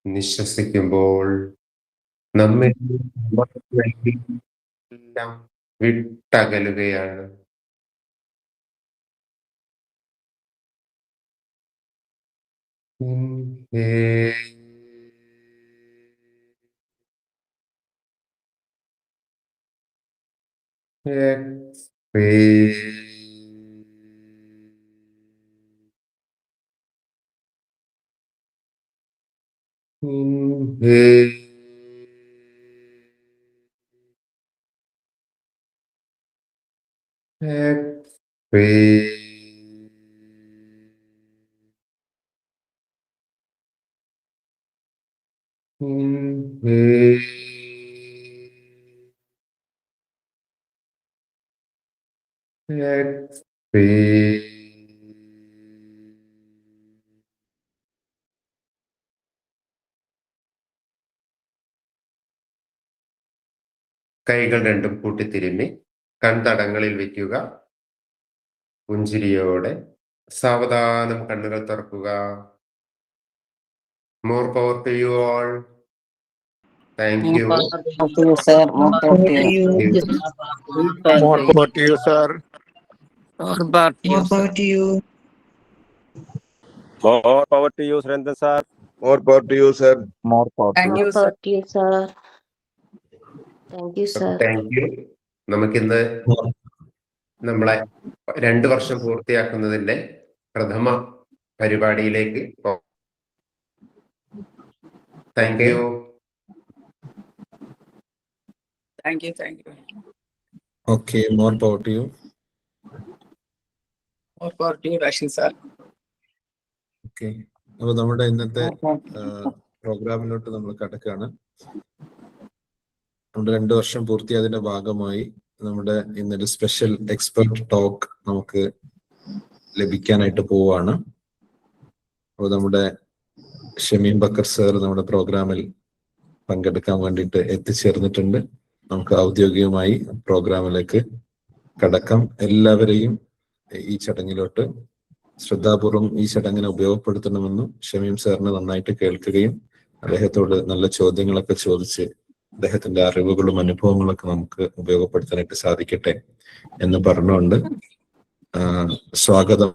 നിശ്വസിക്കുമ്പോൾ നമ്മിൽ എല്ലാം വിട്ടകലുകയാണ്. Inhale. Exhale. Inhale. Exhale. കൈകൾ രണ്ടും കൂട്ടിത്തിരുമ്മി കൺതടങ്ങളിൽ വയ്ക്കുക. പുഞ്ചിരിയോടെ സാവധാനം കണ്ണുകൾ തുറക്കുക. More power to you all. Thank you. Thank you, sir. More power to you. More power to you, sir. More power to you, More sir. power to you. More power to you, Surendran sir. More power to you, sir. More power to Thank you. you, sir. Thank you, sir. Thank you, sir. Thank you. നമുക്കിന്ന് നമ്മളെ 2 വർഷം പൂർത്തിയാക്കുന്നതിന്റെ പ്രഥമ പരിപാടിയിലേക്ക് പോകാം. Thank you. Thank you, thank you. Okay, more power to you. More power to you, Rashid sir. Okay. അപ്പോൾ നമ്മുടെ ഇന്നത്തെ More power to you. പ്രോഗ്രാമിലോട്ട് നമ്മൾ കടക്കുകയാണ്. നമ്മുടെ 2 വർഷം പൂർത്തിയായതിന്റെ ഭാഗമായി നമ്മുടെ ഇന്നൊരു സ്പെഷ്യൽ എക്സ്പെർട്ട് ടോക്ക് നമുക്ക് ലഭിക്കാനായിട്ട് പോവുകയാണ്. അപ്പോൾ നമ്മുടെ ഷമീം ബക്കർ സർ നമ്മുടെ പ്രോഗ്രാമിൽ പങ്കെടുക്കാൻ വേണ്ടിയിട്ട് എത്തിച്ചേർന്നിട്ടുണ്ട്. നമുക്ക് ഔദ്യോഗികമായി പ്രോഗ്രാമിലേക്ക് കടക്കാം. എല്ലാവരെയും ഈ ചടങ്ങിലോട്ട് ശ്രദ്ധാപൂർവം ഈ ചടങ്ങിനെ ഉപയോഗപ്പെടുത്തണമെന്നും ഷമീം സാറിന് നന്നായിട്ട് കേൾക്കുകയും അദ്ദേഹത്തോട് നല്ല ചോദ്യങ്ങളൊക്കെ ചോദിച്ച് അദ്ദേഹത്തിന്റെ അറിവുകളും അനുഭവങ്ങളൊക്കെ നമുക്ക് ഉപയോഗപ്പെടുത്താനായിട്ട് സാധിക്കട്ടെ എന്ന് പറഞ്ഞുകൊണ്ട് സ്വാഗതം.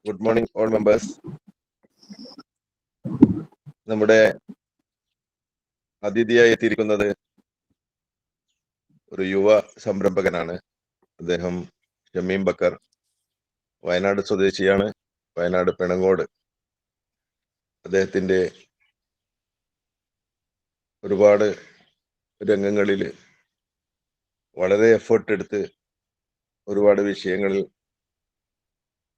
Good morning, all members. നമ്മുടെ അതിഥിയായി എത്തിയിരിക്കുന്നത് ഒരു യുവ സംരംഭകനാണ്. അദ്ദേഹം ഷമീം ബക്കർ, വയനാട് സ്വദേശിയാണ്. വയനാട് പെണങ്ങോട്. അദ്ദേഹത്തിന്റെ ഒരുപാട് രംഗങ്ങളിൽ വളരെ എഫേർട്ട് എടുത്ത് ഒരുപാട് വിഷയങ്ങളിൽ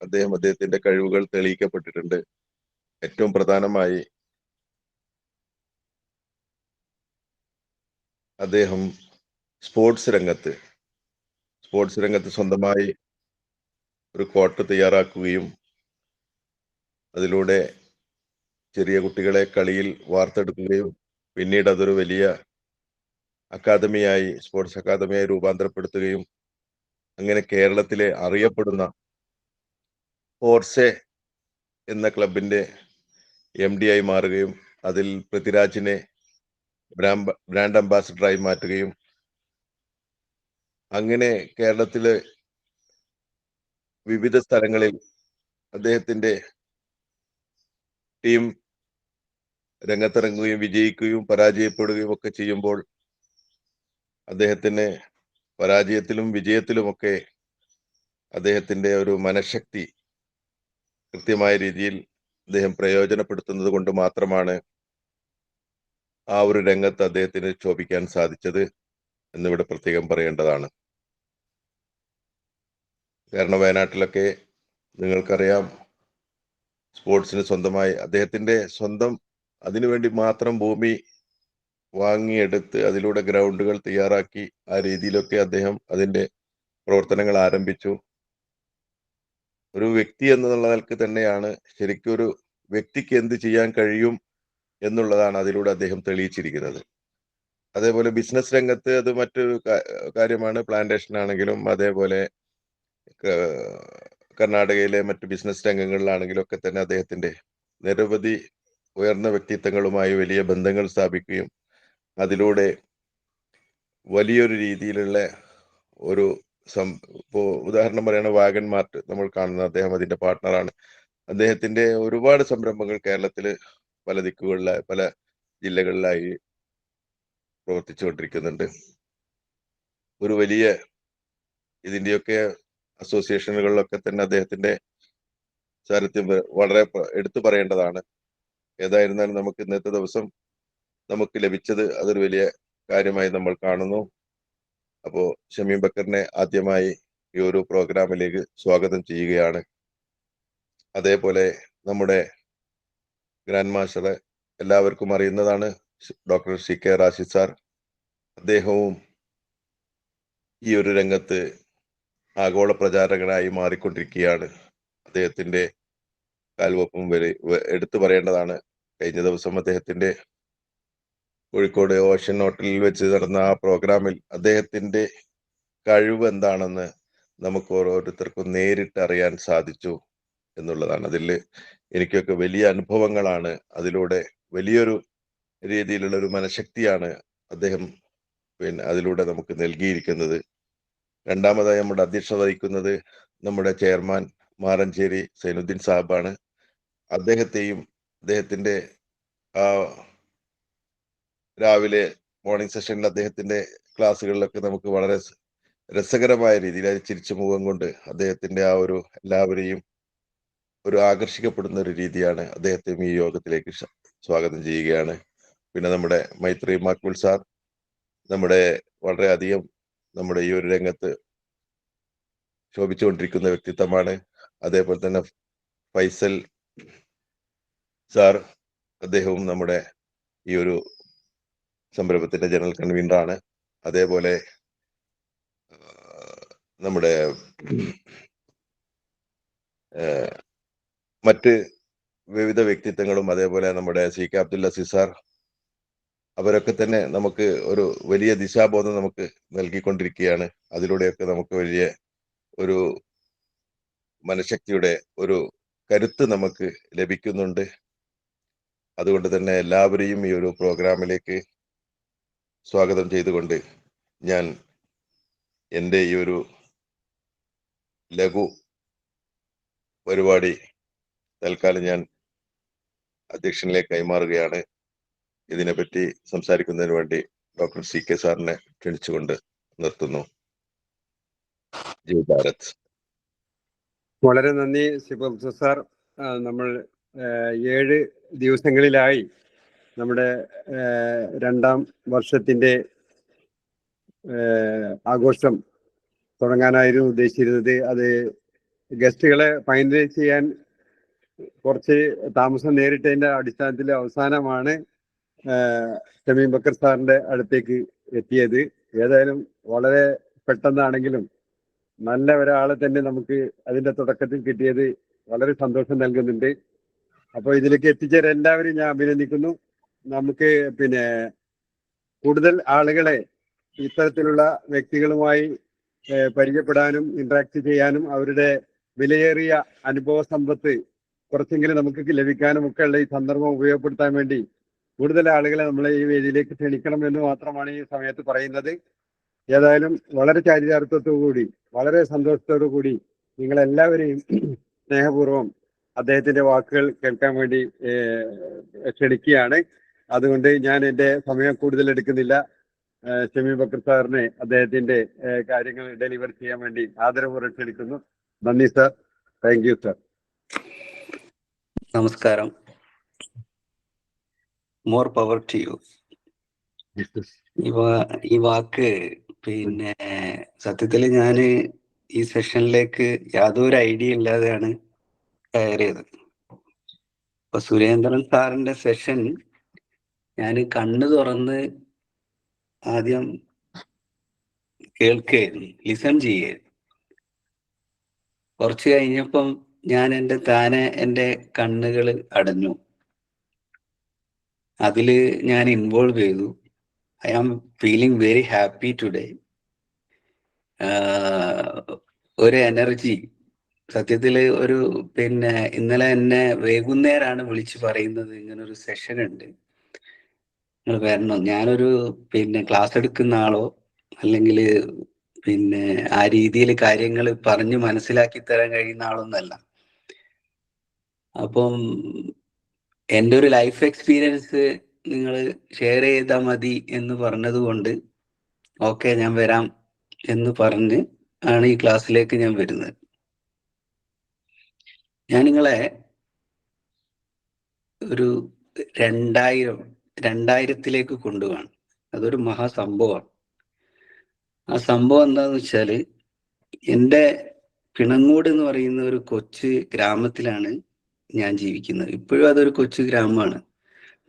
അദ്ദേഹത്തിന്റെ കഴിവുകൾ തെളിയിക്കപ്പെട്ടിട്ടുണ്ട്. ഏറ്റവും പ്രധാനമായി അദ്ദേഹം സ്പോർട്സ് രംഗത്ത് സ്വന്തമായി ഒരു കോർട്ട് തയ്യാറാക്കുകയും അതിലൂടെ ചെറിയ കുട്ടികളെ കളിയിൽ വാർത്തെടുക്കുകയും പിന്നീട് അതൊരു വലിയ സ്പോർട്സ് അക്കാദമിയായി രൂപാന്തരപ്പെടുത്തുകയും അങ്ങനെ കേരളത്തിലെ അറിയപ്പെടുന്ന ഫോർസെ എന്ന ക്ലബിന്റെ MD ആയി മാറുകയും അതിൽ പൃഥ്വിരാജിനെ ബ്രാൻഡ് അംബാസിഡറായി മാറ്റുകയും അങ്ങനെ കേരളത്തിലെ വിവിധ സ്ഥലങ്ങളിൽ അദ്ദേഹത്തിന്റെ ടീം രംഗത്തിറങ്ങുകയും വിജയിക്കുകയും പരാജയപ്പെടുകയും ഒക്കെ ചെയ്യുമ്പോൾ അദ്ദേഹത്തിന് പരാജയത്തിലും വിജയത്തിലുമൊക്കെ അദ്ദേഹത്തിന്റെ ഒരു മനഃശക്തി കൃത്യമായ രീതിയിൽ അദ്ദേഹം പ്രയോജനപ്പെടുത്തുന്നത് കൊണ്ട് മാത്രമാണ് ആ ഒരു രംഗത്ത് അദ്ദേഹത്തിന് ശോഭിക്കാൻ സാധിച്ചത് എന്നിവിടെ പ്രത്യേകം പറയേണ്ടതാണ്. കാരണം വയനാട്ടിലൊക്കെ നിങ്ങൾക്കറിയാം, സ്പോർട്സിന് സ്വന്തമായി അദ്ദേഹത്തിന്റെ സ്വന്തം അതിനുവേണ്ടി മാത്രം ഭൂമി വാങ്ങിയെടുത്ത് അതിലൂടെ ഗ്രൗണ്ടുകൾ തയ്യാറാക്കി ആ രീതിയിലൊക്കെ അദ്ദേഹം അതിന്റെ പ്രവർത്തനങ്ങൾ ആരംഭിച്ചു. ഒരു വ്യക്തി എന്നുള്ള നിലക്ക് തന്നെയാണ് ശരിക്കൊരു വ്യക്തിക്ക് എന്ത് ചെയ്യാൻ കഴിയും എന്നുള്ളതാണ് അതിലൂടെ അദ്ദേഹം തെളിയിച്ചിരിക്കുന്നത്. അതേപോലെ ബിസിനസ് രംഗത്ത് അത് മറ്റൊരു കാര്യമാണ്. പ്ലാന്റേഷൻ ആണെങ്കിലും അതേപോലെ കർണാടകയിലെ മറ്റ് ബിസിനസ് രംഗങ്ങളിലാണെങ്കിലും ഒക്കെ തന്നെ അദ്ദേഹത്തിന്റെ നിരവധി ഉയർന്ന വ്യക്തിത്വങ്ങളുമായി വലിയ ബന്ധങ്ങൾ സ്ഥാപിക്കുകയും അതിലൂടെ വലിയൊരു രീതിയിലുള്ള ഒരു ഇപ്പോ ഉദാഹരണം പറയുന്ന വാഗൺ മാർട്ട് നമ്മൾ കാണുന്ന അദ്ദേഹം അതിന്റെ പാർട്ട്ണറാണ്. അദ്ദേഹത്തിന്റെ ഒരുപാട് സംരംഭങ്ങൾ കേരളത്തില് പല ദിക്കുകളിലായി പല ജില്ലകളിലായി പ്രവർത്തിച്ചുകൊണ്ടിരിക്കുന്നുണ്ട്. ഒരു വലിയ ഇതിന്റെയൊക്കെ അസോസിയേഷനുകളിലൊക്കെ തന്നെ അദ്ദേഹത്തിന്റെ സാന്നിധ്യം വളരെ എടുത്തു പറയേണ്ടതാണ്. ഏതായിരുന്നാലും നമുക്ക് ഇന്നത്തെ ദിവസം നമുക്ക് ലഭിച്ചത് അതൊരു വലിയ കാര്യമായി നമ്മൾ കാണുന്നു. അപ്പോ ഷമീം ബക്കറിനെ ആദ്യമായി ഈ ഒരു പ്രോഗ്രാമിലേക്ക് സ്വാഗതം ചെയ്യുകയാണ്. അതേപോലെ നമ്മുടെ ഗ്രാൻഡ് മാസ്റ്റർ എല്ലാവർക്കും അറിയുന്നതാണ്, ഡോക്ടർ CK റാഷിദ് സാർ. അദ്ദേഹവും ഈ ഒരു രംഗത്ത് ആഗോള പ്രചാരകനായി മാറിക്കൊണ്ടിരിക്കുകയാണ്. അദ്ദേഹത്തിന്റെ കാൽവെപ്പും എടുത്തു പറയേണ്ടതാണ്. കഴിഞ്ഞ ദിവസം അദ്ദേഹത്തിന്റെ കോഴിക്കോട് ഓഷ്യൻ ഹോട്ടലിൽ വെച്ച് നടന്ന ആ പ്രോഗ്രാമിൽ അദ്ദേഹത്തിന്റെ കഴിവ് എന്താണെന്ന് നമുക്ക് ഓരോരുത്തർക്കും നേരിട്ട് അറിയാൻ സാധിച്ചു എന്നുള്ളതാണ്. അതിൽ എനിക്കൊക്കെ വലിയ അനുഭവങ്ങളാണ്. അതിലൂടെ വലിയൊരു രീതിയിലുള്ള ഒരു മനഃശക്തിയാണ് അദ്ദേഹം അതിലൂടെ നമുക്ക് നൽകിയിരിക്കുന്നത്. രണ്ടാമതായി നമ്മുടെ അധ്യക്ഷത വഹിക്കുന്നത് നമ്മുടെ ചെയർമാൻ മാറഞ്ചേരി സൈനുദ്ദീൻ സാഹിബാണ്. അദ്ദേഹത്തിന്റെ ആ രാവിലെ മോർണിംഗ് സെഷനിൽ അദ്ദേഹത്തിന്റെ ക്ലാസ്സുകളിലൊക്കെ നമുക്ക് വളരെ രസകരമായ രീതിയിൽ അത് ചിരിച്ച മുഖം കൊണ്ട് അദ്ദേഹത്തിന്റെ ആ ഒരു എല്ലാവരെയും ഒരു ആകർഷിക്കപ്പെടുന്ന ഒരു രീതിയാണ്. അദ്ദേഹത്തെ ഈ യോഗത്തിലേക്ക് സ്വാഗതം ചെയ്യുകയാണ്. പിന്നെ നമ്മുടെ മൈത്രി മക്ബുൽ സാർ നമ്മുടെ വളരെയധികം നമ്മുടെ ഈ ഒരു രംഗത്ത് ശോഭിച്ചുകൊണ്ടിരിക്കുന്ന വ്യക്തിത്വമാണ്. അതേപോലെ തന്നെ ഫൈസൽ സാർ, അദ്ദേഹവും നമ്മുടെ ഈ ഒരു സംരംഭത്തിന്റെ ജനറൽ കൺവീനറാണ്. അതേപോലെ നമ്മുടെ മറ്റ് വിവിധ വ്യക്തിത്വങ്ങളും അതേപോലെ നമ്മുടെ CK അബ്ദുൽ അസീസ് സാർ, അവരൊക്കെ തന്നെ നമുക്ക് ഒരു വലിയ ദിശാബോധം നമുക്ക് നൽകിക്കൊണ്ടിരിക്കുകയാണ്. അതിലൂടെയൊക്കെ നമുക്ക് വലിയ ഒരു മനഃശക്തിയുടെ ഒരു കരുത്ത് നമുക്ക് ലഭിക്കുന്നുണ്ട്. അതുകൊണ്ട് തന്നെ എല്ലാവരെയും ഈ ഒരു പ്രോഗ്രാമിലേക്ക് സ്വാഗതം ചെയ്തുകൊണ്ട് ഞാൻ എൻ്റെ ഈ ഒരു ലഘു പരിപാടി തൽക്കാലം ഞാൻ അധ്യക്ഷനിലേക്ക് കൈമാറുകയാണ്. ഇതിനെപ്പറ്റി സംസാരിക്കുന്നതിന് വേണ്ടി ഡോക്ടർ CK സാറിനെ ക്ഷണിച്ചുകൊണ്ട് നിർത്തുന്നു. ജയ് ഭാരത്. വളരെ നന്ദി ശിവപ്രസാദ് സാർ. നമ്മൾ 7 ദിവസങ്ങളിലായി നമ്മുടെ 2ാം വർഷത്തിന്റെ ആഘോഷം തുടങ്ങാനായിരുന്നു ഉദ്ദേശിച്ചിരുന്നത്. അത് ഗസ്റ്റുകളെ ഫൈനലൈസ് ചെയ്യാൻ കുറച്ച് താമസം നേരിട്ടതിന്റെ അടിസ്ഥാനത്തിൽ അവസാനമാണ് ഷമീം ബക്കർ സാറിന്റെ അടുത്തേക്ക് എത്തിയത്. ഏതായാലും വളരെ പെട്ടെന്നാണെങ്കിലും നല്ല ഒരാളെ തന്നെ നമുക്ക് അതിന്റെ തുടക്കത്തിൽ കിട്ടിയത് വളരെ സന്തോഷം നൽകുന്നുണ്ട്. അപ്പോൾ ഇതിലേക്ക് എത്തിച്ചേരാൻ എല്ലാവരും ഞാൻ അഭിനന്ദിക്കുന്നു. നമുക്ക് കൂടുതൽ ആളുകളെ ഇത്തരത്തിലുള്ള വ്യക്തികളുമായി പരിചയപ്പെടാനും ഇന്ററാക്ട് ചെയ്യാനും അവരുടെ വിലയേറിയ അനുഭവ സമ്പത്ത് കുറച്ചെങ്കിലും നമുക്ക് ലഭിക്കാനും ഒക്കെ ഉള്ള ഈ സന്ദർഭം ഉപയോഗപ്പെടുത്താൻ വേണ്ടി കൂടുതൽ ആളുകളെ നമ്മളെ ഈ വേദിയിലേക്ക് ക്ഷണിക്കണം എന്ന് മാത്രമാണ് ഈ സമയത്ത് പറയുന്നത്. ഏതായാലും വളരെ ചാരിതാർത്ഥ്യത്തോടുകൂടി വളരെ സന്തോഷത്തോടു കൂടി നിങ്ങളെല്ലാവരെയും സ്നേഹപൂർവ്വം അദ്ദേഹത്തിന്റെ വാക്കുകൾ കേൾക്കാൻ വേണ്ടി ക്ഷണിക്കുകയാണ്. അതുകൊണ്ട് ഞാൻ എൻ്റെ സമയം കൂടുതൽ എടുക്കുന്നില്ല. ഷമീം ബക്കർ സാറിനെ അദ്ദേഹത്തിന്റെ കാര്യങ്ങൾ ഡെലിവർ ചെയ്യാൻ വേണ്ടി ആദരപൂർവ്വം ക്ഷണിക്കുന്നു. നന്ദി സാർ. Thank you sir. നമസ്കാരം. More power to you. ഈ വാക്ക് സത്യത്തിൽ ഞാൻ ഈ സെഷനിലേക്ക് യാതൊരു ഐഡിയ ഇല്ലാതെയാണ് കയറിയത്. അപ്പൊ സുരേന്ദ്രൻ സാറിന്റെ സെഷൻ ഞാൻ കണ്ണു തുറന്ന് ആദ്യം കേൾക്കുകയായിരുന്നു, ലിസൺ ചെയ്യായിരുന്നു. കുറച്ച് കഴിഞ്ഞപ്പം ഞാൻ എൻ്റെ കണ്ണുകൾ അടഞ്ഞു. അതില് ഞാൻ ഇൻവോൾവ് ചെയ്തു. I am feeling very happy today. ഒരു എനർജി സത്യത്തില് ഇന്നലെ എന്നെ വൈകുന്നേരമാണ് വിളിച്ചു പറയുന്നത്, ഇങ്ങനൊരു സെഷൻ ഉണ്ട്, നിങ്ങൾ വരണം. ഞാനൊരു ക്ലാസ് എടുക്കുന്ന ആളോ അല്ലെങ്കിൽ ആ രീതിയിൽ കാര്യങ്ങൾ പറഞ്ഞ് മനസ്സിലാക്കി തരാൻ കഴിയുന്ന ആളൊന്നല്ല. അപ്പം എൻ്റെ ഒരു ലൈഫ് എക്സ്പീരിയൻസ് നിങ്ങൾ ഷെയർ ചെയ്താൽ മതി എന്ന് പറഞ്ഞത് കൊണ്ട് ഓക്കെ ഞാൻ വരാം എന്ന് പറഞ്ഞ് ആണ് ഈ ക്ലാസ്സിലേക്ക് ഞാൻ വരുന്നത്. ഞാൻ നിങ്ങളെ ഒരു 2000ത്തിലേക്ക് കൊണ്ടുപോവാണ്. അതൊരു മഹാസംഭവമാണ്. ആ സംഭവം എന്താന്ന് വെച്ചാല്, എൻ്റെ പിണങ്ങോട് എന്ന് പറയുന്ന ഒരു കൊച്ചു ഗ്രാമത്തിലാണ് ഞാൻ ജീവിക്കുന്നത്. ഇപ്പോഴും അതൊരു കൊച്ചു ഗ്രാമമാണ്.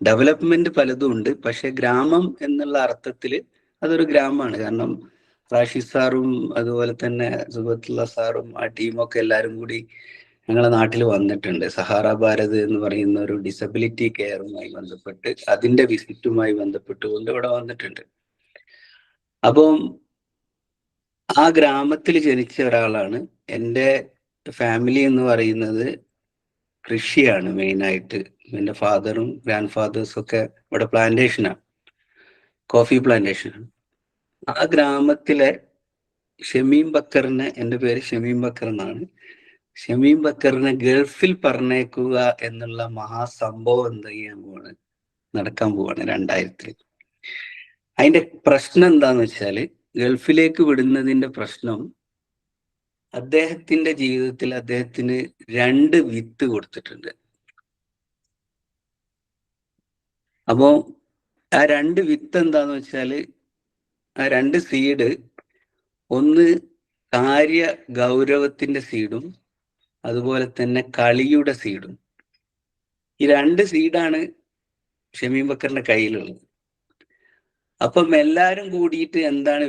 ഡെവലപ്മെന്റ് പലതും ഉണ്ട്, പക്ഷെ ഗ്രാമം എന്നുള്ള അർത്ഥത്തിൽ അതൊരു ഗ്രാമമാണ്. കാരണം റാഷിദ് സാറും അതുപോലെ തന്നെ സുബത്തുള്ള സാറും ആ ടീമൊക്കെ എല്ലാവരും കൂടി ഞങ്ങളെ നാട്ടിൽ വന്നിട്ടുണ്ട്. സഹാറ ഭാരത് എന്ന് പറയുന്ന ഒരു ഡിസബിലിറ്റി കെയറുമായി ബന്ധപ്പെട്ട് അതിന്റെ വിസിറ്റുമായി ബന്ധപ്പെട്ടുകൊണ്ട് ഇവിടെ വന്നിട്ടുണ്ട്. അപ്പം ആ ഗ്രാമത്തിൽ ജനിച്ച ഒരാളാണ്. എൻ്റെ ഫാമിലി എന്ന് പറയുന്നത് കൃഷിയാണ് മെയിനായിട്ട്. എൻ്റെ ഫാദറും ഗ്രാൻഡ് ഫാദേഴ്സും ഒക്കെ ഇവിടെ പ്ലാന്റേഷനാണ്, കോഫി പ്ലാന്റേഷനാണ്. ആ ഗ്രാമത്തിലെ ഷമീം ബക്കറിനെ, എൻ്റെ പേര് ഷമീം ബക്കർ എന്നാണ്, ഷമീം ബക്കറിനെ ഗൾഫിൽ പറഞ്ഞേക്കുക എന്നുള്ള മഹാസംഭവം നടക്കാൻ പോവാണ് 2000-ൽ. അതിന്റെ പ്രശ്നം എന്താന്ന് വെച്ചാല്, ഗൾഫിലേക്ക് വിടുന്നതിന്റെ പ്രശ്നം അദ്ദേഹത്തിന്റെ ജീവിതത്തിൽ അദ്ദേഹത്തിന് 2 വിത്ത് കൊടുത്തിട്ടുണ്ട്. അപ്പോ ആ 2 വിത്ത് എന്താന്ന് വെച്ചാല്, ആ 2 സീഡ്, ഒന്ന് കാര്യ ഗൗരവത്തിന്റെ സീഡും അതുപോലെ തന്നെ കളിയുടെ സീഡും. ഈ 2 സീഡാണ് ഷമീം ബക്കറിന്റെ കയ്യിലുള്ളത്. അപ്പം എല്ലാരും കൂടിയിട്ട്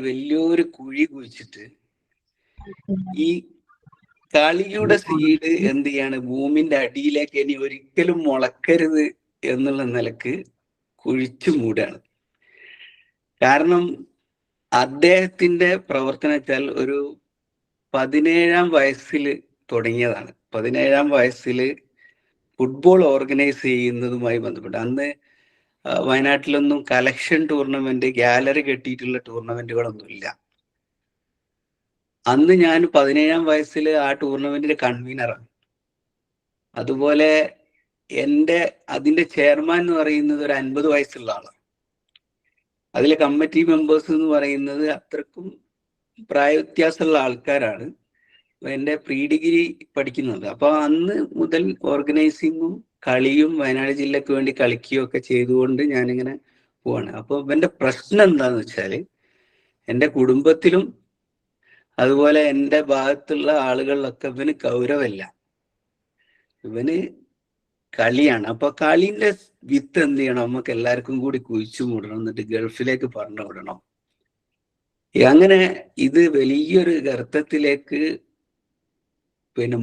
വലിയൊരു കുഴി കുഴിച്ചിട്ട് ഈ കളിയുടെ സീഡ് ഭൂമിന്റെ അടിയിലേക്ക് ഇനി ഒരിക്കലും മുളക്കരുത് എന്നുള്ള നിലക്ക് കുഴിച്ചു മൂടാണ്. കാരണം അദ്ദേഹത്തിന്റെ പ്രവർത്തനത്താൽ ഒരു 17-ാം വയസ്സിൽ തുടങ്ങിയതാണ്. 17-ാം വയസ്സിൽ ഫുട്ബോൾ ഓർഗനൈസ് ചെയ്യുന്നതുമായി ബന്ധപ്പെട്ട്, അന്ന് വയനാട്ടിലൊന്നും കലക്ഷൻ ടൂർണമെന്റ്, ഗാലറി കെട്ടിയിട്ടുള്ള ടൂർണമെന്റുകളൊന്നും ഇല്ല. അന്ന് ഞാൻ 17-ാം വയസ്സിൽ ആ ടൂർണമെന്റിന്റെ കൺവീനറാണ്. അതുപോലെ അതിന്റെ ചെയർമാൻ എന്ന് പറയുന്നത് ഒരു 50 വയസ്സുള്ള ആളാണ്. അതിലെ കമ്മിറ്റി മെമ്പേഴ്സ് എന്ന് പറയുന്നത് അത്രക്കും പ്രായ വ്യത്യാസമുള്ള ആൾക്കാരാണ്. എൻ്റെ പ്രീ ഡിഗ്രി പഠിക്കുന്നുണ്ട്. അപ്പൊ അന്ന് മുതൽ ഓർഗനൈസിങ്ങും കളിയും വയനാട് ജില്ലക്ക് വേണ്ടി കളിക്കുകയും ഒക്കെ ചെയ്തുകൊണ്ട് ഞാനിങ്ങനെ പോവാണ്. അപ്പൊ എൻ്റെ പ്രശ്നം എന്താന്ന് വെച്ചാല്, എൻ്റെ കുടുംബത്തിലും അതുപോലെ എൻ്റെ ഭാഗത്തുള്ള ആളുകളിലൊക്കെ ഇവന് ഗൗരവമില്ല, ഇവന് കളിയാണ്. അപ്പൊ കളിന്റെ വിത്ത് നമുക്ക് എല്ലാവർക്കും കൂടി കുഴിച്ചു മൂടണം, എന്നിട്ട് ഗൾഫിലേക്ക് പറഞ്ഞു വിടണം. അങ്ങനെ ഇത് വലിയൊരു ഗർത്തത്തിലേക്ക്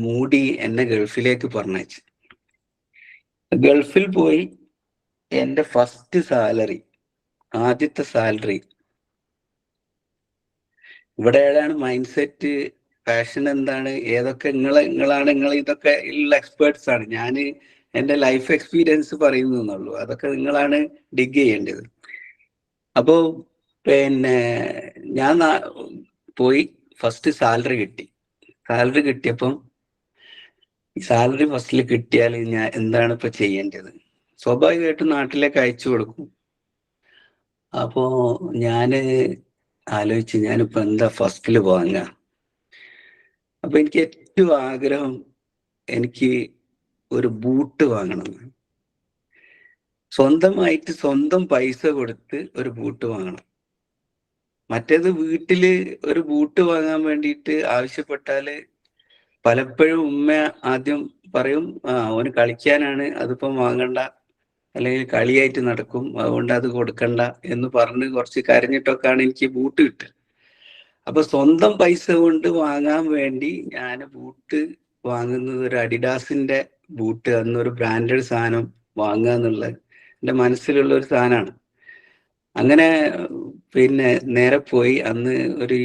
മൂടി എന്നെ ഗൾഫിലേക്ക് പറഞ്ഞയച്ചു. ഗൾഫിൽ പോയി എൻ്റെ ഫസ്റ്റ് സാലറി, ആദ്യത്തെ സാലറി, ഇവിടെ ഏതാണ് മൈൻഡ് സെറ്റ്, പാഷൻ എന്താണ്, ഏതൊക്കെ നിങ്ങൾ ഇതൊക്കെ ഉള്ള എക്സ്പേർട്സ് ആണ്. ഞാൻ എൻ്റെ ലൈഫ് എക്സ്പീരിയൻസ് പറയുന്നുള്ളൂ, അതൊക്കെ നിങ്ങളാണ് ഡിഗ് ചെയ്യേണ്ടത്. അപ്പോ ഞാൻ പോയി ഫസ്റ്റ് സാലറി കിട്ടി. സാലറി കിട്ടിയപ്പം ഈ സാലറി ഫസ്റ്റിൽ കിട്ടിയാൽ ഞാൻ എന്താണ് ഇപ്പൊ ചെയ്യേണ്ടത്? സ്വാഭാവികമായിട്ടും നാട്ടിലേക്ക് അയച്ചു കൊടുക്കും. അപ്പോ ഞാന് ആലോചിച്ച്, ഞാനിപ്പോ എന്താ ഫസ്റ്റില് വാങ്ങാ? അപ്പൊ എനിക്ക് ഏറ്റവും ആഗ്രഹം, എനിക്ക് ഒരു ബൂട്ട് വാങ്ങണം. സ്വന്തമായിട്ട് സ്വന്തം പൈസ കൊടുത്ത് ഒരു ബൂട്ട് വാങ്ങണം. മറ്റേത് വീട്ടില് ഒരു ബൂട്ട് വാങ്ങാൻ വേണ്ടിയിട്ട് ആവശ്യപ്പെട്ടാല് പലപ്പോഴും ഉമ്മ ആദ്യം പറയും, അവന് കളിക്കാനാണ്, അതിപ്പം വാങ്ങണ്ട, അല്ലെങ്കിൽ കളിയായിട്ട് നടക്കും, അതുകൊണ്ട് അത് കൊടുക്കണ്ട എന്ന് പറഞ്ഞ് കുറച്ച് കരഞ്ഞിട്ടൊക്കെയാണ് എനിക്ക് ബൂട്ട് കിട്ടുക. അപ്പൊ സ്വന്തം പൈസ കൊണ്ട് വാങ്ങാൻ വേണ്ടി ഞാൻ ബൂട്ട് വാങ്ങുന്നത് ഒരു അഡിഡാസിന്റെ ബൂട്ട്, അന്നൊരു ബ്രാൻഡഡ് സാധനം വാങ്ങുക എന്നുള്ള എൻ്റെ മനസ്സിലുള്ള ഒരു സാധനമാണ്. അങ്ങനെ പിന്നെ നേരെ പോയി. അന്ന് ഒരു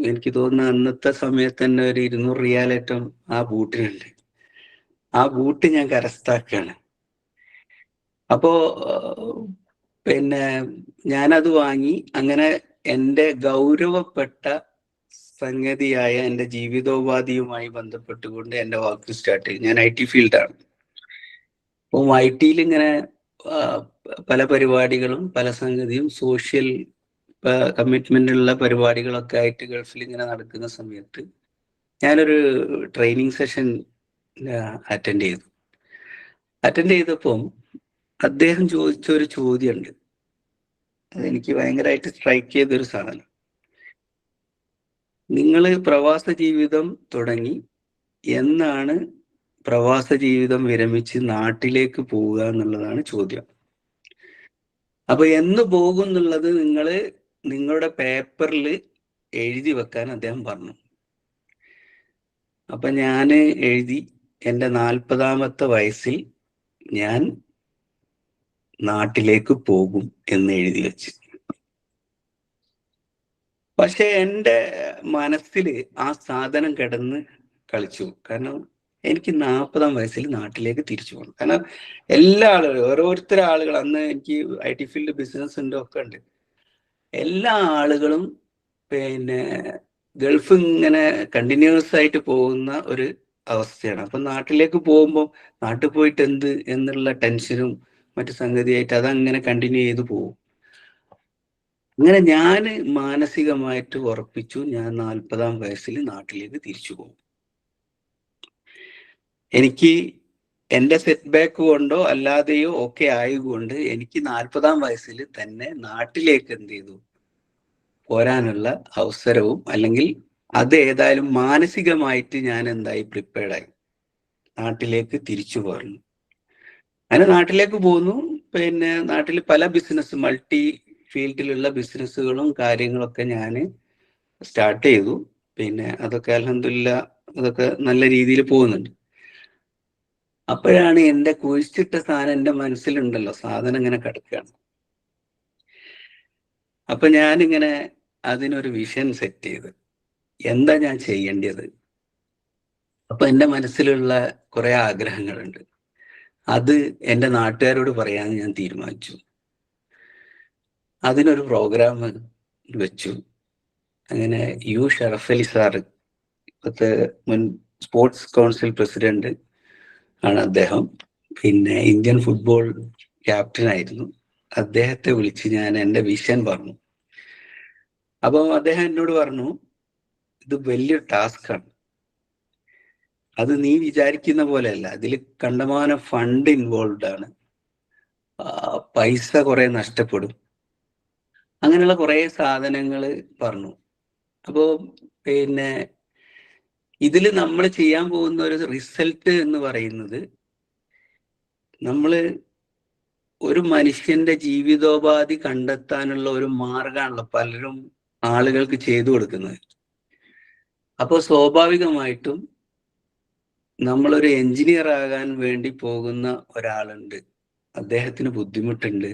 എനിക്ക് തോന്നുന്നു അന്നത്തെ സമയത്ത് തന്നെ ഒരു 200 റിയാലേറ്റം ആ ബൂട്ടിനുണ്ട്. ആ ബൂട്ട് ഞാൻ കരസ്ഥമാക്കുകയാണ്. അപ്പോ പിന്നെ ഞാനത് വാങ്ങി. അങ്ങനെ എൻ്റെ ഗൗരവപ്പെട്ട സംഗതിയായ എൻ്റെ ജീവിതോപാധിയുമായി ബന്ധപ്പെട്ടുകൊണ്ട് എൻ്റെ വർക്ക് സ്റ്റാർട്ട് ചെയ്തു. ഞാൻ IT ഫീൽഡാണ്. അപ്പം IT ഇങ്ങനെ പല പരിപാടികളും പല സംഗതിയും സോഷ്യൽ കമ്മിറ്റ്മെന്റുള്ള പരിപാടികളൊക്കെ ആയിട്ട് ഗൾഫിൽ ഇങ്ങനെ നടക്കുന്ന സമയത്ത് ഞാനൊരു ട്രെയിനിങ് സെഷൻ അറ്റൻഡ് ചെയ്തപ്പം അദ്ദേഹം ചോദിച്ച ഒരു ചോദ്യമുണ്ട്. അതെനിക്ക് ഭയങ്കരമായിട്ട് സ്ട്രൈക്ക് ചെയ്തൊരു സാധനം. നിങ്ങൾ പ്രവാസ ജീവിതം തുടങ്ങി, എന്നാണ് പ്രവാസ ജീവിതം വിരമിച്ച് നാട്ടിലേക്ക് പോവുക എന്നുള്ളതാണ് ചോദ്യം. അപ്പൊ എന്ന് പോകും എന്നുള്ളത് നിങ്ങളുടെ പേപ്പറിൽ എഴുതി വെക്കാൻ അദ്ദേഹം പറഞ്ഞു. അപ്പൊ ഞാൻ എഴുതി, എൻ്റെ 40ാമത്തെ വയസ്സിൽ ഞാൻ നാട്ടിലേക്ക് പോകും എന്ന് എഴുതി വെച്ച്. പക്ഷെ എൻ്റെ മനസ്സിൽ ആ സാധനം കിടന്ന് കളിച്ചു. കാരണം എനിക്ക് 40ാം വയസ്സിൽ നാട്ടിലേക്ക് തിരിച്ചു പോകണം. കാരണം എല്ലാ ആളുകളും, ഓരോരുത്തർ ആളുകൾ, അന്ന് എനിക്ക് IT ഫീൽഡ് ബിസിനസ് ഉണ്ട്, ഒക്കെ ഉണ്ട്. എല്ലാ ആളുകളും പിന്നെ ഗൾഫ് ഇങ്ങനെ കണ്ടിന്യൂസ് ആയിട്ട് പോകുന്ന ഒരു അവസ്ഥയാണ്. അപ്പൊ നാട്ടിലേക്ക് പോകുമ്പോൾ നാട്ടിൽ പോയിട്ട് എന്ത് എന്നുള്ള ടെൻഷനും മറ്റു സംഗതിയായിട്ട് അതങ്ങനെ കണ്ടിന്യൂ ചെയ്ത് പോകും. അങ്ങനെ ഞാൻ മാനസികമായിട്ട് ഉറപ്പിച്ചു, ഞാൻ 40ാം വയസ്സിൽ നാട്ടിലേക്ക് തിരിച്ചു പോകും. എനിക്ക് എൻ്റെ സെറ്റ് ബാക്ക് കൊണ്ടോ അല്ലാതെയോ ഒക്കെ ആയതുകൊണ്ട് എനിക്ക് 40ാം വയസ്സിൽ തന്നെ നാട്ടിലേക്ക് എന്ത് ചെയ്തു പോരാനുള്ള അവസരവും, അല്ലെങ്കിൽ അത് ഏതായാലും മാനസികമായിട്ട് ഞാൻ എന്തായി പ്രിപ്പയർഡായി, നാട്ടിലേക്ക് തിരിച്ചു പോരുന്നു. അങ്ങനെ നാട്ടിലേക്ക് പോന്നു. പിന്നെ നാട്ടിൽ പല ബിസിനസ്, മൾട്ടി ഫീൽഡിലുള്ള ബിസിനസ്സുകളും കാര്യങ്ങളൊക്കെ ഞാൻ സ്റ്റാർട്ട് ചെയ്തു. പിന്നെ അതൊക്കെ അൽഹംദുലില്ലാ അതൊക്കെ നല്ല രീതിയിൽ പോകുന്നുണ്ട്. അപ്പോഴാണ് എൻ്റെ കുഴിച്ചിട്ട സാധനം എൻ്റെ മനസ്സിലുണ്ടല്ലോ, സാധനം ഇങ്ങനെ കിടക്കുകയാണ്. അപ്പൊ ഞാനിങ്ങനെ അതിനൊരു വിഷൻ സെറ്റ് ചെയ്ത് എന്താ ഞാൻ ചെയ്യേണ്ടത്. അപ്പൊ എൻ്റെ മനസ്സിലുള്ള കുറെ ആഗ്രഹങ്ങളുണ്ട്. അത് എൻ്റെ നാട്ടുകാരോട് പറയാൻ ഞാൻ തീരുമാനിച്ചു. അതിനൊരു പ്രോഗ്രാം വെച്ചു. അങ്ങനെ ഷറഫ് അലി സാറ്, ഇപ്പോഴത്തെ മുൻ സ്പോർട്സ് കൗൺസിൽ പ്രസിഡന്റ് ആണ് അദ്ദേഹം. പിന്നെ ഇന്ത്യൻ ഫുട്ബോൾ ക്യാപ്റ്റൻ ആയിരുന്നു. അദ്ദേഹത്തെ വിളിച്ച് ഞാൻ എൻ്റെ വിഷൻ പറഞ്ഞു. അപ്പം അദ്ദേഹം എന്നോട് പറഞ്ഞു, ഇത് വലിയൊരു ടാസ്ക്കാണ്, അത് നീ വിചാരിക്കുന്ന പോലെയല്ല, അതിൽ കണ്ടമാനം ഫണ്ട് ഇൻവോൾവ് ആണ്, പൈസ കുറെ നഷ്ടപ്പെടും, അങ്ങനെയുള്ള കുറെ സാധനങ്ങൾ പറഞ്ഞു. അപ്പോൾ പിന്നെ ഇതിൽ നമ്മൾ ചെയ്യാൻ പോകുന്ന ഒരു റിസൾട്ട് എന്ന് പറയുന്നത്, നമ്മൾ ഒരു മനുഷ്യന്റെ ജീവിതോപാധി കണ്ടെത്താനുള്ള ഒരു മാർഗമാണല്ലോ പലരും ആളുകൾക്ക് ചെയ്തു കൊടുക്കുന്നത്. അപ്പോൾ സ്വാഭാവികമായിട്ടും നമ്മളൊരു എഞ്ചിനീയർ ആകാൻ വേണ്ടി പോകുന്ന ഒരാളുണ്ട്, അദ്ദേഹത്തിന് ബുദ്ധിമുട്ടുണ്ട്,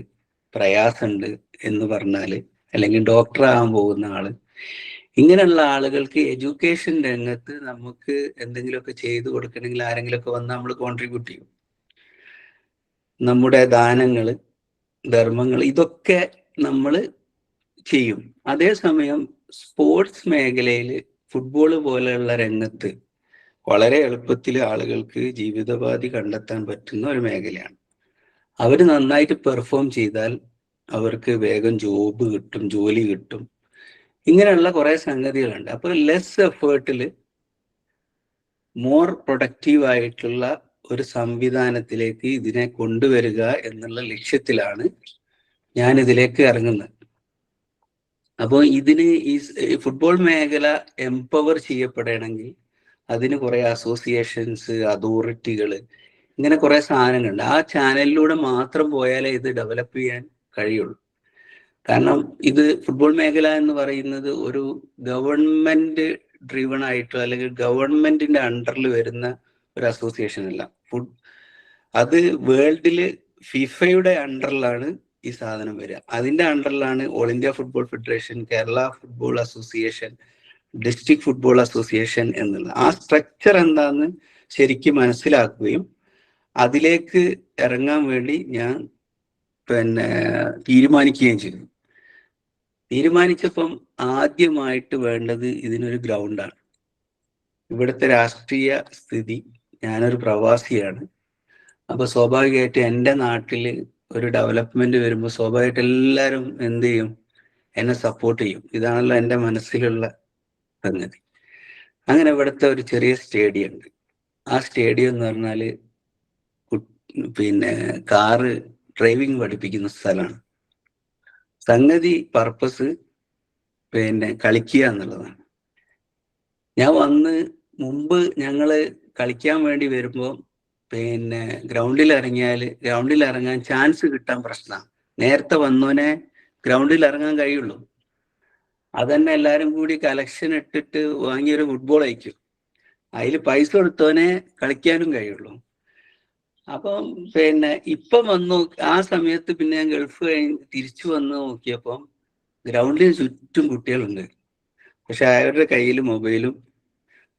പ്രയാസമുണ്ട് എന്ന് പറഞ്ഞാൽ, അല്ലെങ്കിൽ ഡോക്ടർ ആകാൻ പോകുന്ന ആള്, ഇങ്ങനെയുള്ള ആളുകൾക്ക് എഡ്യൂക്കേഷൻ രംഗത്ത് നമുക്ക് എന്തെങ്കിലുമൊക്കെ ചെയ്തു കൊടുക്കണമെങ്കിൽ ആരെങ്കിലുമൊക്കെ വന്ന് നമ്മൾ കോൺട്രിബ്യൂട്ട് ചെയ്യും. നമ്മുടെ ദാനങ്ങൾ, ധർമ്മങ്ങൾ, ഇതൊക്കെ നമ്മൾ ചെയ്യും. അതേസമയം സ്പോർട്സ് മേഖലയിൽ, ഫുട്ബോൾ പോലെയുള്ള രംഗത്ത് വളരെ എളുപ്പത്തിൽ ആളുകൾക്ക് ജീവിതോപാധി കണ്ടെത്താൻ പറ്റുന്ന ഒരു മേഖലയാണ്. അവർ നന്നായിട്ട് പെർഫോം ചെയ്താൽ അവർക്ക് വേഗം ജോബ് കിട്ടും, ജോലി കിട്ടും, ഇങ്ങനെയുള്ള കുറെ സംഗതികളുണ്ട്. അപ്പോൾ ലെസ് എഫേർട്ടിൽ മോർ പ്രൊഡക്റ്റീവ് ആയിട്ടുള്ള ഒരു സംവിധാനത്തിലേക്ക് ഇതിനെ കൊണ്ടുവരിക എന്നുള്ള ലക്ഷ്യത്തിലാണ് ഞാൻ ഇതിലേക്ക് ഇറങ്ങുന്നത്. അപ്പോൾ ഇതിന് ഈ ഫുട്ബോൾ മേഖല എംപവർ ചെയ്യപ്പെടണമെങ്കിൽ അതിന് കുറെ അസോസിയേഷൻസ്, അതോറിറ്റികൾ, ഇങ്ങനെ കുറെ സാധനങ്ങളുണ്ട്. ആ ചാനലിലൂടെ മാത്രം പോയാലേ ഇത് ഡെവലപ്പ് ചെയ്യാൻ കഴിയുള്ളൂ. കാരണം ഇത് ഫുട്ബോൾ മേഖല എന്ന് പറയുന്നത് ഒരു ഗവൺമെന്റ് ഡ്രിവൺ ആയിട്ടോ അല്ലെങ്കിൽ ഗവൺമെന്റിന്റെ അണ്ടറിൽ വരുന്ന ഒരു അസോസിയേഷൻ അല്ല. അത് വേൾഡില് ഫിഫയുടെ അണ്ടറിലാണ് ഈ സാധനം വരിക. അതിന്റെ അണ്ടറിലാണ് All India Football Federation, Kerala Football Association, district football association എന്നുള്ളത്. ആ സ്ട്രക്ചർ എന്താന്ന് ശരിക്കും മനസ്സിലാക്കുകയും അതിലേക്ക് ഇറങ്ങാൻ വേണ്ടി ഞാൻ തീരുമാനിക്കുകയും ചെയ്തു. തീരുമാനിച്ചപ്പം ആദ്യമായിട്ട് വേണ്ടത് ഇതിനൊരു ഗ്രൗണ്ടാണ്. ഇവിടുത്തെ രാഷ്ട്രീയ സ്ഥിതി, ഞാനൊരു പ്രവാസിയാണ്. അപ്പൊ സ്വാഭാവികമായിട്ട് എൻ്റെ നാട്ടില് ഒരു ഡെവലപ്മെന്റ് വരുമ്പോൾ സ്വാഭാവികമായിട്ട് എല്ലാവരും എന്ത് ചെയ്യും? എന്നെ സപ്പോർട്ട് ചെയ്യും. ഇതാണല്ലോ എൻ്റെ മനസ്സിലുള്ള സംഗതി. അങ്ങനെ ഇവിടുത്തെ ഒരു ചെറിയ സ്റ്റേഡിയം ഉണ്ട്. ആ സ്റ്റേഡിയം എന്ന് പറഞ്ഞാല് കാറ് ഡ്രൈവിംഗ് പഠിപ്പിക്കുന്ന സ്ഥലമാണ്. സംഗതി പർപ്പസ് കളിക്കുക എന്നുള്ളതാണ്. ഞാൻ മുമ്പ് ഞങ്ങള് കളിക്കാൻ വേണ്ടി വരുമ്പോൾ ഗ്രൗണ്ടിൽ ഇറങ്ങാൻ ചാൻസ് കിട്ടാൻ പ്രശ്നമാണ്. നേരത്തെ വന്നോനെ ഗ്രൗണ്ടിൽ ഇറങ്ങാൻ കഴിയുള്ളൂ. അതന്നെ എല്ലാരും കൂടി കലക്ഷൻ ഇട്ടിട്ട് വാങ്ങിയൊരു ഫുട്ബോൾ അയക്കും. അതിൽ പൈസ കൊടുത്തോനെ കളിക്കാനും കഴിയുള്ളൂ. അപ്പം ഇപ്പം വന്നു ആ സമയത്ത് പിന്നെ ഞാൻ ഗൾഫ് കഴിഞ്ഞ് തിരിച്ചു വന്ന് നോക്കിയപ്പം ഗ്രൗണ്ടിന് ചുറ്റും കുട്ടികളുണ്ട്. പക്ഷെ അവരുടെ കയ്യിൽ മൊബൈലും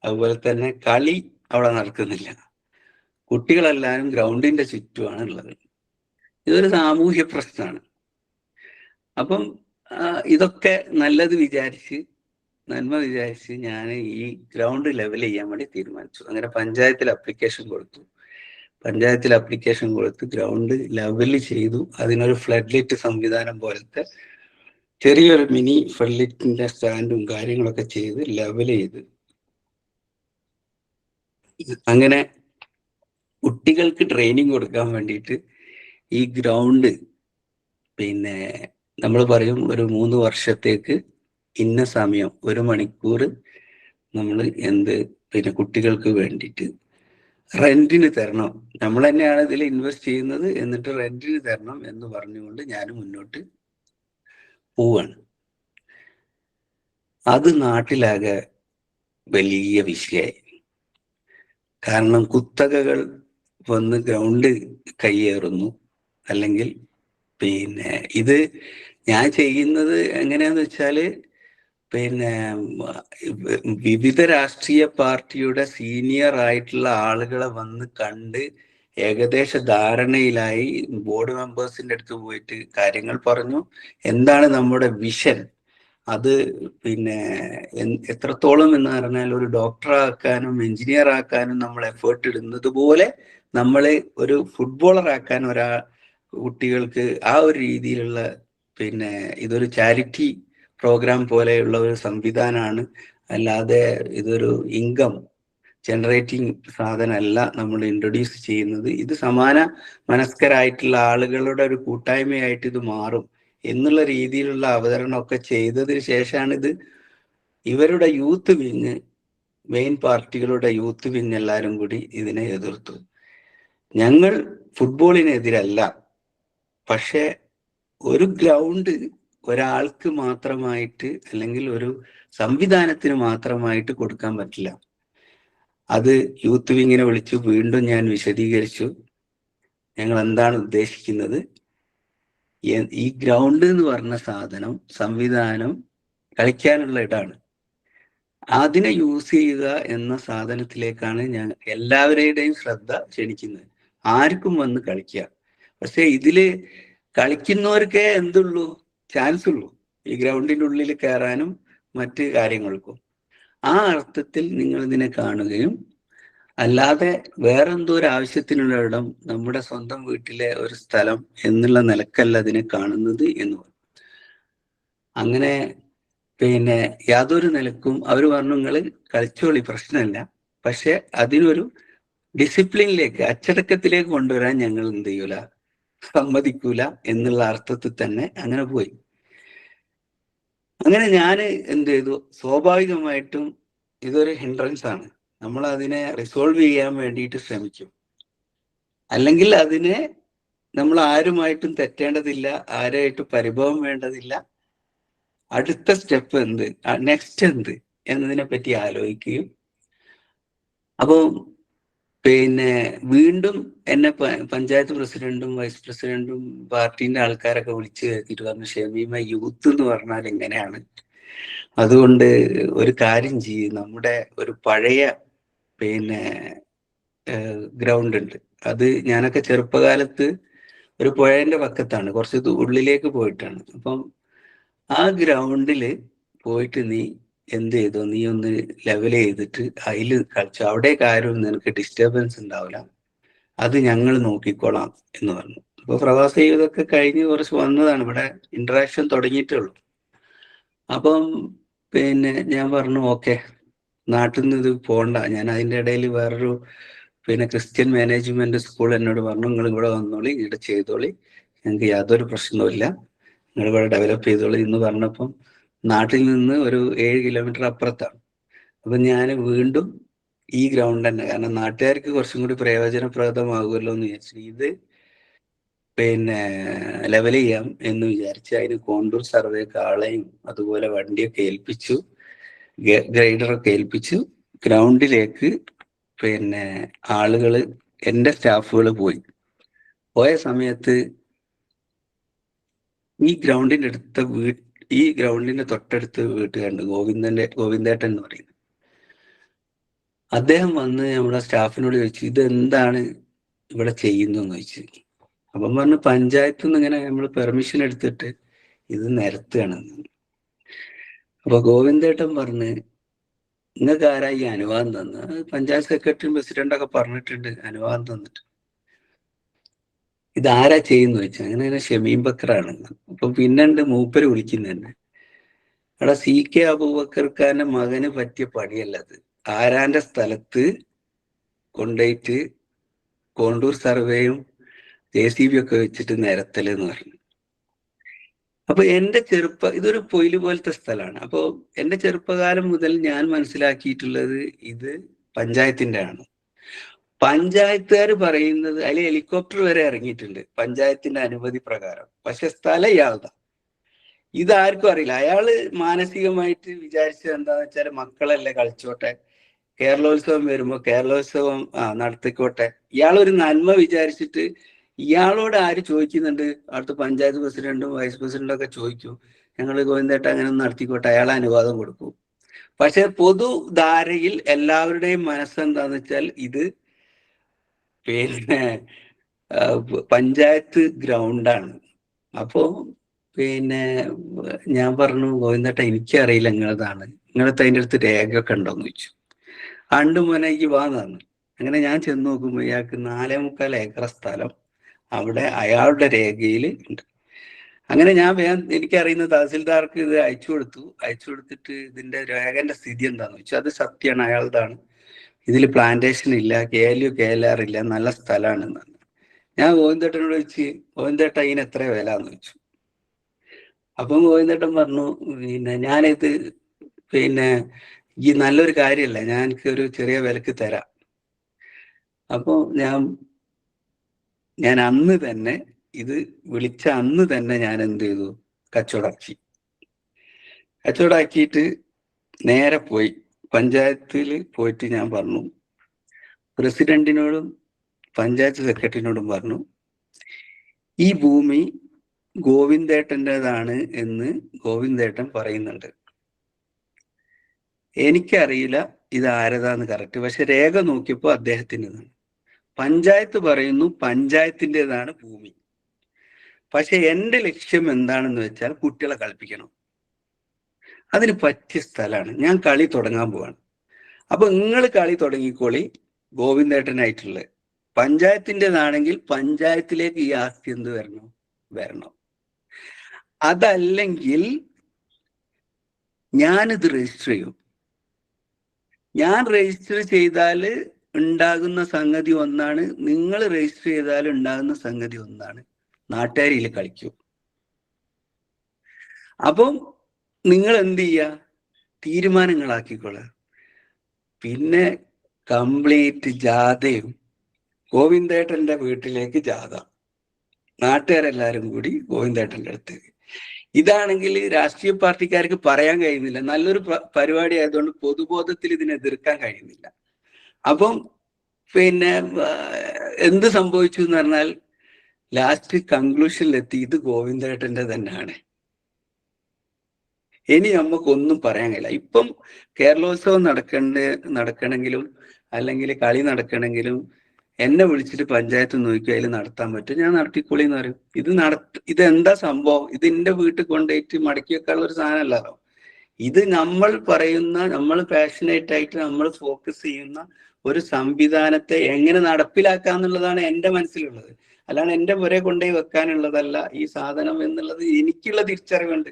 അതുപോലെ തന്നെ കളി അവിടെ നടക്കുന്നില്ല. കുട്ടികളെല്ലാവരും ഗ്രൗണ്ടിന്റെ ചുറ്റുമാണ് ഉള്ളത്. ഇതൊരു സാമൂഹ്യ പ്രശ്നമാണ്. അപ്പം ഇതൊക്കെ നല്ലത് വിചാരിച്ച്, നന്മ വിചാരിച്ച് ഞാൻ ഈ ഗ്രൗണ്ട് ലെവൽ ചെയ്യാൻ വേണ്ടി തീരുമാനിച്ചു. അങ്ങനെ പഞ്ചായത്തിൽ അപ്ലിക്കേഷൻ കൊടുത്തു. ഗ്രൗണ്ട് ലെവൽ ചെയ്തു. അതിനൊരു ഫ്ലഡ് ലൈറ്റ് സംവിധാനം പോലത്തെ ചെറിയൊരു മിനി ഫ്ലഡ് ലൈറ്റിന്റെ സ്റ്റാൻഡും കാര്യങ്ങളൊക്കെ ചെയ്ത് ലെവൽ ചെയ്ത് അങ്ങനെ കുട്ടികൾക്ക് ട്രെയിനിങ് കൊടുക്കാൻ വേണ്ടിയിട്ട് ഈ ഗ്രൗണ്ട് നമ്മൾ പറയും ഒരു 3 വർഷത്തേക്ക് ഇന്ന സമയം 1 മണിക്കൂർ നമ്മൾ കുട്ടികൾക്ക് വേണ്ടിയിട്ട് റെന്റിന് തരണം. നമ്മൾ തന്നെയാണ് ഇതിൽ ഇൻവെസ്റ്റ് ചെയ്യുന്നത്, എന്നിട്ട് റെന്റിന് തരണം എന്ന് പറഞ്ഞുകൊണ്ട് ഞാൻ മുന്നോട്ട് പോവാണ്. അത് നാട്ടിലാകെ വലിയ വിഷയമായി. കാരണം കുത്തകകൾ വന്ന് ഗ്രൗണ്ട് കയ്യേറുന്നു. അല്ലെങ്കിൽ ഇത് ഞാൻ ചെയ്യുന്നത് എങ്ങനെയാന്ന് വെച്ചാല് വിവിധ രാഷ്ട്രീയ പാർട്ടിയുടെ സീനിയർ ആയിട്ടുള്ള ആളുകളെ വന്ന് കണ്ട് ഏകദേശ ധാരണയിലായി ബോർഡ് മെമ്പേഴ്സിന്റെ അടുത്ത് പോയിട്ട് കാര്യങ്ങൾ പറഞ്ഞു. എന്താണ് നമ്മുടെ വിഷൻ, അത് എത്രത്തോളം എന്ന് പറഞ്ഞാൽ ഒരു ഡോക്ടറാക്കാനും എഞ്ചിനീയർ ആക്കാനും നമ്മൾ എഫേർട്ട് ഇടുന്നത് പോലെ നമ്മളെ ഒരു ഫുട്ബോളർ ആക്കാൻ കുട്ടികൾക്ക് ആ ഒരു രീതിയിലുള്ള ഇതൊരു ചാരിറ്റി പ്രോഗ്രാം പോലെയുള്ള ഒരു സംവിധാനമാണ്. അല്ലാതെ ഇതൊരു ഇൻകം ജനറേറ്റിംഗ് സാധനമല്ല നമ്മൾ ഇൻട്രൊഡ്യൂസ് ചെയ്യുന്നത്. ഇത് സമാന മനസ്കരായിട്ടുള്ള ആളുകളുടെ ഒരു കൂട്ടായ്മയായിട്ട് ഇത് മാറും എന്നുള്ള രീതിയിലുള്ള അവതരണമൊക്കെ ചെയ്തതിന് ശേഷമാണ് ഇവരുടെ യൂത്ത് വിങ്, മെയിൻ പാർട്ടികളുടെ യൂത്ത് വിങ് എല്ലാവരും കൂടി ഇതിനെ എതിർത്തു. ഞങ്ങൾ ഫുട്ബോളിനെതിരല്ല, പക്ഷെ ഒരു ഗ്രൗണ്ട് ഒരാൾക്ക് മാത്രമായിട്ട് അല്ലെങ്കിൽ ഒരു സംവിധാനത്തിന് മാത്രമായിട്ട് കൊടുക്കാൻ പറ്റില്ല. അത് യൂത്ത് വിങ്ങിനെ വിളിച്ചു വീണ്ടും ഞാൻ വിശദീകരിച്ചു ഞങ്ങൾ എന്താണ് ഉദ്ദേശിക്കുന്നത്. ഈ ഗ്രൗണ്ട് എന്ന് പറഞ്ഞ സാധനം, സംവിധാനം കളിക്കാനുള്ള ഇടാണ്. അതിനെ യൂസ് ചെയ്യുക എന്ന സാധനത്തിലേക്കാണ് ഞാൻ എല്ലാവരുടെയും ശ്രദ്ധ ക്ഷണിക്കുന്നത്. ആർക്കും വന്ന് കളിക്കുക. പക്ഷെ ഇതില് കളിക്കുന്നവർക്കേ എന്തുള്ളൂ, ചാൻസ് ഉള്ളൂ ഈ ഗ്രൗണ്ടിൻ്റെ ഉള്ളിൽ കയറാനും മറ്റ് കാര്യങ്ങൾക്കും. ആ അർത്ഥത്തിൽ നിങ്ങൾ ഇതിനെ കാണുകയും അല്ലാതെ വേറെന്തോ ഒരു ആവശ്യത്തിനുള്ള ഇടം, നമ്മുടെ സ്വന്തം വീട്ടിലെ ഒരു സ്ഥലം എന്നുള്ള നിലക്കല്ല ഇതിനെ കാണുന്നത് എന്ന് പറഞ്ഞു. അങ്ങനെ യാതൊരു നിലക്കും അവർ പറഞ്ഞു നിങ്ങൾ കളിച്ചോളി, പ്രശ്നമില്ല, പക്ഷെ അതിനൊരു ഡിസിപ്ലിനിലേക്ക്, അച്ചടക്കത്തിലേക്ക് കൊണ്ടുവരാൻ ഞങ്ങൾ എന്ത് ചെയ്യൂല, സമ്മതിക്കൂല എന്നുള്ള അർത്ഥത്തിൽ തന്നെ അങ്ങനെ പോയി. അങ്ങനെ ഞാൻ എന്ത് ചെയ്തു, സ്വാഭാവികമായിട്ടും ഇതൊരു ഹിൻഡ്രൻസ് ആണ്, നമ്മൾ അതിനെ റിസോൾവ് ചെയ്യാൻ വേണ്ടിയിട്ട് ശ്രമിക്കും. അല്ലെങ്കിൽ അതിനെ നമ്മൾ ആരുമായിട്ടും തെറ്റേണ്ടതില്ല, ആരായിട്ടും പരിഭവം വേണ്ടതില്ല. അടുത്ത സ്റ്റെപ്പ് എന്ത്, നെക്സ്റ്റ് എന്ത്, എന്നതിനെ പറ്റി ആലോചിക്കുകയും അപ്പോൾ പിന്നെ വീണ്ടും എന്നെ പഞ്ചായത്ത് പ്രസിഡന്റും വൈസ് പ്രസിഡന്റും പാർട്ടിന്റെ ആൾക്കാരൊക്കെ വിളിച്ചു കയറ്റിയിട്ട് പറഞ്ഞു, ഷമീമ യൂത്ത് എന്ന് പറഞ്ഞാൽ എങ്ങനെയാണ്, അതുകൊണ്ട് ഒരു കാര്യം ചെയ്യും, നമ്മുടെ ഒരു പഴയ പിന്നെ ഗ്രൗണ്ട് ഉണ്ട്, അത് ഞാനൊക്കെ ചെറുപ്പകാലത്ത് ഒരു പുഴേന്റെ പക്കത്താണ്, കുറച്ച് ഉള്ളിലേക്ക് പോയിട്ടാണ്. അപ്പം ആ ഗ്രൗണ്ടിൽ പോയിട്ട് നീ എന്ത് ചെയ്തോ, നീ ഒന്ന് ലെവൽ ചെയ്തിട്ട് അതിൽ കളിച്ചു, അവിടെ കാര്യം നിനക്ക് ഡിസ്റ്റർബൻസ് ഉണ്ടാവില്ല, അത് ഞങ്ങൾ നോക്കിക്കോളാം എന്ന് പറഞ്ഞു. അപ്പൊ പ്രവാസ ജീവിതമൊക്കെ കഴിഞ്ഞ് കുറച്ച് വന്നതാണ്, ഇവിടെ ഇന്ററാക്ഷൻ തുടങ്ങിയിട്ടുള്ളൂ. അപ്പം പിന്നെ ഞാൻ പറഞ്ഞു ഓക്കെ, നാട്ടിൽ നിന്ന് ഇത് പോണ്ട. ഞാൻ അതിൻ്റെ ഇടയിൽ വേറൊരു പിന്നെ ക്രിസ്ത്യൻ മാനേജ്മെന്റ് സ്കൂൾ എന്നോട് പറഞ്ഞു, നിങ്ങൾ ഇവിടെ വന്നോളി, ഇവിടെ ചെയ്തോളി, ഞങ്ങൾക്ക് യാതൊരു പ്രശ്നവുമില്ല, നിങ്ങൾ ഇവിടെ ഡെവലപ്പ് ചെയ്തോളി എന്ന് പറഞ്ഞപ്പം നാട്ടിൽ നിന്ന് ഒരു 7 കിലോമീറ്റർ അപ്പുറത്താണ്. അപ്പൊ ഞാൻ വീണ്ടും ഈ ഗ്രൗണ്ട് തന്നെ, കാരണം നാട്ടുകാർക്ക് കുറച്ചും കൂടി പ്രയോജനപ്രദമാകുമല്ലോ എന്ന് വിചാരിച്ചു ഇത് പിന്നെ ലെവൽ ചെയ്യാം എന്ന് വിചാരിച്ച് അതിന് കോണ്ടൂർ സർവേക്ക് ആളെയും അതുപോലെ വണ്ടിയൊക്കെ ഏൽപ്പിച്ചു, ഗ്രൈഡറൊക്കെ ഏൽപ്പിച്ചു. ഗ്രൗണ്ടിലേക്ക് പിന്നെ ആളുകൾ, എൻ്റെ സ്റ്റാഫുകൾ പോയ സമയത്ത് ഈ ഗ്രൗണ്ടിന്റെ തൊട്ടടുത്ത് വീട്ടുകാരുണ്ട്, ഗോവിന്ദേട്ടൻ എന്ന് പറയുന്നത്. അദ്ദേഹം വന്ന് നമ്മുടെ സ്റ്റാഫിനോട് ചോദിച്ചു, ഇത് എന്താണ് ഇവിടെ ചെയ്യുന്നതെന്ന് ചോദിച്ചു. അപ്പം പറഞ്ഞു, പഞ്ചായത്തിൽ നിന്ന് ഇങ്ങനെ നമ്മൾ പെർമിഷൻ എടുത്തിട്ട് ഇത് നിരത്തുകയാണെന്ന്. അപ്പൊ ഗോവിന്ദേട്ടൻ പറഞ്ഞ്, നിങ്ങൾക്ക് ആരാ ഈ അനുവാദം തന്ന്? പഞ്ചായത്ത് സെക്രട്ടറിയും പ്രസിഡന്റൊക്കെ പറഞ്ഞിട്ടുണ്ട് അനുവാദം തന്നിട്ട്. ഇതാരാ ചെയ്യുന്ന ചോദിച്ചാൽ അങ്ങനെ ഷമീം ബക്കറാണ്. അപ്പൊ പിന്നെണ്ട് മൂപ്പര് വിളിക്കുന്നുണ്ട്, അവിടെ CK അബൂബക്കർക്കാരന്റെ മകന് പറ്റിയ പണിയല്ല അത്, ആരാന്റെ സ്ഥലത്ത് കൊണ്ടുപോയിട്ട് കോണ്ടൂർ സർവേയും JCB ഒക്കെ വെച്ചിട്ട് നിരത്തലെന്ന് പറഞ്ഞു. അപ്പൊ എന്റെ ഇതൊരു പൊയില് പോലത്തെ സ്ഥലമാണ്. അപ്പൊ എന്റെ ചെറുപ്പകാലം മുതൽ ഞാൻ മനസ്സിലാക്കിയിട്ടുള്ളത് ഇത് പഞ്ചായത്തിന്റെ ആണ്. പഞ്ചായത്തുകാർ പറയുന്നത്, അതിൽ ഹെലികോപ്റ്റർ വരെ ഇറങ്ങിയിട്ടുണ്ട് പഞ്ചായത്തിന്റെ അനുമതി പ്രകാരം, പക്ഷെ സ്ഥലം ഇയാളുടെ. ഇതാർക്കും അറിയില്ല. അയാള് മാനസികമായിട്ട് വിചാരിച്ചത് എന്താന്ന് വെച്ചാൽ, മക്കളല്ലേ കളിച്ചോട്ടെ, കേരളോത്സവം വരുമ്പോ കേരളോത്സവം നടത്തിക്കോട്ടെ. ഇയാളൊരു നന്മ വിചാരിച്ചിട്ട്, ഇയാളോട് ആര് ചോദിക്കുന്നുണ്ട്, അവിടുത്തെ പഞ്ചായത്ത് പ്രസിഡന്റും വൈസ് പ്രസിഡന്റും ഒക്കെ ചോദിക്കും, ഞങ്ങൾ ഗോവിന്ദേട്ട അങ്ങനെ ഒന്ന് നടത്തിക്കോട്ടെ, അയാൾ അനുവാദം കൊടുക്കും. പക്ഷെ പൊതുധാരയിൽ എല്ലാവരുടെയും മനസ്സെന്താന്ന് വെച്ചാൽ, ഇത് പിന്നെ പഞ്ചായത്ത് ഗ്രൗണ്ടാണ്. അപ്പോ പിന്നെ ഞാൻ പറഞ്ഞു, ഗോവിന്ദേട്ട എനിക്കറിയില്ല നിങ്ങളതാണ്, നിങ്ങളത്തെ അതിൻ്റെ അടുത്ത് രേഖയൊക്കെ ഉണ്ടോന്ന് ചോദിച്ചു. അണ്ട് മോനേക്ക് വാന്നാണ്. അങ്ങനെ ഞാൻ ചെന്ന് നോക്കുമ്പോൾ ഇയാൾക്ക് 4.25 ഏക്കർ സ്ഥലം അവിടെ അയാളുടെ രേഖയിൽ ഉണ്ട്. അങ്ങനെ ഞാൻ എനിക്കറിയുന്ന തഹസിൽദാർക്ക് ഇത് അയച്ചു കൊടുത്തിട്ട് ഇതിന്റെ രേഖന്റെ സ്ഥിതി എന്താന്ന് വെച്ചു. അത് സത്യമാണ്, അയാളുതാണ്, ഇതിൽ പ്ലാന്റേഷൻ ഇല്ല, KLU KLR ഇല്ല, നല്ല സ്ഥലമാണെന്നാണ്. ഞാൻ ഗോവിന്ദേട്ടനോട് ചോദിച്ച്, ഗോവിന്ദേട്ട ഇതിന് എത്ര വില എന്ന് ചോദിച്ചു. അപ്പം ഗോവിന്ദേട്ടൻ പറഞ്ഞു, പിന്നെ ഞാനിത് പിന്നെ ഈ നല്ലൊരു കാര്യമല്ല, ഞാൻ ഒരു ചെറിയ വിലക്ക് തരാം. അപ്പോൾ ഞാൻ അന്ന് തന്നെ ഇത് വിളിച്ച അന്ന് തന്നെ ഞാൻ എന്ത് ചെയ്തു, കച്ചവടാക്കിയിട്ട് നേരെ പോയി പഞ്ചായത്തിൽ പോയിട്ട് ഞാൻ പറഞ്ഞു, പ്രസിഡന്റിനോടും പഞ്ചായത്ത് സെക്രട്ടറിനോടും പറഞ്ഞു, ഈ ഭൂമി ഗോവിന്ദേട്ടൻ്റെതാണ് എന്ന് ഗോവിന്ദേട്ടൻ പറയുന്നുണ്ട്, എനിക്കറിയില്ല ഇത് ആരതാന്ന് കറക്റ്റ്, പക്ഷെ രേഖ നോക്കിയപ്പോൾ അദ്ദേഹത്തിൻ്റെതാണ്. പഞ്ചായത്ത് പറയുന്നു പഞ്ചായത്തിൻ്റെതാണ് ഭൂമി, പക്ഷെ എൻ്റെ ലക്ഷ്യം എന്താണെന്ന് വെച്ചാൽ കുട്ടികളെ കളിപ്പിക്കണം, അതിന് പറ്റിയ സ്ഥലമാണ്, ഞാൻ കളി തുടങ്ങാൻ പോവാണ്. അപ്പൊ നിങ്ങൾ കളി തുടങ്ങിക്കോളി, ഗോവിന്ദേട്ടനായിട്ടുള്ളത്. പഞ്ചായത്തിൻ്റെതാണെങ്കിൽ പഞ്ചായത്തിലേക്ക് ഈ ആസ്തി എന്ത് വരണം, അതല്ലെങ്കിൽ ഞാനിത് രജിസ്റ്റർ ചെയ്യും. ഞാൻ രജിസ്റ്റർ ചെയ്താൽ ഉണ്ടാകുന്ന സംഗതി ഒന്നാണ്, നിങ്ങൾ രജിസ്റ്റർ ചെയ്താൽ ഉണ്ടാകുന്ന സംഗതി ഒന്നാണ്, നാട്ടുകാരിയിൽ കളിക്കും. അപ്പം നിങ്ങൾ എന്ത് ചെയ്യുക, തീരുമാനങ്ങളാക്കിക്കൊള്ളുക. പിന്നെ കംപ്ലീറ്റ് ജാഥയും ഗോവിന്ദേട്ടന്റെ വീട്ടിലേക്ക് ജാഥ, നാട്ടുകാരെല്ലാരും കൂടി ഗോവിന്ദേട്ടന്റെ അടുത്തേക്ക്. ഇതാണെങ്കിൽ രാഷ്ട്രീയ പാർട്ടിക്കാർക്ക് പറയാൻ കഴിയുന്നില്ല. നല്ലൊരു പരിപാടി ആയതുകൊണ്ട് പൊതുബോധത്തിൽ ഇതിനെ എതിർക്കാൻ കഴിയുന്നില്ല. അപ്പം പിന്നെ എന്ത് സംഭവിച്ചു എന്ന് പറഞ്ഞാൽ ലാസ്റ്റ് കൺക്ലൂഷനിലെത്തി ഇത് ഗോവിന്ദേട്ടന്റെ തന്നെയാണ്. ഇനി നമുക്കൊന്നും പറയാൻ കഴിയില്ല. ഇപ്പം കേരളോത്സവം നടക്കണമെങ്കിലും അല്ലെങ്കിൽ കളി നടക്കണമെങ്കിലും എന്നെ വിളിച്ചിട്ട് പഞ്ചായത്ത് നോക്കി അതിൽ നടത്താൻ പറ്റും, ഞാൻ നടത്തിക്കോളി എന്ന് പറയും. ഇതെന്താ സംഭവം? ഇത് എന്റെ വീട്ടിൽ കൊണ്ടുപോയിട്ട് മടക്കി വെക്കാനുള്ള ഒരു സാധനമല്ലല്ലോ. ഇത് നമ്മൾ പറയുന്ന, നമ്മൾ പാഷനേറ്റ് ആയിട്ട് നമ്മൾ ഫോക്കസ് ചെയ്യുന്ന ഒരു സംവിധാനത്തെ എങ്ങനെ നടപ്പിലാക്കാന്നുള്ളതാണ് എൻ്റെ മനസ്സിലുള്ളത്. അല്ലാണ്ട് എൻ്റെ പുരെ കൊണ്ടുപോയി വെക്കാനുള്ളതല്ല ഈ സാധനം എന്നുള്ളത് എനിക്കുള്ള തിരിച്ചറിവുണ്ട്.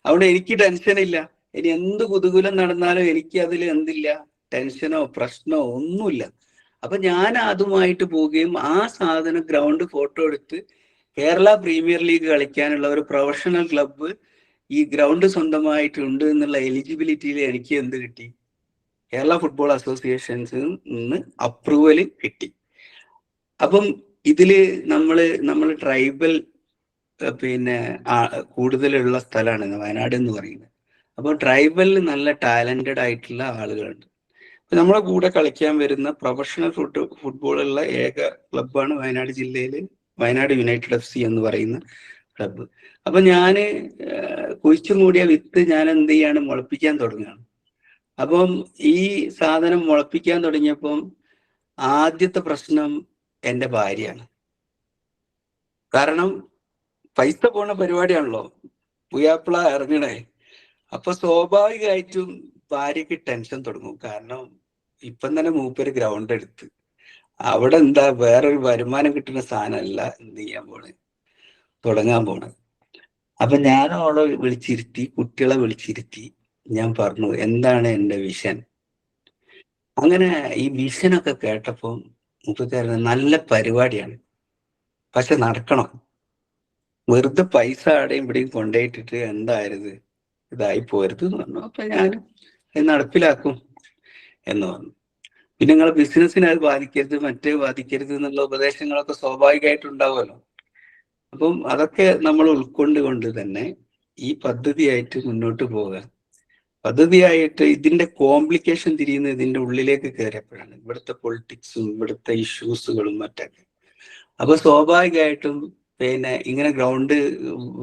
അതുകൊണ്ട് എനിക്ക് ടെൻഷനില്ല. ഇനി എന്ത് കുതൂഹലം നടന്നാലും എനിക്ക് അതിൽ എന്തില്ല, ടെൻഷനോ പ്രശ്നമോ ഒന്നുമില്ല. അപ്പൊ ഞാൻ അതുമായിട്ട് പോവുകയും ആ സാധനം ഗ്രൗണ്ട് ഫോട്ടോ എടുത്ത് കേരള പ്രീമിയർ ലീഗ് കളിക്കാനുള്ള ഒരു പ്രൊഫഷണൽ ക്ലബ്ബ് ഈ ഗ്രൗണ്ട് സ്വന്തമായിട്ടുണ്ട് എന്നുള്ള എലിജിബിലിറ്റിയിൽ എനിക്ക് എന്ത് കിട്ടി? കേരള ഫുട്ബോൾ അസോസിയേഷൻസിൽ നിന്ന് അപ്രൂവല് കിട്ടി. അപ്പം ഇതില് നമ്മൾ ട്രൈബൽ പിന്നെ കൂടുതലുള്ള സ്ഥലമാണ് വയനാട് എന്ന് പറയുന്നത്. അപ്പോൾ ട്രൈബലിൽ നല്ല ടാലന്റഡ് ആയിട്ടുള്ള ആളുകളുണ്ട്. നമ്മളെ കൂടെ കളിക്കാൻ വരുന്ന പ്രൊഫഷണൽ ഫുട്ബോളുള്ള ഏക ക്ലബ്ബാണ് വയനാട് ജില്ലയിൽ വയനാട് യുണൈറ്റഡ് FC എന്ന് പറയുന്ന ക്ലബ്ബ്. അപ്പൊ ഞാന് കുഴിച്ചു മൂടിയ വിത്ത് ഞാൻ എന്ത് ചെയ്യാണ്, മുളപ്പിക്കാൻ തുടങ്ങുകയാണ്. അപ്പം ഈ സാധനം മുളപ്പിക്കാൻ തുടങ്ങിയപ്പം ആദ്യത്തെ പ്രശ്നം എൻ്റെ ഭാര്യയാണ്. കാരണം പൈസ പോണ പരിപാടിയാണല്ലോ, പുയ്യാപ്പിള ഇറങ്ങണേ. അപ്പൊ സ്വാഭാവികമായിട്ടും ഭാര്യക്ക് ടെൻഷൻ തുടങ്ങും. കാരണം ഇപ്പം തന്നെ മൂപ്പര് ഗ്രൗണ്ട് എടുത്ത് അവിടെ എന്താ വേറൊരു വരുമാനം കിട്ടുന്ന സാധനമല്ല എന്ത് ചെയ്യാൻ പോണേ, തുടങ്ങാൻ പോണത്. അപ്പൊ ഞാൻ അവളെ വിളിച്ചിരുത്തി, കുട്ടികളെ വിളിച്ചിരുത്തി, ഞാൻ പറഞ്ഞു എന്താണ് എൻ്റെ വിഷൻ. അങ്ങനെ ഈ വിഷനൊക്കെ കേട്ടപ്പോൾ മുപ്പത്തിയാറ് നല്ല പരിപാടിയാണ്, പക്ഷെ നടക്കണം. വെറുതെ പൈസ ആടെയും ഇവിടെയും കൊണ്ടുപോയിട്ടിട്ട് എന്തായത് ഇതായി പോരുത് എന്ന് പറഞ്ഞു. അപ്പൊ ഞാൻ നടപ്പിലാക്കും എന്ന് പറഞ്ഞു. പിന്നെ നിങ്ങളെ ബിസിനസ്സിനെ അത് ബാധിക്കരുത്, മറ്റേ ബാധിക്കരുത് എന്നുള്ള ഉപദേശങ്ങളൊക്കെ സ്വാഭാവികമായിട്ടുണ്ടാവുമല്ലോ. അപ്പം അതൊക്കെ നമ്മൾ ഉൾക്കൊണ്ടുകൊണ്ട് തന്നെ ഈ പദ്ധതിയായിട്ട് മുന്നോട്ട് പോകാൻ. പദ്ധതിയായിട്ട് ഇതിന്റെ കോംപ്ലിക്കേഷൻ തിരിയുന്നത് ഇതിന്റെ ഉള്ളിലേക്ക് കയറിയപ്പോഴാണ്, ഇവിടുത്തെ പൊളിറ്റിക്സും ഇവിടുത്തെ ഇഷ്യൂസുകളും മറ്റൊക്കെ. അപ്പൊ സ്വാഭാവികമായിട്ടും പിന്നെ ഇങ്ങനെ ഗ്രൗണ്ട്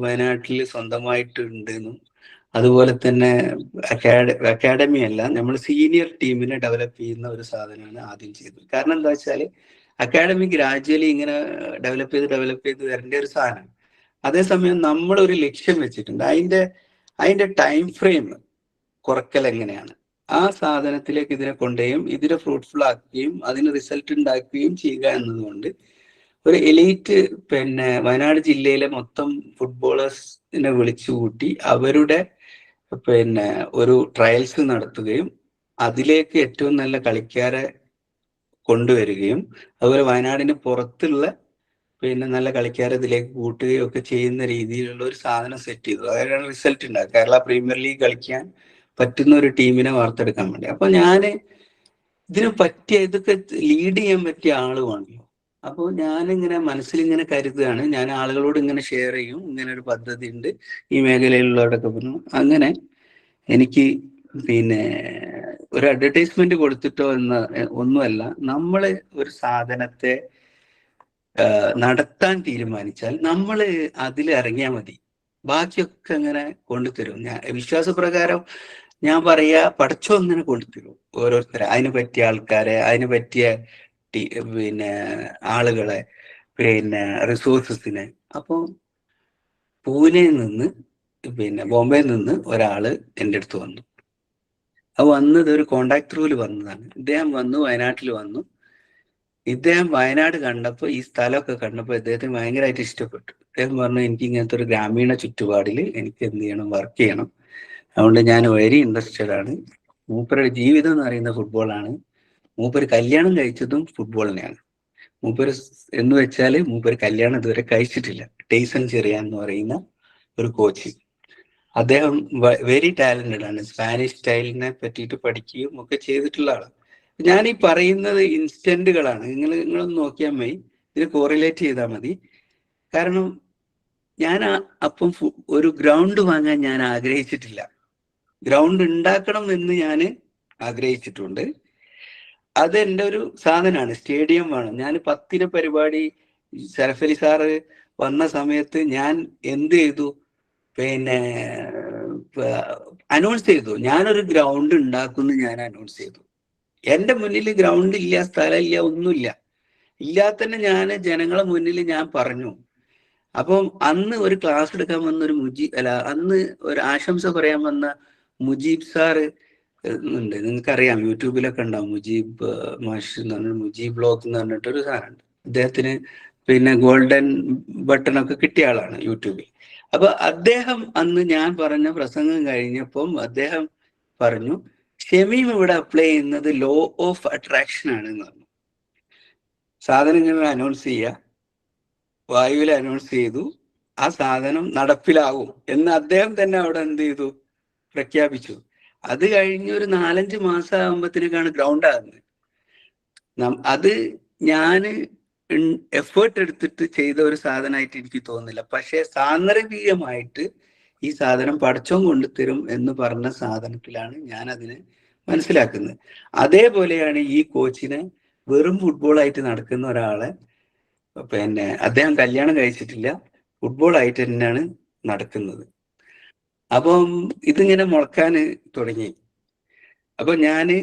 വയനാട്ടിൽ സ്വന്തമായിട്ടുണ്ട് എന്നും അതുപോലെ തന്നെ അക്കാഡമി അല്ല, നമ്മൾ സീനിയർ ടീമിനെ ഡെവലപ്പ് ചെയ്യുന്ന ഒരു സാധനമാണ് ആദ്യം ചെയ്തത്. കാരണം എന്താ വെച്ചാൽ അക്കാഡമി ഗ്രാജുവലി ഇങ്ങനെ ഡെവലപ്പ് ചെയ്ത് വരേണ്ട ഒരു സാധനമാണ്. അതേസമയം നമ്മളൊരു ലക്ഷ്യം വെച്ചിട്ടുണ്ട്, അതിന്റെ ടൈം ഫ്രെയിം കുറക്കൽ എങ്ങനെയാണ്, ആ സാധനത്തിലേക്ക് ഇതിനെ കൊണ്ടുപോയും ഇതിനെ ഫ്രൂട്ട്ഫുൾ ആക്കുകയും അതിന് റിസൾട്ട് ഉണ്ടാക്കുകയും ചെയ്യുക എന്നതുകൊണ്ട് ഒരു എലൈറ്റ് പിന്നെ വയനാട് ജില്ലയിലെ മൊത്തം ഫുട്ബോളേഴ്സിനെ വിളിച്ചുകൂട്ടി അവരുടെ പിന്നെ ഒരു ട്രയൽസ് നടത്തുകയും അതിലേക്ക് ഏറ്റവും നല്ല കളിക്കാരെ കൊണ്ടുവരികയും അതുപോലെ വയനാടിന് പുറത്തുള്ള പിന്നെ നല്ല കളിക്കാരെ ഇതിലേക്ക് കൂട്ടുകയും ഒക്കെ ചെയ്യുന്ന രീതിയിലുള്ള ഒരു സാധനം സെറ്റ് ചെയ്തു. അതായത് റിസൾട്ട് ഉണ്ടാകും, കേരള പ്രീമിയർ ലീഗ് കളിക്കാൻ പറ്റുന്ന ഒരു ടീമിനെ വാർത്തെടുക്കാൻ വേണ്ടി. അപ്പൊ ഞാൻ ഇതിന് പറ്റിയ, ഇതൊക്കെ ലീഡ് ചെയ്യാൻ പറ്റിയ ആളുമാണല്ലോ. അപ്പോൾ ഞാനിങ്ങനെ മനസ്സിലിങ്ങനെ കരുതുകയാണ്, ഞാൻ ആളുകളോട് ഇങ്ങനെ ഷെയർ ചെയ്യും, ഇങ്ങനെ ഒരു പദ്ധതി ഉണ്ട് ഈ മേഖലയിലുള്ളവരൊക്കെ പറഞ്ഞു. അങ്ങനെ എനിക്ക് പിന്നെ ഒരു അഡ്വർടൈസ്മെന്റ് കൊടുത്തിട്ടോ ഒന്നുമല്ല, നമ്മൾ ഒരു സാധനത്തെ നടത്താൻ തീരുമാനിച്ചാൽ നമ്മൾ അതിൽ ഇറങ്ങിയാൽ മതി, ബാക്കിയൊക്കെ അങ്ങനെ കൊണ്ടുതരും. ഞാൻ വിശ്വാസപ്രകാരം ഞാൻ പറയാ, പടച്ചോ ഇങ്ങനെ കൊണ്ടുതരും ഓരോരുത്തരെ, അതിന് പറ്റിയ ആൾക്കാരെ, അതിന് പറ്റിയ പിന്നെ ആളുകളെ, പിന്നെ റിസോഴ്സസിനെ. അപ്പോൾ പൂനെയിൽ നിന്ന് പിന്നെ ബോംബെയിൽ നിന്ന് ഒരാള് എൻ്റെ അടുത്ത് വന്നു. അത് വന്നത് ഒരു കോണ്ടാക്ട് ത്രൂവിൽ വന്നതാണ്. ഇദ്ദേഹം വന്നു, വയനാട്ടിൽ വന്നു. ഇദ്ദേഹം വയനാട് കണ്ടപ്പോൾ, ഈ സ്ഥലമൊക്കെ കണ്ടപ്പോൾ ഇദ്ദേഹത്തിന് ഭയങ്കരമായിട്ട് ഇഷ്ടപ്പെട്ടു. ഇദ്ദേഹം പറഞ്ഞു എനിക്ക് ഇങ്ങനത്തെ ഒരു ഗ്രാമീണ ചുറ്റുപാടിൽ എനിക്ക് എന്ത് ചെയ്യണം, വർക്ക് ചെയ്യണം, അതുകൊണ്ട് ഞാൻ വെരി ഇൻട്രസ്റ്റഡ് ആണ്. മൂപ്പരുടെ ജീവിതം എന്ന് പറയുന്ന ഫുട്ബോളാണ്. മൂപ്പര് കല്യാണം കഴിച്ചതും ഫുട്ബോളിനെയാണ്. മൂപ്പര് എന്ന് വെച്ചാൽ മൂപ്പര് കല്യാണം ഇതുവരെ കഴിച്ചിട്ടില്ല. ടൈസൺ ചെറിയാൻ എന്ന് പറയുന്ന ഒരു കോച്ച്, അദ്ദേഹം വെരി ടാലന്റഡ് ആണ്. സ്പാനിഷ് സ്റ്റൈലിനെ പറ്റിയിട്ട് പഠിക്കുകയും ഒക്കെ ചെയ്തിട്ടുള്ള ആളാണ്. ഞാൻ ഈ പറയുന്നത് ഇൻസ്റ്റന്റുകളാണ്, നിങ്ങളൊന്ന് നോക്കിയാൽ മതി, ഇതിന് കോറിലേറ്റ് ചെയ്താൽ മതി. കാരണം ഞാൻ അപ്പം ഒരു ഗ്രൗണ്ട് വാങ്ങാൻ ഞാൻ ആഗ്രഹിച്ചിട്ടില്ല. ഗ്രൗണ്ട് ഉണ്ടാക്കണം എന്ന് ഞാൻ ആഗ്രഹിച്ചിട്ടുണ്ട്. അത് എൻ്റെ ഒരു സാധനമാണ്. സ്റ്റേഡിയം വേണം. ഞാൻ 10 പരിപാടി ശരഫലി സാറ് വന്ന സമയത്ത് ഞാൻ എന്ത് ചെയ്തു, പിന്നെ അനൗൺസ് ചെയ്തു, ഞാനൊരു ഗ്രൗണ്ട് ഉണ്ടാക്കുന്നു. ഞാൻ അനൗൺസ് ചെയ്തു. എൻ്റെ മുന്നിൽ ഗ്രൗണ്ട് ഇല്ല, സ്ഥലമില്ല, ഒന്നുമില്ല. ഇല്ലാത്തന്നെ ഞാൻ ജനങ്ങളെ മുന്നിൽ ഞാൻ പറഞ്ഞു. അപ്പം അന്ന് ഒരു ക്ലാസ് എടുക്കാൻ വന്ന ഒരു അന്ന് ഒരു ആശംസ പറയാൻ വന്ന മുജീബ് സാറ് ഉണ്ട്. നിങ്ങൾക്കറിയാം, യൂട്യൂബിലൊക്കെ ഉണ്ടാവും. മുജീബ് മാഷ് എന്ന് പറഞ്ഞ മുജീബ് ബ്ലോഗ് എന്ന് പറഞ്ഞിട്ടൊരു സാധനമുണ്ട്. അദ്ദേഹത്തിന് പിന്നെ ഗോൾഡൻ ബട്ടൺ ഒക്കെ കിട്ടിയ ആളാണ് യൂട്യൂബിൽ. അപ്പൊ അദ്ദേഹം അന്ന് ഞാൻ പറഞ്ഞ പ്രസംഗം കഴിഞ്ഞപ്പം അദ്ദേഹം പറഞ്ഞു, ഷമീം ഇവിടെ അപ്ലൈ ചെയ്യുന്നത് ലോ ഓഫ് അട്രാക്ഷൻ ആണ് എന്ന് പറഞ്ഞു. സാധനങ്ങൾ അനൗൺസ് ചെയ്യുക, വായുവിൽ അനൗൺസ് ചെയ്തു, ആ സാധനം നടപ്പിലാവും എന്ന് അദ്ദേഹം തന്നെ അവിടെ എന്ത് ചെയ്തു, പ്രഖ്യാപിച്ചു. അത് കഴിഞ്ഞ് ഒരു 4-5 മാസം ആകുമ്പോഴത്തേക്കാണ് ഗ്രൗണ്ട് ആകുന്നത്. അത് ഞാൻ എഫേർട്ട് എടുത്തിട്ട് ചെയ്ത ഒരു സാധനമായിട്ട് എനിക്ക് തോന്നുന്നില്ല. പക്ഷെ സാന്ദർഭികമായിട്ട് ഈ സാധനം പടച്ചോൻ കൊണ്ടുതരും എന്ന് പറഞ്ഞ സാധനത്തിലാണ് ഞാൻ അതിനെ മനസ്സിലാക്കുന്നത്. അതേപോലെയാണ് ഈ കോച്ചിനെ വെറും ഫുട്ബോളായിട്ട് നടക്കുന്ന ഒരാളെ, പിന്നെ അദ്ദേഹം കല്യാണം കഴിച്ചിട്ടില്ല, ഫുട്ബോളായിട്ട് തന്നെയാണ് നടക്കുന്നത്. അപ്പം ഇതിങ്ങനെ മുളക്കാൻ തുടങ്ങി. അപ്പൊ ഞാന്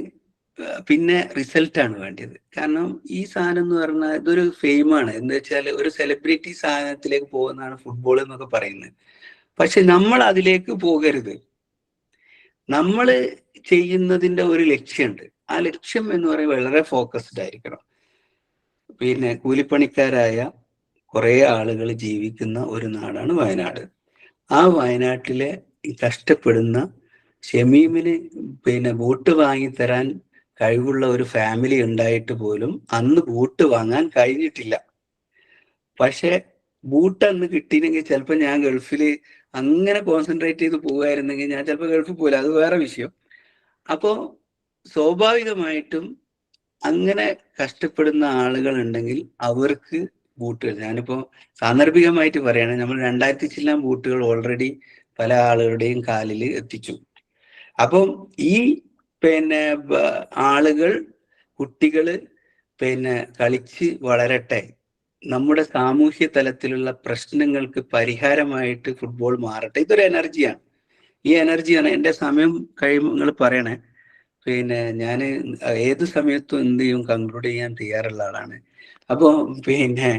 പിന്നെ റിസൾട്ടാണ് വേണ്ടത്. കാരണം ഈ സാധനം എന്ന് പറഞ്ഞാൽ ഇതൊരു ഫെയിമാണ്. എന്താ വെച്ചാൽ ഒരു സെലിബ്രിറ്റി സാധനത്തിലേക്ക് പോകുന്നതാണ് ഫുട്ബോൾ എന്നൊക്കെ പറയുന്നത്. പക്ഷെ നമ്മൾ അതിലേക്ക് പോകരുത്. നമ്മൾ ചെയ്യുന്നതിന്റെ ഒരു ലക്ഷ്യമുണ്ട്. ആ ലക്ഷ്യം എന്ന് പറയുന്നത് വളരെ ഫോക്കസ്ഡ് ആയിരിക്കണം. പിന്നെ കൂലിപ്പണിക്കാരായ കുറെ ആളുകൾ ജീവിക്കുന്ന ഒരു നാടാണ് വയനാട്. ആ വയനാട്ടിലെ കഷ്ടപ്പെടുന്ന ഷമീമിന് പിന്നെ ബൂട്ട് വാങ്ങിത്തരാൻ കഴിവുള്ള ഒരു ഫാമിലി ഉണ്ടായിട്ട് പോലും അന്ന് ബൂട്ട് വാങ്ങാൻ കഴിഞ്ഞിട്ടില്ല. പക്ഷെ ബൂട്ട് അന്ന് കിട്ടിയില്ലെങ്കിൽ ചിലപ്പോൾ ഞാൻ ഗൾഫിൽ അങ്ങനെ കോൺസെൻട്രേറ്റ് ചെയ്ത് പോകുമായിരുന്നെങ്കിൽ ഞാൻ ചിലപ്പോൾ ഗൾഫിൽ പോകില്ല, അത് വേറെ വിഷയം. അപ്പോൾ സ്വാഭാവികമായിട്ടും അങ്ങനെ കഷ്ടപ്പെടുന്ന ആളുകൾ ഉണ്ടെങ്കിൽ അവർക്ക് ബൂട്ടുകൾ, ഞാനിപ്പോ സാന്ദർഭികമായിട്ട് പറയാണ്, നമ്മൾ 2000 ചില്ലാൻ ബൂട്ടുകൾ ഓൾറെഡി പല ആളുകളുടെയും കാലിൽ എത്തിച്ചു. അപ്പം ഈ പിന്നെ ആളുകൾ, കുട്ടികള് പിന്നെ കളിച്ച് വളരട്ടെ. നമ്മുടെ സാമൂഹ്യ തലത്തിലുള്ള പ്രശ്നങ്ങൾക്ക് പരിഹാരമായിട്ട് ഫുട്ബോൾ മാറട്ടെ. ഇതൊരു എനർജിയാണ്. ഈ എനർജിയാണ്. എൻ്റെ സമയം കഴിയുമ്പോൾ നിങ്ങൾ പറയണേ. പിന്നെ ഞാൻ ഏത് സമയത്തും എന്ത് ചെയ്യും, കൺക്ലൂഡ് ചെയ്യാൻ തയ്യാറുള്ള ആളാണ്. അപ്പോൾ പിന്നെ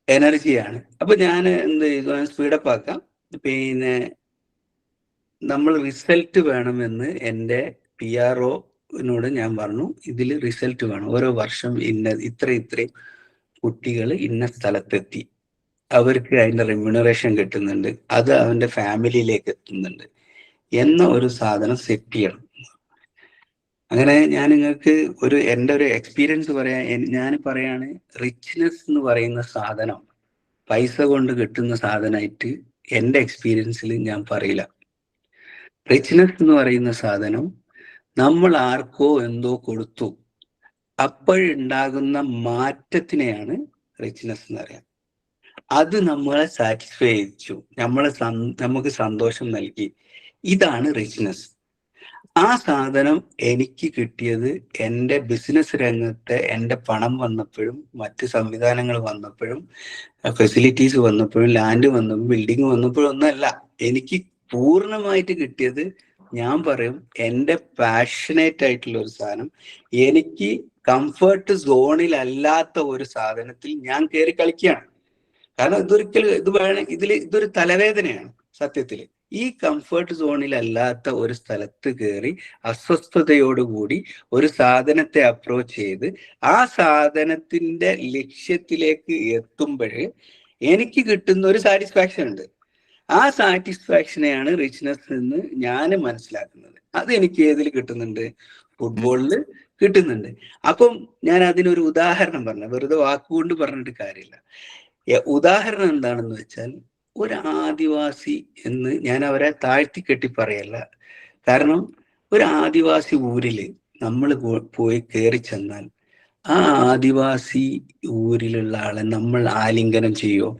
എനർജിയാണ്. അപ്പൊ ഞാൻ എന്ത് ചെയ്തു, സ്പീഡപ്പ് ആക്കാം. പിന്നെ നമ്മൾ റിസൾട്ട് വേണമെന്ന് എൻ്റെ PRO-നോട് ഞാൻ പറഞ്ഞു, ഇതിൽ റിസൾട്ട് വേണം. ഓരോ വർഷം ഇത്രയും കുട്ടികൾ ഇന്ന സ്ഥലത്തെത്തി, അവർക്ക് അതിന്റെ റെമ്യൂണറേഷൻ കിട്ടുന്നുണ്ട്, അത് അവന്റെ ഫാമിലിയിലേക്ക് എത്തുന്നുണ്ട് എന്ന ഒരു സാധനം സെറ്റ് ചെയ്യണം. അങ്ങനെ ഞാൻ നിങ്ങൾക്ക് എൻ്റെ ഒരു എക്സ്പീരിയൻസ് പറയാം. ഞാൻ പറയാണ്, റിച്ച്നെസ് എന്ന് പറയുന്ന സാധനം പൈസ കൊണ്ട് കിട്ടുന്ന സാധനമായിട്ട് എൻ്റെ എക്സ്പീരിയൻസിൽ ഞാൻ പറയില്ല. റിച്ച്നെസ് എന്ന് പറയുന്ന സാധനം നമ്മൾ ആർക്കോ എന്തോ കൊടുത്തു, അപ്പോഴുണ്ടാകുന്ന മാറ്റത്തിനെയാണ് റിച്ച്നെസ് എന്ന് പറയാം. അത് നമ്മളെ സാറ്റിസ്ഫൈ ചെയ്യിച്ചു, നമുക്ക് സന്തോഷം നൽകി. ഇതാണ് റിച്ച്നെസ്. ആ സാധനം എനിക്ക് കിട്ടിയത് എൻ്റെ ബിസിനസ് രംഗത്തെ എൻ്റെ പണം വന്നപ്പോഴും മറ്റ് സംവിധാനങ്ങൾ വന്നപ്പോഴും ഫെസിലിറ്റീസ് വന്നപ്പോഴും ലാൻഡ് വന്നപ്പോഴും ബിൽഡിംഗ് വന്നപ്പോഴും ഒന്നല്ല. എനിക്ക് പൂർണ്ണമായിട്ട് കിട്ടിയത്, ഞാൻ പറയും, എൻ്റെ പാഷനേറ്റ് ആയിട്ടുള്ള ഒരു സാധനം, എനിക്ക് കംഫർട്ട് സോണിൽ അല്ലാത്ത ഒരു സാധനത്തിൽ ഞാൻ കയറി കളിക്കുകയാണ്. കാരണം ഇതൊരു തലവേദനയാണ് സത്യത്തിൽ. ഈ കംഫർട്ട് സോണിൽ അല്ലാത്ത ഒരു സ്ഥലത്ത് കയറി അസ്വസ്ഥതയോടുകൂടി ഒരു സാധനത്തെ അപ്രോച്ച് ചെയ്ത് ആ സാധനത്തിന്റെ ലക്ഷ്യത്തിലേക്ക് എത്തുമ്പോൾ എനിക്ക് കിട്ടുന്ന ഒരു സാറ്റിസ്ഫാക്ഷൻ ഉണ്ട്. ആ സാറ്റിസ്ഫാക്ഷനെയാണ് റിച്ച്നെസ് എന്ന് ഞാൻ മനസ്സിലാക്കുന്നത്. അത് എനിക്ക് ഏതിൽ കിട്ടുന്നുണ്ട്? ഫുട്ബോളിൽ കിട്ടുന്നുണ്ട്. അപ്പം ഞാൻ അതിനൊരു ഉദാഹരണം പറഞ്ഞു, വെറുതെ വാക്കുകൊണ്ട് പറഞ്ഞിട്ട് കാര്യമില്ല. ഉദാഹരണം എന്താണെന്ന് വെച്ചാൽ, ഒരു ആദിവാസി എന്ന് ഞാൻ അവരെ താഴ്ത്തി കെട്ടി പറയല്ല. കാരണം ഒരു ആദിവാസി ഊരിൽ നമ്മൾ പോയി കയറി ചെന്നാൽ ആ ആദിവാസി ഊരിലുള്ള ആളെ നമ്മൾ ആലിംഗനം ചെയ്യോ?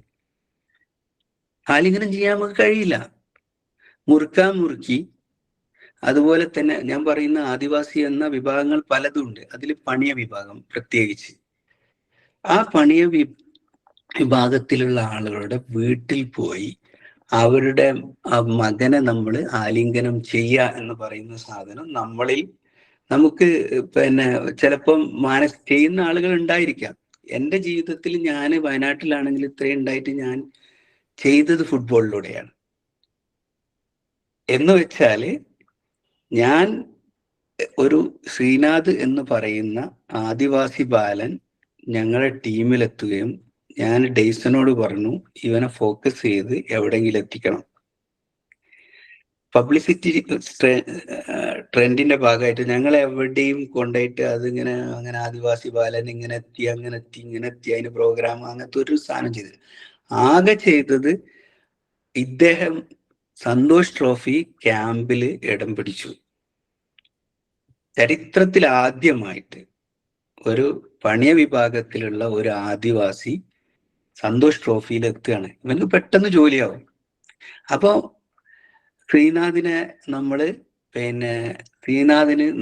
ആലിംഗനം ചെയ്യാൻ നമുക്ക് കഴിയില്ല. മുറുക്കാൻ മുറുക്കി. അതുപോലെ തന്നെ ഞാൻ പറയുന്ന ആദിവാസി എന്ന വിഭാഗങ്ങൾ പലതുണ്ട്. അതിൽ പണിയ വിഭാഗം പ്രത്യേകിച്ച്. ആ പണിയ വിഭാഗത്തിലുള്ള ആളുകളുടെ വീട്ടിൽ പോയി അവരുടെ മകനെ നമ്മൾ ആലിംഗനം ചെയ്യുക എന്ന് പറയുന്ന സാധനം നമുക്ക് പിന്നെ ചിലപ്പം ചെയ്യുന്ന ആളുകൾ ഉണ്ടായിരിക്കാം. എൻ്റെ ജീവിതത്തിൽ ഞാൻ വയനാട്ടിലാണെങ്കിൽ ഇത്രയും ഉണ്ടായിട്ട് ഞാൻ ചെയ്തത് ഫുട്ബോളിലൂടെയാണ്. എന്ന് വെച്ചാല് ഞാൻ ഒരു ശ്രീനാഥ് എന്ന് പറയുന്ന ആദിവാസി ബാലൻ ഞങ്ങളുടെ ടീമിലെത്തുകയും ഞാൻ ഡെയ്സനോട് പറഞ്ഞു ഇവനെ ഫോക്കസ് ചെയ്ത് എവിടെയെങ്കിലും എത്തിക്കണം. പബ്ലിസിറ്റി ട്രെൻഡിന്റെ ഭാഗമായിട്ട് ഞങ്ങൾ എവിടെയും കൊണ്ടുപോയിട്ട് അതിങ്ങനെ അങ്ങനെ ആദിവാസി ബാലൻ ഇങ്ങനെ എത്തി അതിന് പ്രോഗ്രാം അങ്ങനത്തെ ഒരു സാധനം ചെയ്ത് ആകെ ചെയ്തത് ഇദ്ദേഹം സന്തോഷ് ട്രോഫി ക്യാമ്പിൽ ഇടം പിടിച്ചു. ചരിത്രത്തിൽ ആദ്യമായിട്ട് ഒരു പണിയ വിഭാഗത്തിലുള്ള ഒരു ആദിവാസി സന്തോഷ് ട്രോഫിയിൽ എത്തുകയാണ്. ഇവന് പെട്ടെന്ന് ജോലിയാവും. അപ്പൊ ശ്രീനാഥിന്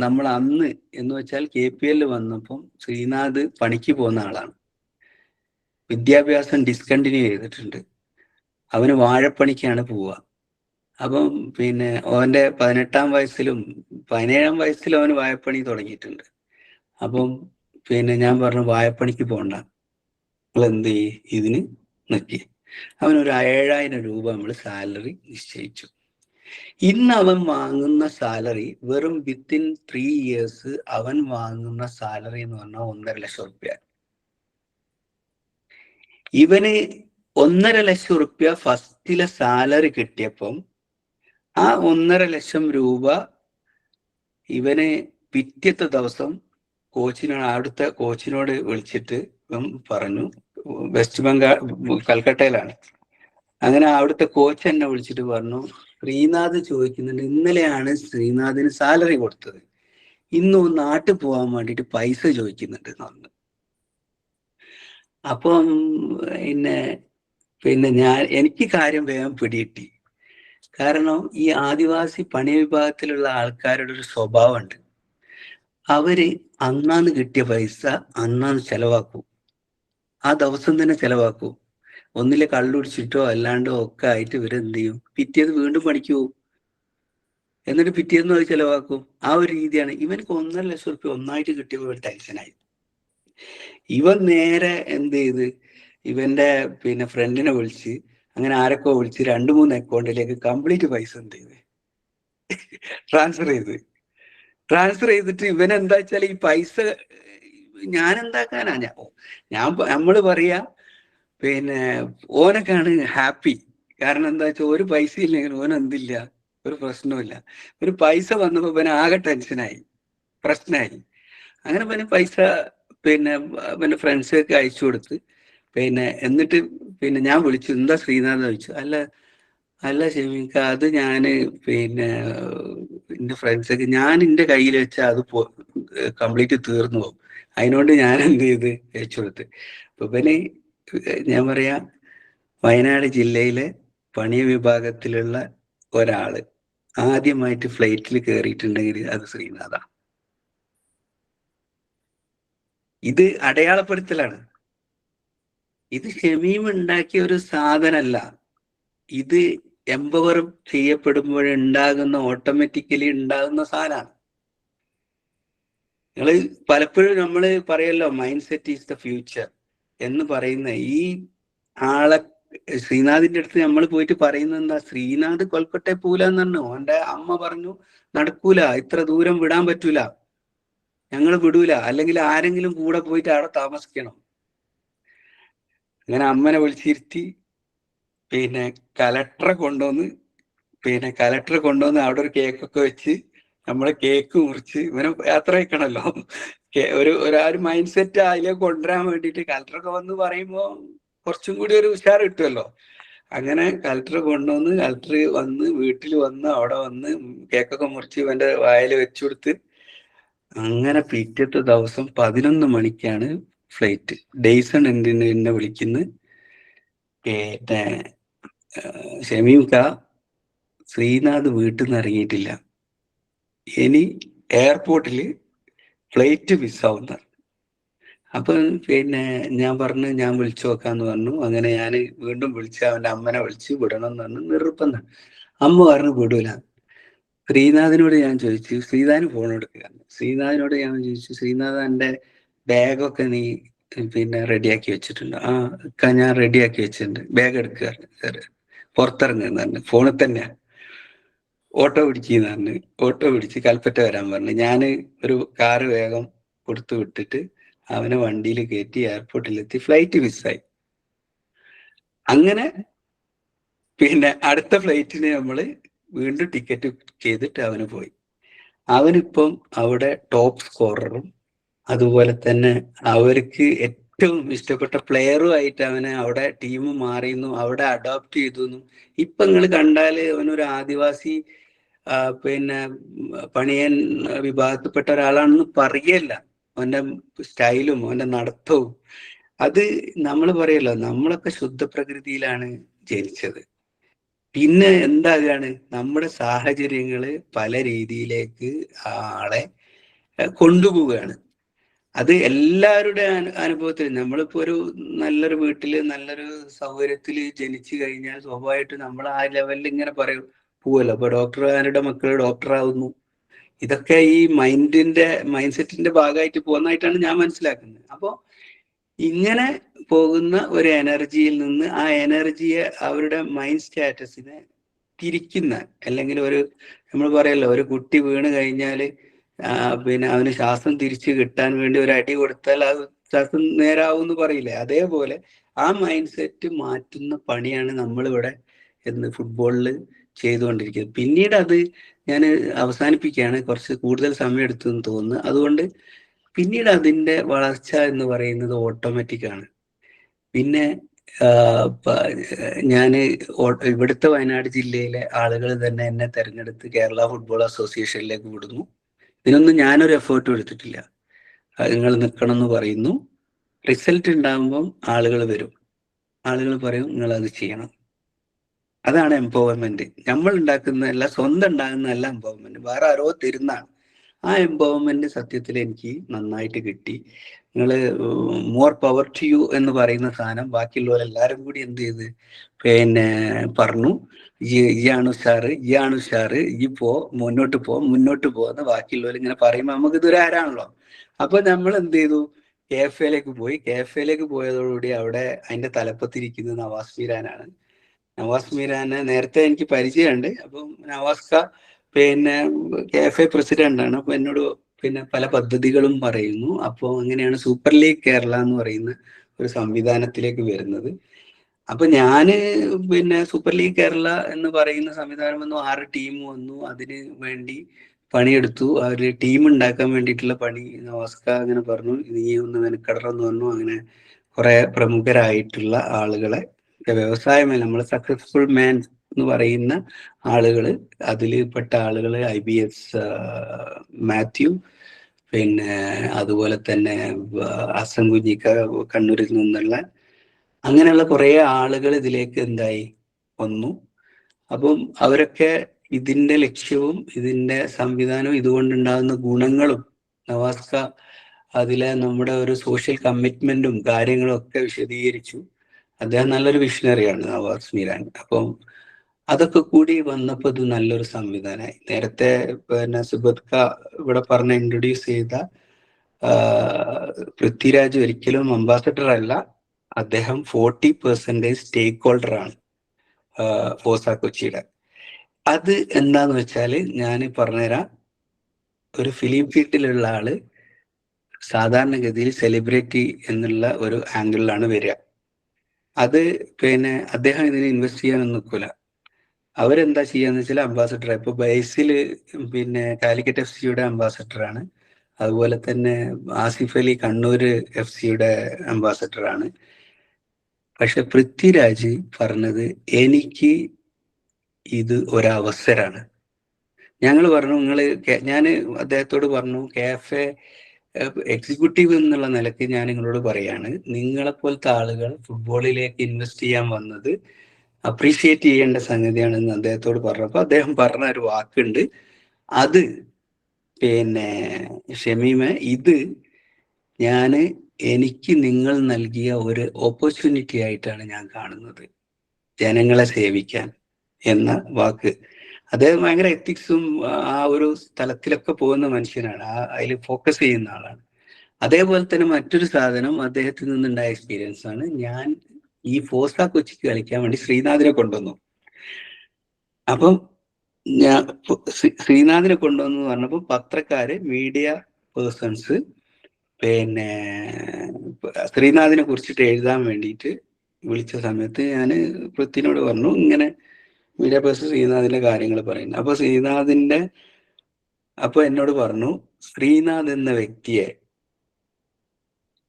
നമ്മൾ അന്ന് എന്ന് വെച്ചാൽ KPL വന്നപ്പം ശ്രീനാഥ് പണിക്ക് പോകുന്ന ആളാണ്. വിദ്യാഭ്യാസം ഡിസ്കണ്ടിന്യൂ ചെയ്തിട്ടുണ്ട്. അവന് വാഴപ്പണിക്കാണ് പോവുക. അപ്പം അവന്റെ 18-ാം വയസ്സിലും 17-ാം വയസ്സിലും അവന് വാഴപ്പണി തുടങ്ങിയിട്ടുണ്ട്. അപ്പം ഞാൻ പറഞ്ഞു വാഴപ്പണിക്ക് പോകണ്ട, നിങ്ങൾ എന്ത് ചെയ്യ്, ഇതിന് നിൽക്കി. അവനൊരു 7,000 രൂപ നമ്മൾ സാലറി നിശ്ചയിച്ചു. ഇന്ന് അവൻ വാങ്ങുന്ന സാലറി വെറും വിത്തിൻ 3 years അവൻ വാങ്ങുന്ന സാലറി എന്ന് പറഞ്ഞാൽ 1.5 ലക്ഷം റുപ്യ. ഇവന് 1.5 ലക്ഷം റുപ്യ ഫസ്റ്റിലെ സാലറി കിട്ടിയപ്പം ആ 1.5 ലക്ഷം രൂപ ഇവന് പിറ്റത്തെ ദിവസം അവിടുത്തെ കോച്ചിനോട് വിളിച്ചിട്ട് പറഞ്ഞു, വെസ്റ്റ് ബംഗാൾ കൽക്കട്ടയിലാണ്. അങ്ങനെ അവിടുത്തെ കോച്ച് എന്നെ വിളിച്ചിട്ട് പറഞ്ഞു, ശ്രീനാഥ് ചോദിക്കുന്നുണ്ട്, ഇന്നലെയാണ് ശ്രീനാഥിന് സാലറി കൊടുത്തത്, ഇന്ന് നാട്ടിൽ പോകാൻ വേണ്ടിയിട്ട് പൈസ ചോദിക്കുന്നുണ്ട് എന്ന് പറഞ്ഞു. അപ്പം എനിക്ക് കാര്യം വേഗം പിടികിട്ടി. കാരണം ഈ ആദിവാസി പണി വിഭാഗത്തിലുള്ള ആൾക്കാരുടെ ഒരു സ്വഭാവമുണ്ട്. അവര് അന്നാന്ന് കിട്ടിയ പൈസ അന്നാന്ന് ചെലവാക്കൂ, ആ ദിവസം തന്നെ ചെലവാക്കൂ. ഒന്നിലെ കള്ളുടിച്ചിട്ടോ അല്ലാണ്ടോ ഒക്കെ ആയിട്ട് ഇവരെന്ത് ചെയ്യും, പിറ്റേന്ന് വീണ്ടും പണിക്ക് പോകും, എന്നിട്ട് പിറ്റേന്ന് അത് ചെലവാക്കും. ആ ഒരു രീതിയാണ്. ഇവനക്ക് 1.5 ലക്ഷം റുപ്യ ഒന്നായിട്ട് കിട്ടിയപ്പോൾ ഇവൻ ടെൻഷനായി. ഇവൻ നേരെ എന്ത് ചെയ്ത് ഇവന്റെ ഫ്രണ്ടിനെ വിളിച്ച്, അങ്ങനെ ആരൊക്കെ വിളിച്ച് 2-3 അക്കൗണ്ടിലേക്ക് കംപ്ലീറ്റ് പൈസ എന്ത് ചെയ്ത് ട്രാൻസ്ഫർ ചെയ്തിട്ട് ഇവൻ എന്താ വെച്ചാൽ ഈ പൈസ ഞാൻ എന്താക്കാനാ, നമ്മള് പറയാ ഓനൊക്കെയാണ് ഹാപ്പി. കാരണം എന്താ വെച്ചാൽ ഒരു പൈസ ഇല്ലെങ്കിൽ ഓൻ എന്തില്ല, ഒരു പ്രശ്നമില്ല. ഒരു പൈസ വന്നപ്പോ പിന്നെ ആകെ ടെൻഷനായി, പ്രശ്നമായി. അങ്ങനെ പിന്നെ പൈസ പിന്നെ ഫ്രണ്ട്സൊക്കെ അയച്ചു കൊടുത്ത് എന്നിട്ട് ഞാൻ വിളിച്ചു, എന്താ ശ്രീനാഥ് ചോദിച്ചു. അല്ല ഷെമീക്ക, അത് ഞാന് എന്റെ ഫ്രണ്ട്സൊക്കെ ഞാൻ എന്റെ കയ്യിൽ വെച്ചാൽ അത് കംപ്ലീറ്റ് തീർന്നു പോകും, അതിനോണ്ട് ഞാൻ എന്ത് ചെയ്ത് അയച്ചു കൊടുത്ത്. അപ്പൊ ഞാൻ പറയാ, വയനാട് ജില്ലയിലെ പണിയ വിഭാഗത്തിലുള്ള ഒരാള് ആദ്യമായിട്ട് ഫ്ലൈറ്റിൽ കയറിയിട്ടുണ്ടെങ്കിൽ അത് ശ്രീനാഥാ. ഇത് അടയാളപ്പെടുത്തലാണ്. ഇത് ഷമീം ഉണ്ടാക്കിയ ഒരു സാധനമല്ല. ഇത് എംപവർ ചെയ്യപ്പെടുമ്പോഴുണ്ടാകുന്ന ഓട്ടോമാറ്റിക്കലി ഉണ്ടാകുന്ന സാധനമാണ്. നിങ്ങൾ പലപ്പോഴും നമ്മൾ പറയല്ലോ mind set is the future എന്ന് പറയുന്ന ഈ ആളെ ശ്രീനാഥിന്റെ അടുത്ത് നമ്മൾ പോയിട്ട് പറയുന്നത് എന്താ, ശ്രീനാഥ് കൊൽക്കട്ടയിൽ പോകൂലെന്ന് പറഞ്ഞു. അവന്റെ അമ്മ പറഞ്ഞു നടക്കൂല, ഇത്ര ദൂരം വിടാൻ പറ്റൂല, ഞങ്ങൾ വിടൂല, അല്ലെങ്കിൽ ആരെങ്കിലും കൂടെ പോയിട്ട് അവിടെ താമസിക്കണം. അങ്ങനെ അമ്മനെ വിളിച്ചിരുത്തി കലക്ടറെ കൊണ്ടുവന്ന് അവിടെ ഒരു കേക്കൊക്കെ വെച്ച് നമ്മളെ കേക്ക് മുറിച്ച് ഇവനെ യാത്ര അയക്കണല്ലോ. ഒരു മൈൻഡ് സെറ്റ് അതിലേക്ക് കൊണ്ടുവരാൻ വേണ്ടിയിട്ട് കലക്ടറൊക്കെ വന്ന് പറയുമ്പോ കുറച്ചും കൂടി ഒരു ഉഷാർ കിട്ടുമല്ലോ. അങ്ങനെ കലക്ടർ വന്ന് വീട്ടിൽ വന്ന് അവിടെ വന്ന് കേക്കൊക്കെ മുറിച്ച് ഇവന്റെ വായിൽ വെച്ചു കൊടുത്ത്, അങ്ങനെ പിറ്റത്തെ ദിവസം 11 മണിക്കാണ് ഫ്ലൈറ്റ്. ഡെയ്സൺ എന്നെ വിളിക്കുന്നു, ഷമീംക, ശ്രീനാഥ് വീട്ടിൽ നിന്ന് ഇറങ്ങിയിട്ടില്ല, ഇനി എയർപോർട്ടിൽ ഫ്ലൈറ്റ് മിസ്സാവുന്ന. അപ്പൊ പിന്നെ ഞാൻ പറഞ്ഞു ഞാൻ വിളിച്ചു നോക്കാന്ന് പറഞ്ഞു. അങ്ങനെ ഞാൻ വീണ്ടും വിളിച്ച് അവന്റെ അമ്മനെ വിളിച്ച് വിടണം എന്ന് പറഞ്ഞു. നിർബന്ധം. അമ്മ പറഞ്ഞു വിടൂല. ശ്രീനാഥിനോട് ഞാൻ ചോദിച്ചു, ശ്രീനാഥിന് ഫോൺ എടുക്കുക. ശ്രീനാഥിനോട് ഞാൻ ചോദിച്ചു, ശ്രീനാഥ് എന്റെ ബാഗൊക്കെ നീ പിന്നെ റെഡിയാക്കി വെച്ചിട്ടുണ്ട്? ആ ഞാൻ റെഡിയാക്കി വെച്ചിട്ടുണ്ട്, ബാഗ് എടുക്കുക, പുറത്തിറങ്ങുന്ന പറഞ്ഞു. ഫോണിൽ തന്നെയാ. ഓട്ടോ പിടിക്കുന്ന പറഞ്ഞു. ഓട്ടോ പിടിച്ച് കൽപ്പറ്റ വരാൻ പറഞ്ഞു. ഞാൻ ഒരു കാറ് വേഗം കൊടുത്തു വിട്ടിട്ട് അവനെ വണ്ടിയിൽ കയറ്റി എയർപോർട്ടിലെത്തി. ഫ്ലൈറ്റ് മിസ്സായി. അങ്ങനെ പിന്നെ അടുത്ത ഫ്ലൈറ്റിന് നമ്മള് വീണ്ടും ടിക്കറ്റ് ചെയ്തിട്ട് അവന് പോയി. അവനിപ്പം അവിടെ ടോപ്പ് സ്കോററും അതുപോലെ തന്നെ അവർക്ക് ഏറ്റവും ഇഷ്ടപ്പെട്ട പ്ലെയറും ആയിട്ട് അവനെ അവിടെ ടീം മാറിയെന്നും അവിടെ അഡോപ്റ്റ് ചെയ്തു. ഇപ്പൊ നിങ്ങൾ കണ്ടാല് അവനൊരു ആദിവാസി പിന്നെ പണിയൻ വിഭാഗത്തിൽപ്പെട്ട ഒരാളാണെന്ന് പറയല്ല. അവന്റെ സ്റ്റൈലും അവന്റെ നടത്തവും അത് നമ്മൾ പറയല്ലോ, നമ്മളൊക്കെ ശുദ്ധ പ്രകൃതിയിലാണ് ജനിച്ചത്. പിന്നെ എന്താകാണ്, നമ്മുടെ സാഹചര്യങ്ങള് പല രീതിയിലേക്ക് ആളെ കൊണ്ടുപോവുകയാണ്. അത് എല്ലാവരുടെ അനുഭവത്തിൽ. നമ്മളിപ്പോ ഒരു നല്ലൊരു വീട്ടില് നല്ലൊരു സൗകര്യത്തിൽ ജനിച്ചു കഴിഞ്ഞാൽ സ്വാഭാവികമായിട്ടും നമ്മൾ ആ ലെവലിൽ ഇങ്ങനെ പോവല്ലോ. അപ്പൊ ഡോക്ടർമാരുടെ മക്കൾ ഡോക്ടറാവുന്നു. ഇതൊക്കെ ഈ മൈൻഡ് സെറ്റിന്റെ ഭാഗമായിട്ട് പോകുന്നതായിട്ടാണ് ഞാൻ മനസ്സിലാക്കുന്നത്. അപ്പോ ഇങ്ങനെ പോകുന്ന ഒരു എനർജിയിൽ നിന്ന് ആ എനർജിയെ അവരുടെ മൈൻഡ് സ്റ്റാറ്റസിനെ തിരിക്കുന്ന, അല്ലെങ്കിൽ നമ്മൾ പറയല്ലോ, ഒരു കുട്ടി വീണ് കഴിഞ്ഞാല് പിന്നെ അവന് ശ്വാസം തിരിച്ചു കിട്ടാൻ വേണ്ടി ഒരു അടി കൊടുത്താൽ അത് ശ്വാസം നേരാവും എന്ന് പറയില്ലേ, അതേപോലെ ആ മൈൻഡ് സെറ്റ് മാറ്റുന്ന പണിയാണ് നമ്മളിവിടെ ഫുട്ബോളിൽ ചെയ്തുകൊണ്ടിരിക്കുന്നത്. പിന്നീട് അത് ഞാൻ അവസാനിപ്പിക്കുകയാണ്, കുറച്ച് കൂടുതൽ സമയം എടുത്തു എന്ന് തോന്നുന്നു. അതുകൊണ്ട് പിന്നീട് അതിൻ്റെ വളർച്ച എന്ന് പറയുന്നത് ഓട്ടോമാറ്റിക് ആണ്. പിന്നെ ഞാൻ ഇവിടുത്തെ വയനാട് ജില്ലയിലെ ആളുകൾ തന്നെ എന്നെ തെരഞ്ഞെടുത്ത് കേരള ഫുട്ബോൾ അസോസിയേഷനിലേക്ക് വിടുന്നു. ഇതിനൊന്നും ഞാനൊരു എഫേർട്ടും എടുത്തിട്ടില്ല. നിങ്ങൾ നിൽക്കണം എന്ന് പറയുന്നു. റിസൾട്ട് ഉണ്ടാകുമ്പം ആളുകൾ വരും, ആളുകൾ പറയും നിങ്ങൾ അത് ചെയ്യണം. അതാണ് എംപവർമെന്റ്. നമ്മൾ ഉണ്ടാക്കുന്നതല്ല, സ്വന്തം ഉണ്ടാകുന്നതല്ല എംപവർമെന്റ്, വേറെ ആരോ തരുന്നതാണ്. ആ എംപവർമെന്റ് സത്യത്തിൽ എനിക്ക് നന്നായിട്ട് കിട്ടി. നിങ്ങൾ മോർ പവർ ടു യു എന്ന് പറയുന്ന സാധനം ബാക്കിയുള്ളവരെല്ലാരും കൂടി എന്ത് ചെയ്ത് പിന്നെ പറഞ്ഞു, ഇയാണ് ഉഷാറ്, ഈ മുന്നോട്ട് പോ എന്ന് ബാക്കിയുള്ളവർ ഇങ്ങനെ പറയുമ്പോൾ നമുക്ക് ഇതൊരു ആരാണല്ലോ. അപ്പൊ നമ്മൾ എന്ത് ചെയ്തു, കേഫയിലേക്ക് പോയതോടുകൂടി അവിടെ അതിന്റെ തലപ്പത്തിരിക്കുന്നത് നവാസ് മീരാനാണ്. നവാസ് മീരാനെ നേരത്തെ എനിക്ക് പരിചയമുണ്ട്. അപ്പം നവാസ് പിന്നെ KFA പ്രസിഡന്റാണ്. അപ്പൊ എന്നോട് പിന്നെ പല പദ്ധതികളും പറയുന്നു. അപ്പോൾ അങ്ങനെയാണ് സൂപ്പർ ലീഗ് കേരള എന്ന് പറയുന്ന ഒരു സംവിധാനത്തിലേക്ക് വരുന്നത്. അപ്പൊ ഞാന് പിന്നെ സൂപ്പർ ലീഗ് കേരള എന്ന് പറയുന്ന സംവിധാനം വന്നു, 6 ടീം വന്നു, അതിന് വേണ്ടി പണിയെടുത്തു. അവര് ടീം ഉണ്ടാക്കാൻ വേണ്ടിയിട്ടുള്ള പണി നവാസ്ക അങ്ങനെ പറഞ്ഞു, നീ ഒന്ന് മെനക്കെടണമെന്ന് പറഞ്ഞു. അങ്ങനെ കുറെ പ്രമുഖരായിട്ടുള്ള ആളുകളെ, വ്യവസായമല്ല, നമ്മൾ സക്സസ്ഫുൾ മാൻ എന്ന് പറയുന്ന ആളുകള്, അതിൽ പെട്ട ആളുകൾ IBS മാത്യു, പിന്നെ അതുപോലെ തന്നെ ഹസൻ കുഞ്ഞിക്ക കണ്ണൂരിൽ നിന്നുള്ള, അങ്ങനെയുള്ള കുറെ ആളുകൾ ഇതിലേക്ക് വന്നു. അപ്പം അവരൊക്കെ ഇതിന്റെ ലക്ഷ്യവും ഇതിന്റെ സംവിധാനവും ഇതുകൊണ്ടുണ്ടാകുന്ന ഗുണങ്ങളും നവാസ്ക അതിലെ നമ്മുടെ ഒരു സോഷ്യൽ കമ്മിറ്റ്മെന്റും കാര്യങ്ങളും ഒക്കെ വിശദീകരിച്ചു. അദ്ദേഹം നല്ലൊരു വിഷണറിയാണ് നവാസ് മീരാൻ. അപ്പം അതൊക്കെ കൂടി വന്നപ്പോൾ ഇത് നല്ലൊരു സംവിധാനമായി. നേരത്തെ പിന്നെ സുബദ്ക ഇവിടെ ഇൻട്രൊഡ്യൂസ് ചെയ്ത പൃഥ്വിരാജ് ഒരിക്കലും അംബാസഡർ അല്ല, അദ്ദേഹം 40% സ്റ്റേക്ക് ഹോൾഡറാണ് ഫോസ കൊച്ചിയുടെ. അത് എന്താന്ന് വെച്ചാല് ഞാൻ പറഞ്ഞുതരാം. ഒരു ഫിലിം ഫീൽഡിലുള്ള ആള് സാധാരണഗതിയിൽ സെലിബ്രിറ്റി എന്നുള്ള ഒരു ആംഗിളിലാണ് വരിക. അത് പിന്നെ അദ്ദേഹം ഇതിന് ഇൻവെസ്റ്റ് ചെയ്യാനൊന്നും നിൽക്കൂല. അവരെന്താ ചെയ്യാന്ന് വെച്ചാൽ അംബാസഡർ, ഇപ്പൊ ബൈസില് പിന്നെ കാലിക്കറ്റ് FC അംബാസഡറാണ്. അതുപോലെ തന്നെ ആസിഫ് അലി കണ്ണൂര് FC അംബാസഡറാണ്. പക്ഷെ പൃഥ്വിരാജ് പറഞ്ഞത് എനിക്ക് ഇത് ഒരവസരമാണ്. ഞങ്ങൾ പറഞ്ഞു, ഞാൻ അദ്ദേഹത്തോട് പറഞ്ഞു, KFA എക്സിക്യൂട്ടീവ് എന്നുള്ള നിലയ്ക്ക് ഞാൻ നിങ്ങളോട് പറയാണ്, നിങ്ങളെപ്പോലത്തെ ആളുകൾ ഫുട്ബോളിലേക്ക് ഇൻവെസ്റ്റ് ചെയ്യാൻ വന്നത് അപ്രീഷിയേറ്റ് ചെയ്യേണ്ട സംഗതിയാണെന്ന് അദ്ദേഹത്തോട് പറഞ്ഞപ്പോൾ അദ്ദേഹം പറഞ്ഞ ഒരു വാക്കുണ്ട്. അത് പിന്നെ ഷമീമ, ഇത് എനിക്ക് നിങ്ങൾ നൽകിയ ഒരു ഓപ്പർച്യൂണിറ്റി ആയിട്ടാണ് ഞാൻ കാണുന്നത്, ജനങ്ങളെ സേവിക്കാൻ എന്ന വാക്ക്. അദ്ദേഹം ഭയങ്കര എത്തിക്സും ആ ഒരു സ്ഥലത്തിലൊക്കെ പോകുന്ന മനുഷ്യനാണ്, അതിൽ ഫോക്കസ് ചെയ്യുന്ന ആളാണ്. അതേപോലെ തന്നെ മറ്റൊരു സാധനം അദ്ദേഹത്തിൽ നിന്നുണ്ടായ എക്സ്പീരിയൻസ് ആണ്. ഞാൻ ഈ ഫോസ കൊച്ചിക്ക് കളിക്കാൻ വേണ്ടി ശ്രീനാഥിനെ കൊണ്ടുവന്നു. അപ്പം ഞാൻ ശ്രീനാഥിനെ കൊണ്ടുവന്നു പറഞ്ഞപ്പോൾ പത്രക്കാര്, മീഡിയ പേഴ്സൺസ് പിന്നെ ശ്രീനാഥിനെ കുറിച്ചിട്ട് എഴുതാൻ വേണ്ടിയിട്ട് വിളിച്ച സമയത്ത് ഞാൻ പൃഥ്വിനോട് പറഞ്ഞു, ഇങ്ങനെ മീഡിയ പേഴ്സൺ ശ്രീനാഥിന്റെ കാര്യങ്ങൾ പറയുന്നു. അപ്പൊ എന്നോട് പറഞ്ഞു, ശ്രീനാഥ് എന്ന വ്യക്തിയെ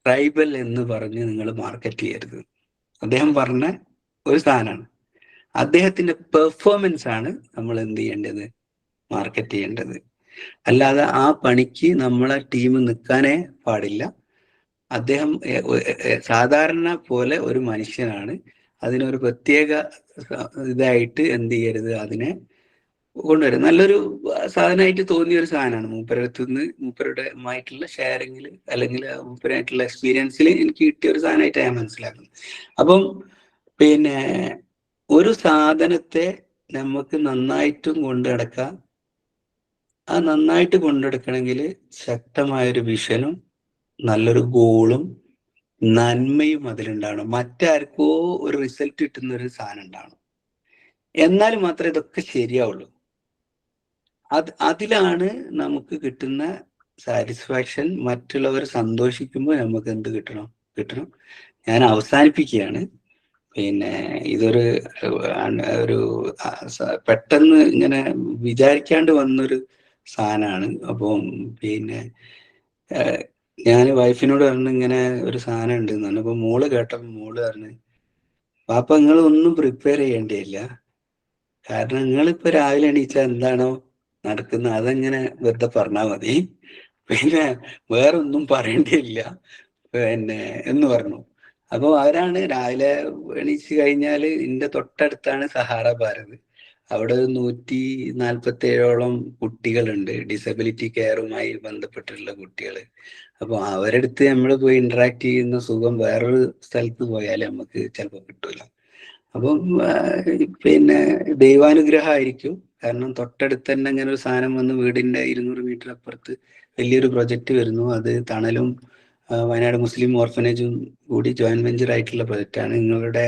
ട്രൈബൽ എന്ന് പറഞ്ഞ് നിങ്ങൾ മാർക്കറ്റ് ചെയ്യരുത്. അദ്ദേഹം പറഞ്ഞ ഒരു സാധനമാണ്. അദ്ദേഹത്തിന്റെ പെർഫോമൻസ് ആണ് നമ്മൾ എന്ത് ചെയ്യേണ്ടത്, മാർക്കറ്റ് ചെയ്യേണ്ടത്. അല്ലാതെ ആ പണിക്ക് നമ്മളെ ടീം നിൽക്കാനേ പാടില്ല. അദ്ദേഹം സാധാരണ പോലെ ഒരു മനുഷ്യനാണ്. അതിനൊരു പ്രത്യേക ഇതായിട്ട് എന്ത് ചെയ്യരുത്, അതിനെ കൊണ്ടുവരും. നല്ലൊരു സാധനമായിട്ട് തോന്നിയ ഒരു സാധനമാണ്. മൂപ്പരുടെമായിട്ടുള്ള ഷെയറിങ്ങിൽ അല്ലെങ്കിൽ മൂപ്പരായിട്ടുള്ള എക്സ്പീരിയൻസിൽ എനിക്ക് കിട്ടിയ ഒരു സാധനമായിട്ട് ഞാൻ മനസ്സിലാക്കുന്നത്. അപ്പം പിന്നെ ഒരു സാധനത്തെ നമുക്ക് നന്നായിട്ടും കൊണ്ടു നടക്കാം. ആ നന്നായിട്ട് കൊണ്ടെടുക്കണമെങ്കിൽ ശക്തമായൊരു വിഷനും നല്ലൊരു ഗോളും നന്മയും അതിലുണ്ടാവണം. മറ്റാർക്കോ ഒരു റിസൾട്ട് കിട്ടുന്ന ഒരു സാധനം ഉണ്ടാവണം. എന്നാൽ മാത്രമേ ഇതൊക്കെ ശരിയാവുള്ളൂ. അതിലാണ് നമുക്ക് കിട്ടുന്ന സാറ്റിസ്ഫാക്ഷൻ. മറ്റുള്ളവർ സന്തോഷിക്കുമ്പോൾ നമുക്ക് എന്ത് കിട്ടണം. ഞാൻ അവസാനിപ്പിക്കുകയാണ്. പിന്നെ ഇതൊരു പെട്ടെന്ന് ഇങ്ങനെ വിചാരിക്കാണ്ട് വന്നൊരു സാധനമാണ്. അപ്പം പിന്നെ ഞാൻ വൈഫിനോട് പറഞ്ഞു, ഇങ്ങനെ ഒരു സാധനം ഉണ്ട് എന്ന് പറഞ്ഞു. അപ്പൊ മോള് കേട്ടപ്പോൾ മോള് പറഞ്ഞു, പാപ്പ നിങ്ങൾ ഒന്നും പ്രിപ്പയർ ചെയ്യേണ്ടിയില്ല, കാരണം നിങ്ങളിപ്പോ രാവിലെ എണീച്ചാൽ എന്താണോ നടക്കുന്നത് അതെങ്ങനെ വെറുതെ പറഞ്ഞാൽ മതി, പിന്നെ വേറൊന്നും പറയേണ്ടിയില്ല പിന്നെ എന്ന് പറഞ്ഞു. അപ്പോൾ അവരാണ് രാവിലെ എണീച്ച് കഴിഞ്ഞാൽ എൻ്റെ തൊട്ടടുത്താണ് സഹാറ ഭാരത്. അവിടെ 147ഓളം കുട്ടികളുണ്ട്, ഡിസബിലിറ്റി കെയറുമായി ബന്ധപ്പെട്ടിട്ടുള്ള കുട്ടികൾ. അപ്പോൾ അവരടുത്ത് നമ്മൾ പോയി ഇന്ററാക്ട് ചെയ്യുന്ന സുഖം വേറൊരു സ്ഥലത്ത് പോയാൽ നമുക്ക് ചിലപ്പോൾ കിട്ടൂല. അപ്പം പിന്നെ ദൈവാനുഗ്രഹമായിരിക്കും. കാരണം തൊട്ടടുത്ത് തന്നെ ഇങ്ങനെ ഒരു സാധനം വന്ന് വീടിന്റെ 200 മീറ്റർ അപ്പുറത്ത് വലിയൊരു പ്രൊജക്റ്റ് വരുന്നു. അത് തണലും വയനാട് മുസ്ലിം ഓർഫനേജും കൂടി ജോയിന്റ് വെഞ്ചർ ആയിട്ടുള്ള പ്രൊജക്റ്റാണ്. നിങ്ങളുടെ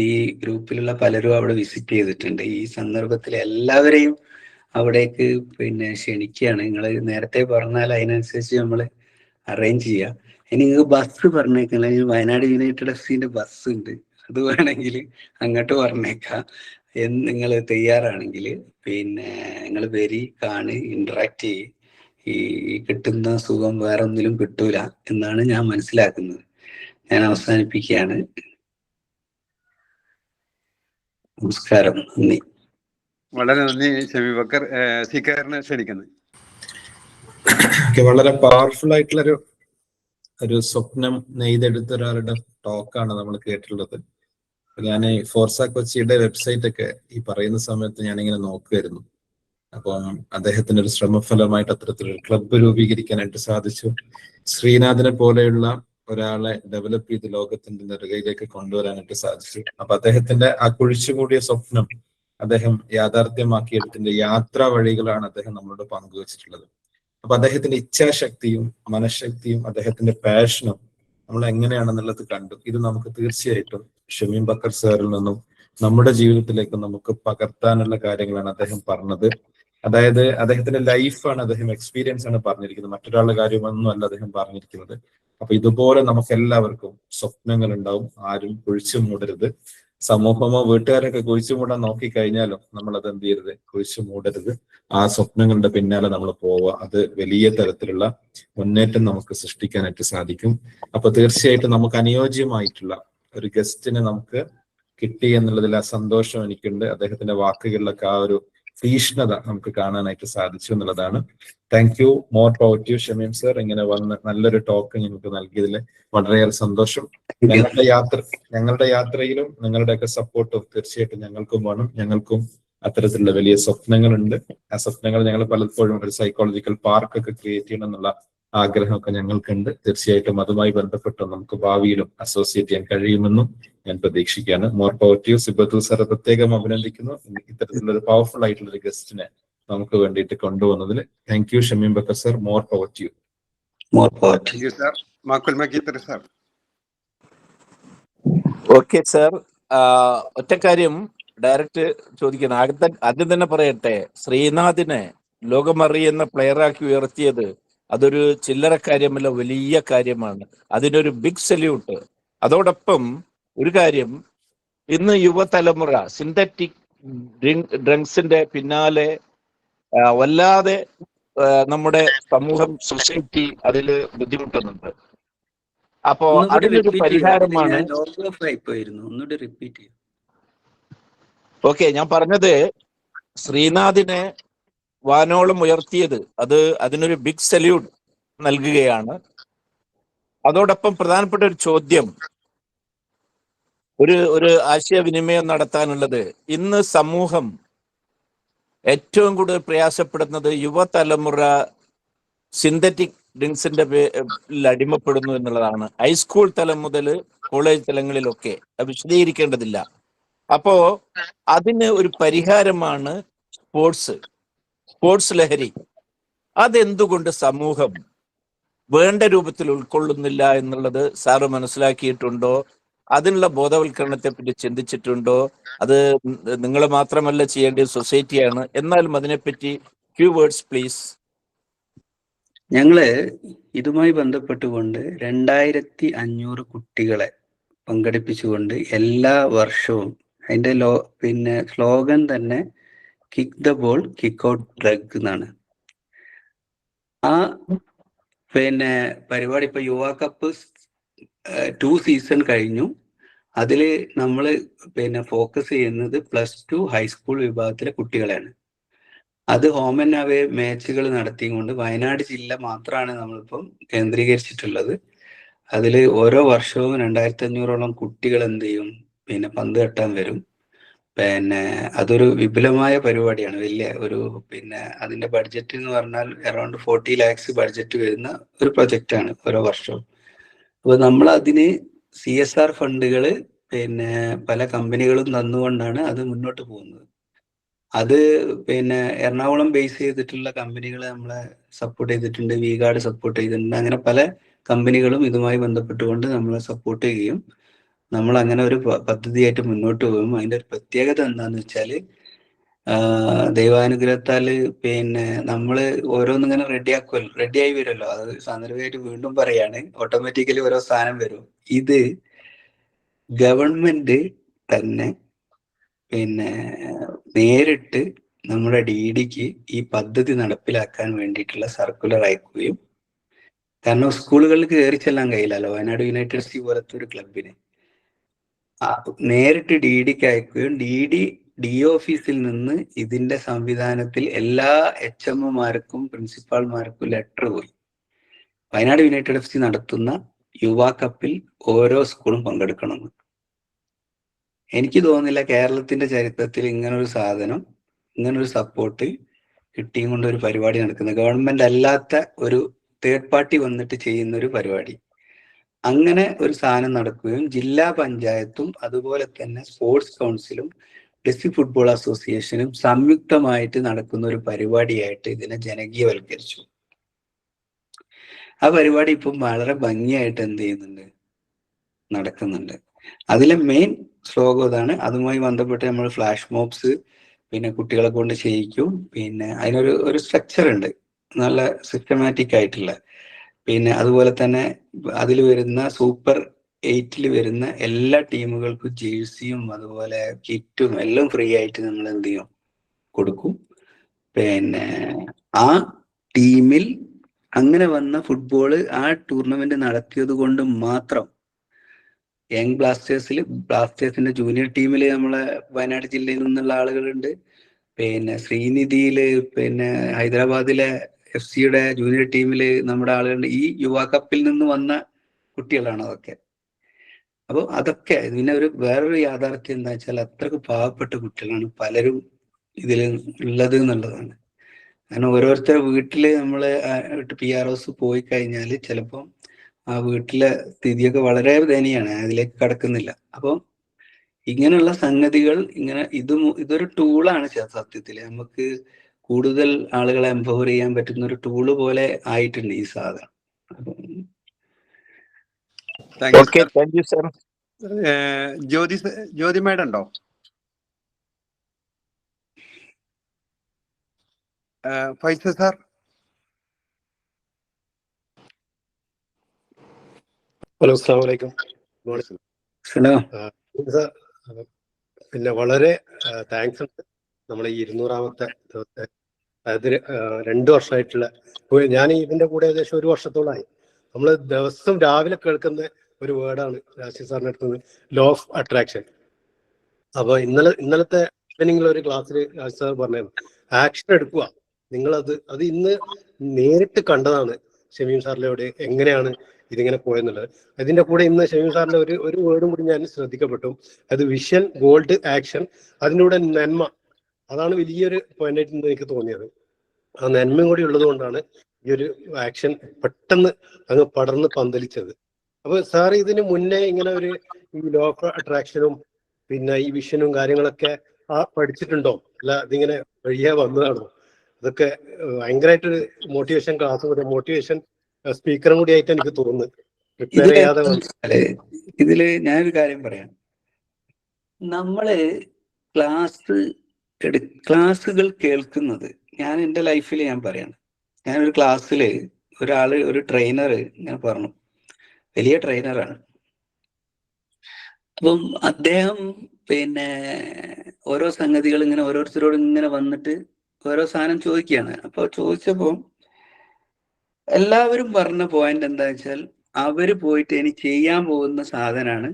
ഈ ഗ്രൂപ്പിലുള്ള പലരും അവിടെ വിസിറ്റ് ചെയ്തിട്ടുണ്ട്. ഈ സന്ദർഭത്തിൽ എല്ലാവരെയും അവിടേക്ക് പിന്നെ ക്ഷണിക്കുകയാണ്. നിങ്ങൾ നേരത്തെ പറഞ്ഞാൽ അതിനനുസരിച്ച് നമ്മൾ അറേഞ്ച് ചെയ്യാം. ഇനി നിങ്ങൾക്ക് ബസ് പറഞ്ഞേക്കാം, വയനാട് യുണൈറ്റഡ് FC ബസ് ഉണ്ട്, അത് വേണമെങ്കിൽ അങ്ങോട്ട് പറഞ്ഞേക്കാം. നിങ്ങൾ തയ്യാറാണെങ്കിൽ പിന്നെ നിങ്ങൾ വരി, കാണി, ഇന്ററാക്ട് ചെയ്യ്. ഈ കിട്ടുന്ന സുഖം വേറെ ഒന്നിലും കിട്ടൂല എന്നാണ് ഞാൻ മനസ്സിലാക്കുന്നത്. ഞാൻ അവസാനിപ്പിക്കുകയാണ്. നമസ്കാരം, നന്ദി. വളരെ നന്ദി ഷമീം ബക്കർ. സിക്കാറിനെ ക്ഷണിക്കുന്നത്. വളരെ പവർഫുൾ ആയിട്ടുള്ളൊരു സ്വപ്നം നെയ്തെടുത്ത ഒരാളുടെ ടോക്കാണ് നമ്മൾ കേട്ടിട്ടുള്ളത്. ഞാൻ ഫോർസ കൊച്ചിയുടെ വെബ്സൈറ്റ് ഒക്കെ ഈ പറയുന്ന സമയത്ത് ഞാനിങ്ങനെ നോക്കുമായിരുന്നു. അപ്പം അദ്ദേഹത്തിന്റെ ഒരു ശ്രമഫലമായിട്ട് അത്തരത്തിലൊരു ക്ലബ്ബ് രൂപീകരിക്കാനായിട്ട് സാധിച്ചു. ശ്രീനാഥിനെ പോലെയുള്ള ഒരാളെ ഡെവലപ്പ് ചെയ്ത് ലോകത്തിന്റെ നെറുകയിലേക്ക് കൊണ്ടുവരാനായിട്ട് സാധിച്ചു. അപ്പൊ അദ്ദേഹത്തിന്റെ ആ കുഴിച്ചുകൂടിയ സ്വപ്നം അദ്ദേഹം യാഥാർത്ഥ്യമാക്കിയെടുത്തിന്റെ യാത്രാ വഴികളാണ് അദ്ദേഹം നമ്മളോട് പങ്കുവച്ചിട്ടുള്ളത്. അപ്പൊ അദ്ദേഹത്തിന്റെ ഇച്ഛാശക്തിയും മനഃശക്തിയും അദ്ദേഹത്തിന്റെ പാഷനും നമ്മൾ എങ്ങനെയാണെന്നുള്ളത് കണ്ടു. ഇത് നമുക്ക് തീർച്ചയായിട്ടും ഷമീം ബക്കർ സാറിൽ നിന്നും നമ്മുടെ ജീവിതത്തിലേക്ക് നമുക്ക് പകർത്താനുള്ള കാര്യങ്ങളാണ് അദ്ദേഹം പറഞ്ഞത്. അതായത് അദ്ദേഹത്തിന്റെ ലൈഫാണ്, അദ്ദേഹം എക്സ്പീരിയൻസ് ആണ് പറഞ്ഞിരിക്കുന്നത്, മറ്റൊരാളുടെ കാര്യമൊന്നും അല്ല അദ്ദേഹം പറഞ്ഞിരിക്കുന്നത്. അപ്പൊ ഇതുപോലെ നമുക്ക് എല്ലാവർക്കും സ്വപ്നങ്ങൾ ഉണ്ടാവും. ആരും കുഴിച്ചു മൂടരുത്. സമൂഹമോ വീട്ടുകാരൊക്കെ കുഴിച്ചു മൂടാൻ നോക്കിക്കഴിഞ്ഞാലും നമ്മളത് എന്ത് ചെയ്യരുത്, കുഴിച്ചു മൂടരുത്. ആ സ്വപ്നങ്ങളുടെ പിന്നാലെ നമ്മൾ പോവുക. അത് വലിയ തരത്തിലുള്ള മുന്നേറ്റം നമുക്ക് സൃഷ്ടിക്കാനായിട്ട് സാധിക്കും. അപ്പൊ തീർച്ചയായിട്ടും നമുക്ക് അനുയോജ്യമായിട്ടുള്ള ഒരു ഗസ്റ്റിനെ നമുക്ക് കിട്ടി എന്നുള്ളതിൽ ആ സന്തോഷം എനിക്കുണ്ട്. അദ്ദേഹത്തിന്റെ വാക്കുകളിലൊക്കെ ആ ഒരു തീഷ്ണത നമുക്ക് കാണാനായിട്ട് സാധിച്ചു എന്നുള്ളതാണ്. Thank you. More power to you Shameem sir. ഇങ്ങനെ വന്ന് നല്ലൊരു ടോക്ക് ഞങ്ങൾക്ക് നൽകിയതിൽ വളരെയേറെ സന്തോഷം. ഞങ്ങളുടെ യാത്രയിലും നിങ്ങളുടെയൊക്കെ സപ്പോർട്ടും തീർച്ചയായിട്ടും ഞങ്ങൾക്കും വേണം. ഞങ്ങൾക്കും അത്തരത്തിലുള്ള വലിയ സ്വപ്നങ്ങളുണ്ട്. ആ സ്വപ്നങ്ങൾ ഞങ്ങൾ പലപ്പോഴും ഒരു സൈക്കോളജിക്കൽ പാർക്കൊക്കെ ക്രിയേറ്റ് ചെയ്യണം എന്നുള്ള ആഗ്രഹമൊക്കെ ഞങ്ങൾക്കുണ്ട്. തീർച്ചയായിട്ടും അതുമായി ബന്ധപ്പെട്ട് നമുക്ക് ഭാവിയിലും അസോസിയേറ്റ് ചെയ്യാൻ കഴിയുമെന്നും ഞാൻ പ്രതീക്ഷിക്കുകയാണ്. More power to you. Sibathul സാറെ പ്രത്യേകം അഭിനന്ദിക്കുന്നു. ഇത്തരത്തിലുള്ള ഒരു പവർഫുൾ ആയിട്ടുള്ള ഒരു ഗസ്റ്റിനെ നമുക്ക് വേണ്ടിയിട്ട് കൊണ്ടുവന്നതിൽ. Thank you Shameem Bakker sir. More power to you. More power to thank you sir. മാക്കുൽ മക്കീത്തർ സാർ. ഓക്കെ സാർ, ഒറ്റ കാര്യം ഡയറക്റ്റ് ചോദിക്കണം. ആദ്യം തന്നെ പറയട്ടെ, ശ്രീനാഥിനെ ലോകമറിയുന്ന പ്ലെയറാക്കി ഉയർത്തിയത് അതൊരു ചില്ലറ കാര്യമല്ല, വലിയ കാര്യമാണ്. അതിനൊരു ബിഗ് സല്യൂട്ട്. അതോടൊപ്പം ഒരു കാര്യം, ഇന്ന് യുവതലമുറ സിന്തറ്റിക് ഡ്രങ്ക്സിന്റെ പിന്നാലെ വല്ലാതെ നമ്മുടെ സമൂഹം, സൊസൈറ്റി അതില് ബുദ്ധിമുട്ടുന്നുണ്ട്. അപ്പോ അതിനൊരു പരിഹാരമാണ്. ഓക്കെ, ഞാൻ പറഞ്ഞത് ശ്രീനാഥിനെ വാനോളം ഉയർത്തിയത് അതിനൊരു ബിഗ് സല്യൂട്ട് നൽകുകയാണ്. അതോടൊപ്പം പ്രധാനപ്പെട്ട ഒരു ചോദ്യം, ഒരു ആശയവിനിമയം നടത്താനുള്ളത്, ഇന്ന് സമൂഹം ഏറ്റവും കൂടുതൽ പ്രയാസപ്പെടുന്നത് യുവതലമുറ സിന്തറ്റിക് ഡ്രിങ്ക്സിന്റെ അടിമപ്പെടുന്നു എന്നുള്ളതാണ്. ഹൈസ്കൂൾ തലം മുതൽ കോളേജ് തലങ്ങളിലൊക്കെ വിശദീകരിക്കേണ്ടതില്ല. അപ്പോ അതിന് ഒരു പരിഹാരമാണ് സ്പോർട്സ് ലഹരി. അതെന്തുകൊണ്ട് സമൂഹം വേണ്ട രൂപത്തിൽ ഉൾക്കൊള്ളുന്നില്ല എന്നുള്ളത് സാറ് മനസ്സിലാക്കിയിട്ടുണ്ടോ? അതിനുള്ള ബോധവൽക്കരണത്തെ പറ്റി ചിന്തിച്ചിട്ടുണ്ടോ? അത് നിങ്ങൾ മാത്രമല്ല ചെയ്യേണ്ടത്, സൊസൈറ്റിയാണ്. എന്നാലും അതിനെപ്പറ്റി ഫ്യൂ വേർഡ്സ് പ്ലീസ്. ഞങ്ങള് ഇതുമായി ബന്ധപ്പെട്ടുകൊണ്ട് 2500 കുട്ടികളെ പങ്കെടുപ്പിച്ചുകൊണ്ട് എല്ലാ വർഷവും അതിന്റെ സ്ലോഗൻ തന്നെ kick the ball kick out drug എന്നാണ്. ആ പരിപാടി ഇപ്പൊ യുവ കപ്പ് 2 സീസൺ കഴിഞ്ഞു. അതിൽ നമ്മൾ ഫോക്കസ് ചെയ്യുന്നത് +2 ഹൈസ്കൂൾ വിഭാഗത്തിലെ കുട്ടികളെയാണ്. അത് ഹോം ആൻഡ് അവേ മാച്ചുകൾ നടത്തിക്കൊണ്ട് വയനാട് ജില്ല മാത്രമാണ് നമ്മളിപ്പം കേന്ദ്രീകരിച്ചിട്ടുള്ളത്. അതിൽ ഓരോ വർഷവും 2500ഓളം കുട്ടികൾ എന്ത് ചെയ്യും, പന്ത് തട്ടാൻ വരും. അതൊരു വിപുലമായ പരിപാടിയാണ്. വലിയ അതിന്റെ ബഡ്ജറ്റ് എന്ന് പറഞ്ഞാൽ അറൗണ്ട് 40 lakhs ബഡ്ജറ്റ് വരുന്ന ഒരു പ്രൊജക്റ്റാണ് ഓരോ വർഷവും. അപ്പൊ നമ്മൾ അതിന് CSR ഫണ്ടുകൾ പല കമ്പനികളും തന്നുകൊണ്ടാണ് അത് മുന്നോട്ട് പോകുന്നത്. അത് എറണാകുളം ബേസ് ചെയ്തിട്ടുള്ള കമ്പനികൾ നമ്മളെ സപ്പോർട്ട് ചെയ്തിട്ടുണ്ട്, V-Guard സപ്പോർട്ട് ചെയ്തിട്ടുണ്ട്. അങ്ങനെ പല കമ്പനികളും ഇതുമായി ബന്ധപ്പെട്ടുകൊണ്ട് നമ്മളെ സപ്പോർട്ട് ചെയ്യുകയും നമ്മൾ അങ്ങനെ ഒരു പദ്ധതിയായിട്ട് മുന്നോട്ട് പോകും. അതിന്റെ ഒരു പ്രത്യേകത എന്താന്ന് വെച്ചാൽ, ദൈവാനുഗ്രഹത്താല് നമ്മള് ഓരോന്നിങ്ങനെ റെഡിയായി വരുമല്ലോ. അത് സാന്ദർഭികമായിട്ട് വീണ്ടും പറയാണ്, ഓട്ടോമാറ്റിക്കലി ഓരോ സാധനം വരും. ഇത് ഗവൺമെന്റ് തന്നെ നേരിട്ട് നമ്മുടെ DDക്ക് ഈ പദ്ധതി നടപ്പിലാക്കാൻ വേണ്ടിയിട്ടുള്ള സർക്കുലർ അയക്കുകയും, കാരണം സ്കൂളുകളിൽ കയറി ചെല്ലാൻ കഴിയില്ലല്ലോ വയനാട് യുണൈറ്റഡ് സി പോലത്തെ ഒരു ക്ലബിന്, നേരിട്ട് DDക്ക് അയക്കുകയും DO ഓഫീസിൽ നിന്ന് ഇതിന്റെ സംവിധാനത്തിൽ എല്ലാ HMമാർക്കും പ്രിൻസിപ്പാൾമാർക്കും ലെറ്റർ പോയി. വയനാട് യുണൈറ്റഡ് FC നടത്തുന്ന യുവ കപ്പിൽ ഓരോ സ്കൂളും പങ്കെടുക്കണമെന്ന്. എനിക്ക് തോന്നുന്നില്ല കേരളത്തിന്റെ ചരിത്രത്തിൽ ഇങ്ങനൊരു സാധനം, ഇങ്ങനൊരു സപ്പോർട്ട് കിട്ടിയും കൊണ്ട് ഒരു പരിപാടി നടക്കുന്നത്. ഗവൺമെന്റ് അല്ലാത്ത ഒരു തേർഡ് പാർട്ടി വന്നിട്ട് ചെയ്യുന്ന ഒരു പരിപാടി. അങ്ങനെ ഒരു സാധനം നടക്കുകയും ജില്ലാ പഞ്ചായത്തും അതുപോലെ തന്നെ സ്പോർട്സ് കൗൺസിലും ഡിസ്ട്രിക്ട് ഫുട്ബോൾ അസോസിയേഷനും സംയുക്തമായിട്ട് നടക്കുന്ന ഒരു പരിപാടിയായിട്ട് ഇതിനെ ജനകീയവൽക്കരിച്ചു. ആ പരിപാടി ഇപ്പം വളരെ ഭംഗിയായിട്ട് എന്ത് ചെയ്യുന്നുണ്ട്, നടക്കുന്നുണ്ട്. അതിലെ മെയിൻ ശ്ലോകം ഇതാണ്. അതുമായി ബന്ധപ്പെട്ട് നമ്മൾ ഫ്ലാഷ് മോബ്സ് കുട്ടികളെ കൊണ്ട് ചെയ്യിക്കും. അതിനൊരു സ്ട്രക്ചർ ഉണ്ട്, നല്ല സിസ്റ്റമാറ്റിക് ആയിട്ടുള്ള. അതുപോലെ തന്നെ അതിൽ വരുന്ന സൂപ്പർ 8 വരുന്ന എല്ലാ ടീമുകൾക്കും ജേഴ്സിയും അതുപോലെ കിറ്റും എല്ലാം ഫ്രീ ആയിട്ട് നമ്മൾ എന്ത് ചെയ്യും, കൊടുക്കും. ആ ടീമിൽ അങ്ങനെ വന്ന ഫുട്ബോള് ആ ടൂർണമെന്റ് നടത്തിയത് കൊണ്ട് മാത്രം യങ് ബ്ലാസ്റ്റേഴ്സിന്റെ ജൂനിയർ ടീമിൽ നമ്മളെ വയനാട് ജില്ലയിൽ നിന്നുള്ള ആളുകളുണ്ട്. പിന്നെ ശ്രീനിധിയില്, പിന്നെ ഹൈദരാബാദിലെ FC ജൂനിയർ ടീമില് നമ്മുടെ ആളുകളുണ്ട്. ഈ യുവാ കപ്പിൽ നിന്ന് വന്ന കുട്ടികളാണ് അതൊക്കെ. അപ്പോൾ അതൊക്കെ പിന്നെ വേറൊരു യാഥാർത്ഥ്യം എന്താ വെച്ചാൽ അത്രക്ക് പാവപ്പെട്ട കുട്ടികളാണ് പലരും ഇതിൽ ഉള്ളത് എന്നുള്ളതാണ്. കാരണം ഓരോരുത്തരുടെ വീട്ടില് നമ്മള് PROs പോയി കഴിഞ്ഞാൽ ചിലപ്പം ആ വീട്ടിലെ സ്ഥിതിയൊക്കെ വളരെ ദയനീയമാണ്. അതിലേക്ക് കടക്കുന്നില്ല. അപ്പം ഇങ്ങനെയുള്ള സംഗതികൾ ഇതൊരു ടൂളാണ് സത്യത്തില്. നമുക്ക് കൂടുതൽ ആളുകളെ എംപവർ ചെയ്യാൻ പറ്റുന്ന ഒരു ടൂള് പോലെ ആയിട്ടുണ്ട് ഈ സാധനം. Okay, thank you sir. Jyoti madam ഉണ്ടോ? ഫൈസൽ സാർ. ഹലോ, അസ്സാം വലൈക്കും. പിന്നെ വളരെ താങ്ക്സ് ഉണ്ട്. നമ്മളെ ഈ 200ാമത്തെ ദിവസത്തെ, അതായത് 2 വർഷമായിട്ടുള്ള, ഞാൻ ഇതിന്റെ കൂടെ ഏകദേശം 1 വർഷത്തോളമായി. നമ്മൾ ദിവസം രാവിലെ കേൾക്കുന്ന ഒരു വേർഡാണ് രാജി സാറിന്റെ അടുത്ത് നിന്ന്, ലോ ഓഫ് അട്രാക്ഷൻ. അപ്പൊ ഇന്നലത്തെ ഈവനിങ്ങിൽ ഒരു ക്ലാസ്സിൽ രാജി സാർ പറഞ്ഞത് ആക്ഷൻ എടുക്കുക. നിങ്ങളത് ഇന്ന് നേരിട്ട് കണ്ടതാണ് ഷമീം സാറിലൂടെ എങ്ങനെയാണ് ഇതിങ്ങനെ പോയെന്നുള്ളത്. അതിന്റെ കൂടെ ഇന്ന് ഷമീം സാറിന്റെ ഒരു വേർഡും കൂടി ഞാൻ ശ്രദ്ധിക്കപ്പെട്ടു. അത് വിഷൻ, ഗോൾഡ്, ആക്ഷൻ. അതിലൂടെ നന്മ, അതാണ് വലിയൊരു പോയിന്റ് ആയിട്ട് എനിക്ക് തോന്നിയത്. ആ നന്മയും കൂടി ഉള്ളത് കൊണ്ടാണ് ഈ ഒരു ആക്ഷൻ പെട്ടെന്ന് അങ്ങ് പടർന്ന് പന്തലിച്ചത്. അപ്പൊ സാർ ഇതിന് മുന്നേ ഇങ്ങനെ ഈ ലോ ഓഫ് അട്രാക്ഷനും പിന്നെ ഈ വിഷനും കാര്യങ്ങളൊക്കെ പഠിച്ചിട്ടുണ്ടോ? അല്ല ഇതിങ്ങനെ വഴിയാ വന്നതാണോ? അതൊക്കെ ഭയങ്കരമായിട്ടൊരു മോട്ടിവേഷൻ ക്ലാസ്, മോട്ടിവേഷൻ സ്പീക്കറും കൂടി ആയിട്ട് എനിക്ക് തോന്നുന്നു. പ്രിപ്പയർ ചെയ്യാതെ ഇതില് ഞാനൊരു കാര്യം പറയാം. നമ്മള് ക്ലാസ്സുകൾ കേൾക്കുന്നത്, ഞാൻ എൻ്റെ ലൈഫിൽ ഞാൻ പറയാണ്, ഞാനൊരു ക്ലാസ്സിൽ ഒരു ട്രെയിനർ ഇങ്ങനെ പറഞ്ഞു, വലിയ ട്രെയിനറാണ്. അപ്പം അദ്ദേഹം പിന്നെ ഓരോ സംഗതികൾ ഇങ്ങനെ ഓരോരുത്തരോട് ഇങ്ങനെ വന്നിട്ട് ഓരോ സാധനം ചോദിക്കുകയാണ്. അപ്പോൾ ചോദിച്ചപ്പോൾ എല്ലാവരും പറഞ്ഞ പോയിന്റ് എന്താ വെച്ചാൽ, അവര് പോയിട്ട് ഇനി ചെയ്യാൻ പോകുന്ന സാധനമാണ്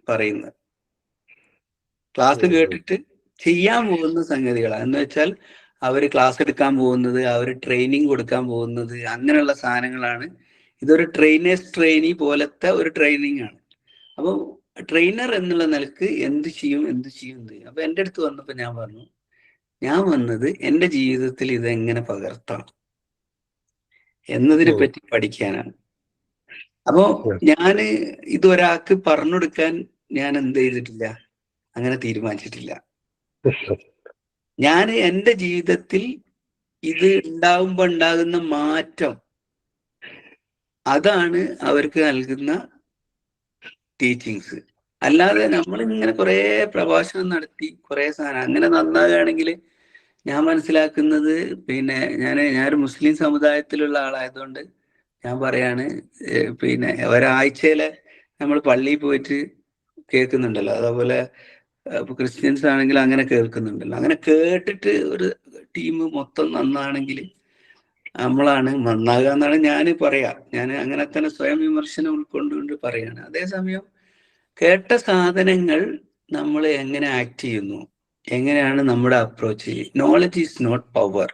പറയുന്നത്. ക്ലാസ് കേട്ടിട്ട് ചെയ്യാൻ പോകുന്ന സംഗതികളാണ്. എന്ന് വെച്ചാൽ അവര് ക്ലാസ് എടുക്കാൻ പോകുന്നത്, അവര് ട്രെയിനിങ് കൊടുക്കാൻ പോകുന്നത്, അങ്ങനെയുള്ള സാധനങ്ങളാണ്. ഇതൊരു ട്രെയിനി പോലത്തെ ഒരു ട്രെയിനിങ് ആണ്. അപ്പോൾ ട്രെയിനർ എന്നുള്ള നിലക്ക് എന്ത് ചെയ്യും. അപ്പൊ എൻ്റെ അടുത്ത് വന്നപ്പോൾ ഞാൻ പറഞ്ഞു, ഞാൻ വന്നത് എൻ്റെ ജീവിതത്തിൽ ഇതെങ്ങനെ പകർത്താം എന്നതിനെ പറ്റി പഠിക്കാനാണ്. അപ്പോ ഞാന് ഇതൊരാൾക്ക് പറഞ്ഞു കൊടുക്കാൻ ഞാൻ എന്ത് ചെയ്തിട്ടില്ല, അങ്ങനെ തീരുമാനിച്ചിട്ടില്ല. ഞാൻ എൻ്റെ ജീവിതത്തിൽ ഇത് ഉണ്ടാകുമ്പോ ഉണ്ടാകുന്ന മാറ്റം, അതാണ് അവർക്ക് നൽകുന്ന ടീച്ചിങ്സ്. അല്ലാതെ നമ്മൾ ഇങ്ങനെ കുറെ പ്രഭാഷണം നടത്തി കുറെ സാധനം അങ്ങനെ നന്നാകുകയാണെങ്കിൽ, ഞാൻ മനസ്സിലാക്കുന്നത്, പിന്നെ ഞാനൊരു മുസ്ലിം സമുദായത്തിലുള്ള ആളായതുകൊണ്ട് ഞാൻ പറയാണ്, പിന്നെ ഒരാഴ്ചയിലെ നമ്മൾ പള്ളിയിൽ പോയിട്ട് കേൾക്കുന്നുണ്ടല്ലോ, അതേപോലെ ക്രിസ്ത്യൻസ് ആണെങ്കിൽ അങ്ങനെ കേൾക്കുന്നുണ്ടല്ലോ. അങ്ങനെ കേട്ടിട്ട് ഒരു ടീം മൊത്തം നന്നാണെങ്കിൽ നമ്മളാണ് നന്നാകുക എന്നാണ് ഞാൻ പറയാ. ഞാൻ അങ്ങനെ തന്നെ സ്വയം വിമർശനം ഉൾക്കൊണ്ടുകൊണ്ട് പറയാണ്. അതേസമയം കേട്ട സാധനങ്ങൾ നമ്മൾ എങ്ങനെ ആക്ട് ചെയ്യുന്നു, എങ്ങനെയാണ് നമ്മുടെ approach. Knowledge is not power.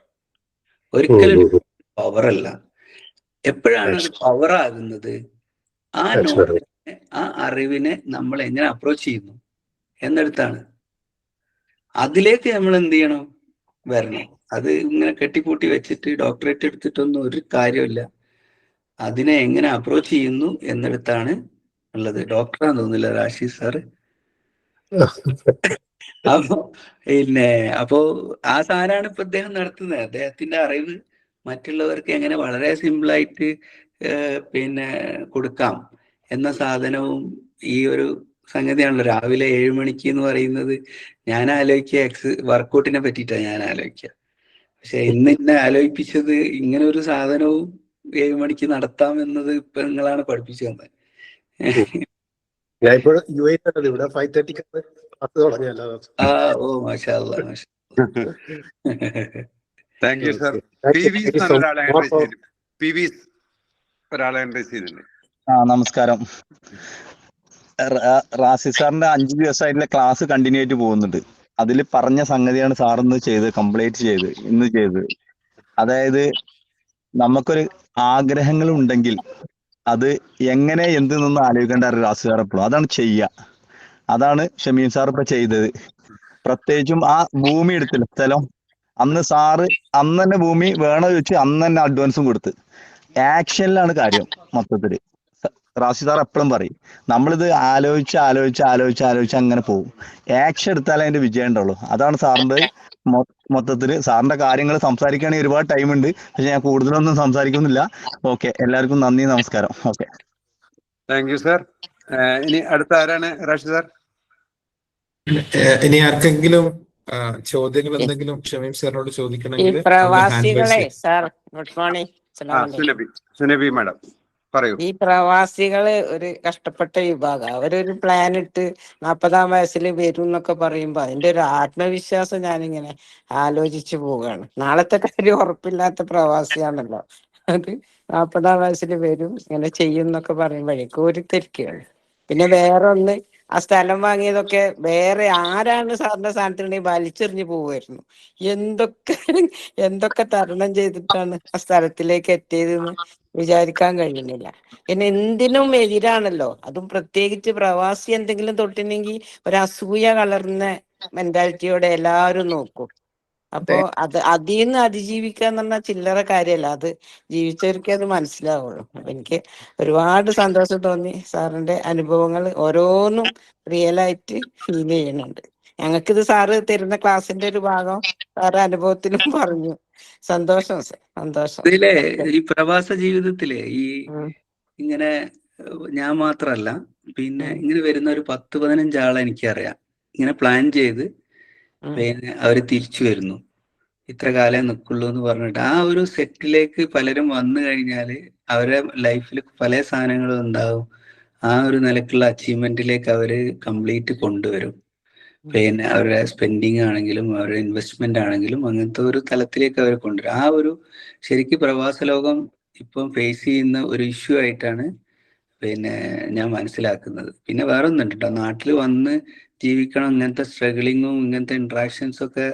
ഒരിക്കലും പവർ അല്ല. എപ്പോഴാണ് അത് പവർ ആകുന്നത്? ആ നോളജിനെ, ആ അറിവിനെ നമ്മൾ എങ്ങനെ അപ്രോച്ച് ചെയ്യുന്നു എന്നിടത്താണ്. അതിലേക്ക് നമ്മൾ എന്ത് ചെയ്യണം, വരണം. അത് ഇങ്ങനെ കെട്ടിപ്പൂട്ടി വെച്ചിട്ട് ഡോക്ടറേറ്റ് എടുത്തിട്ടൊന്നും ഒരു കാര്യമില്ല. അതിനെ എങ്ങനെ അപ്രോച്ച് ചെയ്യുന്നു എന്നിടത്താണ് ഉള്ളത്. ഡോക്ടറാന്ന് തോന്നുന്നില്ല രാശി സാറ്. അപ്പോ ആ സാധനമാണ് ഇപ്പൊ അദ്ദേഹം നടത്തുന്നത്. അദ്ദേഹത്തിന്റെ അറിവ് മറ്റുള്ളവർക്ക് എങ്ങനെ വളരെ സിമ്പിളായിട്ട് പിന്നെ കൊടുക്കാം എന്ന സാധനവും ഈ ഒരു സംഗതിയാണല്ലോ. രാവിലെ 7 മണിക്ക് എന്ന് പറയുന്നത് ഞാൻ ആലോചിക്കുക വർക്കൗട്ടിനെ പറ്റിയിട്ടാണ് ഞാൻ ആലോചിക്കുക. പക്ഷെ ഇന്ന് ആലോചിപ്പിച്ചത് ഇങ്ങനെ ഒരു സാധനവും 7 മണിക്ക് നടത്താം എന്നത് ഇപ്പൊ നിങ്ങളാണ് പഠിപ്പിച്ചു തന്നത്. ഞാൻ ഇപ്പോൾ ഇവിടെ 5:30 ക്ലാസ് തുടങ്ങിയല്ലോ. ഓ മാഷാ അല്ലാ, മാഷാ താങ്ക് യു സർ. ഒരാളെ അഡ്രസ് ചെയ്തിട്ടുണ്ട്. നമസ്കാരം. റാസി സാറിന്റെ 5 ദിവസമായിട്ടുള്ള ക്ലാസ് കണ്ടിന്യൂ ആയിട്ട് പോകുന്നുണ്ട്. അതിൽ പറഞ്ഞ സംഗതിയാണ് സാറിന്ന് കംപ്ലീറ്റ് ഇന്ന് ചെയ്ത്. അതായത് നമുക്കൊരു ആഗ്രഹങ്ങൾ ഉണ്ടെങ്കിൽ അത് എങ്ങനെ എന്തെന്നൊന്നും ആലോചിക്കേണ്ട റാസു സാർ എപ്പോഴും അതാണ് ചെയ്യുക. അതാണ് ഷമീം സാർ ഇപ്പൊ ചെയ്തത്. പ്രത്യേകിച്ചും ആ ഭൂമി എടുത്തില്ല സ്ഥലം, അന്ന് തന്നെ ഭൂമി വേണോ ചോദിച്ച് അന്ന് തന്നെ അഡ്വാൻസും കൊടുത്ത്. ആക്ഷനിലാണ് കാര്യം മൊത്തത്തില്. റാസി സാർ എപ്പോഴും പറയും നമ്മളിത് ആലോചിച്ച് അങ്ങനെ പോകും. ആക്ഷൻ എടുത്താലേ അതിന്റെ വിജയം ഉണ്ടാവുള്ളൂ. അതാണ് സാറിന്റെ മൊത്തത്തില്. സാറിന്റെ കാര്യങ്ങൾ സംസാരിക്കുകയാണെങ്കിൽ ഒരുപാട് ടൈം ഉണ്ട്, പക്ഷെ ഞാൻ കൂടുതലൊന്നും സംസാരിക്കുന്നില്ല. ഓക്കെ, എല്ലാവർക്കും നന്ദി, നമസ്കാരം. Okay, thank you sir. ഇനി അടുത്ത ആരാണ് റാഷിദ് സാർ? ഇനി ആർക്കെങ്കിലും ചോദ്യങ്ങൾ എന്തെങ്കിലും ഷമീം സാറിനോട് ചോദിക്കണമെങ്കിൽ പ്രവാസികളെ സാർ, ഗുഡ് മോർണിംഗ്. സുനബി മാഡം പറയൂ. ഈ പ്രവാസികള് ഒരു കഷ്ടപ്പെട്ട വിഭാഗം. അവരൊരു പ്ലാൻ ഇട്ട് 40-ാം വയസ്സിൽ വരും എന്നൊക്കെ പറയുമ്പോ അതിന്റെ ഒരു ആത്മവിശ്വാസം ഞാനിങ്ങനെ ആലോചിച്ചു പോവുകയാണ്. നാളത്തെ കാര്യം ഉറപ്പില്ലാത്ത പ്രവാസിയാണല്ലോ അത്. 40-ാം വയസ്സിൽ വരും, ഇങ്ങനെ ചെയ്യും എന്നൊക്കെ പറയുമ്പോഴേക്കും ഒരു തിരിക്കുകയാണ്. പിന്നെ വേറെ ഒന്ന്, ആ സ്ഥലം വാങ്ങിയതൊക്കെ വേറെ ആരാണ് സാറിന്റെ സ്ഥാനത്തുണ്ടെങ്കിൽ വലിച്ചെറിഞ്ഞു പോവുമായിരുന്നു. എന്തൊക്കെ തരണം ചെയ്തിട്ടാണ് ആ സ്ഥലത്തിലേക്ക് എത്തിയതെന്ന് വിചാരിക്കാൻ കഴിയുന്നില്ല. പിന്നെ എന്തിനും എതിരാണല്ലോ, അതും പ്രത്യേകിച്ച് പ്രവാസി എന്തെങ്കിലും തൊട്ടിനെങ്കിൽ ഒരു അസൂയ കലർന്ന മെന്റാലിറ്റിയോടെ എല്ലാവരും നോക്കും. അപ്പോ അതിൽ നിന്ന് അതിജീവിക്കുക എന്ന് പറഞ്ഞാൽ ചില്ലറ കാര്യമല്ല. അത് ജീവിച്ചവർക്കേ അത് മനസ്സിലാവുള്ളൂ. അപ്പൊ എനിക്ക് ഒരുപാട് സന്തോഷം തോന്നി. സാറിന്റെ അനുഭവങ്ങൾ ഓരോന്നും റിയലായിട്ട് ഫീൽ ചെയ്യുന്നുണ്ട്. ഞങ്ങൾക്കിത് സാറ് തരുന്ന ക്ലാസിന്റെ ഒരു ഭാഗം സാറ് അനുഭവത്തിലും പറഞ്ഞു. സന്തോഷം സാർ, സന്തോഷം. ഇതിലെ ഈ പ്രവാസ ജീവിതത്തിലെ ഇങ്ങനെ ഞാൻ മാത്രല്ല, പിന്നെ ഇങ്ങനെ വരുന്ന ഒരു 10-15 ആളെ എനിക്കറിയാം. ഇങ്ങനെ പ്ലാൻ ചെയ്ത് പിന്നെ അവര് തിരിച്ചു വരുന്നു, ഇത്ര കാലം നിൽക്കുള്ളൂ എന്ന് പറഞ്ഞിട്ട്. ആ ഒരു സെറ്റിലേക്ക് പലരും വന്നു കഴിഞ്ഞാല് അവരെ ലൈഫിൽ പല സാധനങ്ങളും ഉണ്ടാവും. ആ ഒരു നിലക്കുള്ള അച്ചീവ്മെന്റിലേക്ക് അവര് കംപ്ലീറ്റ് കൊണ്ടുവരും. പിന്നെ അവരുടെ സ്പെൻഡിങ് ആണെങ്കിലും അവരുടെ ഇൻവെസ്റ്റ്മെന്റ് ആണെങ്കിലും അങ്ങനത്തെ ഒരു തലത്തിലേക്ക് അവർ കൊണ്ടുവരും. ആ ഒരു ശരിക്കും പ്രവാസ ലോകം ഇപ്പം ഫേസ് ചെയ്യുന്ന ഒരു ഇഷ്യൂ ആയിട്ടാണ് പിന്നെ ഞാൻ മനസ്സിലാക്കുന്നത്. പിന്നെ വേറെ ഒന്നുണ്ട് കേട്ടോ, നാട്ടിൽ വന്ന് ജീവിക്കണം, ഇങ്ങനത്തെ സ്ട്രഗിളിങ്ങും ഇങ്ങനത്തെ ഇന്ററാക്ഷൻസും ഒക്കെ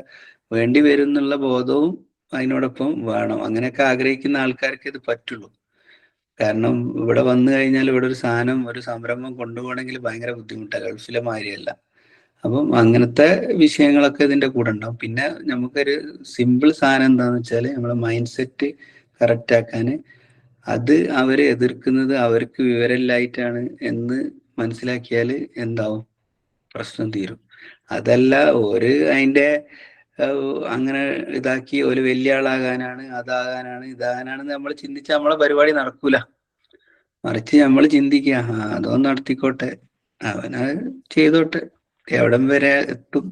വേണ്ടി വരും എന്നുള്ള ബോധവും അതിനോടൊപ്പം വേണം. അങ്ങനെയൊക്കെ ആഗ്രഹിക്കുന്ന ആൾക്കാർക്ക് ഇത് പറ്റുള്ളൂ. കാരണം ഇവിടെ വന്നു കഴിഞ്ഞാൽ ഇവിടെ ഒരു സാധനം, ഒരു സംരംഭം കൊണ്ടുപോകണമെങ്കിൽ ഭയങ്കര ബുദ്ധിമുട്ടാണ്, ഗൾഫിലെ മാതിരിയല്ല. അപ്പം അങ്ങനത്തെ വിഷയങ്ങളൊക്കെ ഇതിന്റെ കൂടെ ഉണ്ടാവും. പിന്നെ നമുക്കൊരു സിമ്പിൾ സാധനം എന്താണെന്ന് വെച്ചാൽ നമ്മളെ മൈൻഡ് സെറ്റ് കറക്റ്റ് ആക്കാൻ, അത് അവരെ എതിർക്കുന്നത് അവർക്ക് വിവരമില്ലായിട്ടാണ് എന്ന് മനസ്സിലാക്കിയാൽ എന്താവും, പ്രശ്നം തീരും. അതല്ല ഒരു അതിൻ്റെ അങ്ങനെ ഇതാക്കി ഒരു വലിയ ആളാകാനാണ്, അതാകാനാണ്, ഇതാകാനാണെന്ന് നമ്മൾ ചിന്തിച്ചാൽ നമ്മളെ പരിപാടി നടക്കൂല. മറിച്ച് നമ്മൾ ചിന്തിക്കുക, അതൊന്നും നടത്തിക്കോട്ടെ, അവനത് ചെയ്തോട്ടെ, എവിടം വരെ എത്തും.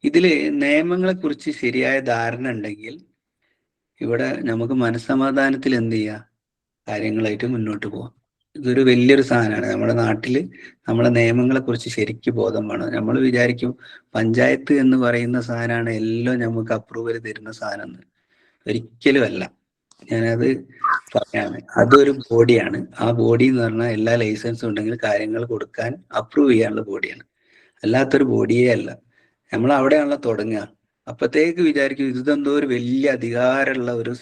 ഇതില് നിയമങ്ങളെ കുറിച്ച് ശരിയായ ധാരണ ഉണ്ടെങ്കിൽ ഇവിടെ നമുക്ക് മനസ്സമാധാനത്തിൽ എന്ത് ചെയ്യുക, കാര്യങ്ങളായിട്ട് മുന്നോട്ട് പോവാം. ഇതൊരു വലിയൊരു സാധനമാണ്. നമ്മുടെ നാട്ടിൽ നമ്മളെ നിയമങ്ങളെ കുറിച്ച് ശരിക്ക് ബോധം വേണം. നമ്മൾ വിചാരിക്കും പഞ്ചായത്ത് എന്ന് പറയുന്ന സാധനമാണ് എല്ലാം നമുക്ക് അപ്രൂവൽ തരുന്ന സാധനം എന്ന്. ഒരിക്കലും അല്ല. ഞാനത് പറയാണ്, അതൊരു ബോഡിയാണ്. ആ ബോഡി എന്ന് പറഞ്ഞാൽ എല്ലാ ലൈസൻസും ഉണ്ടെങ്കിൽ കാര്യങ്ങൾ കൊടുക്കാൻ അപ്രൂവ് ചെയ്യാനുള്ള ബോഡിയാണ്, അല്ലാത്തൊരു ബോഡിയേ അല്ല. നമ്മൾ അവിടെയാണല്ലോ തുടങ്ങുക. അപ്പത്തേക്ക് വിചാരിക്കും ഇതെന്തോ ഒരു വലിയ അധികാരമുള്ള ഒരു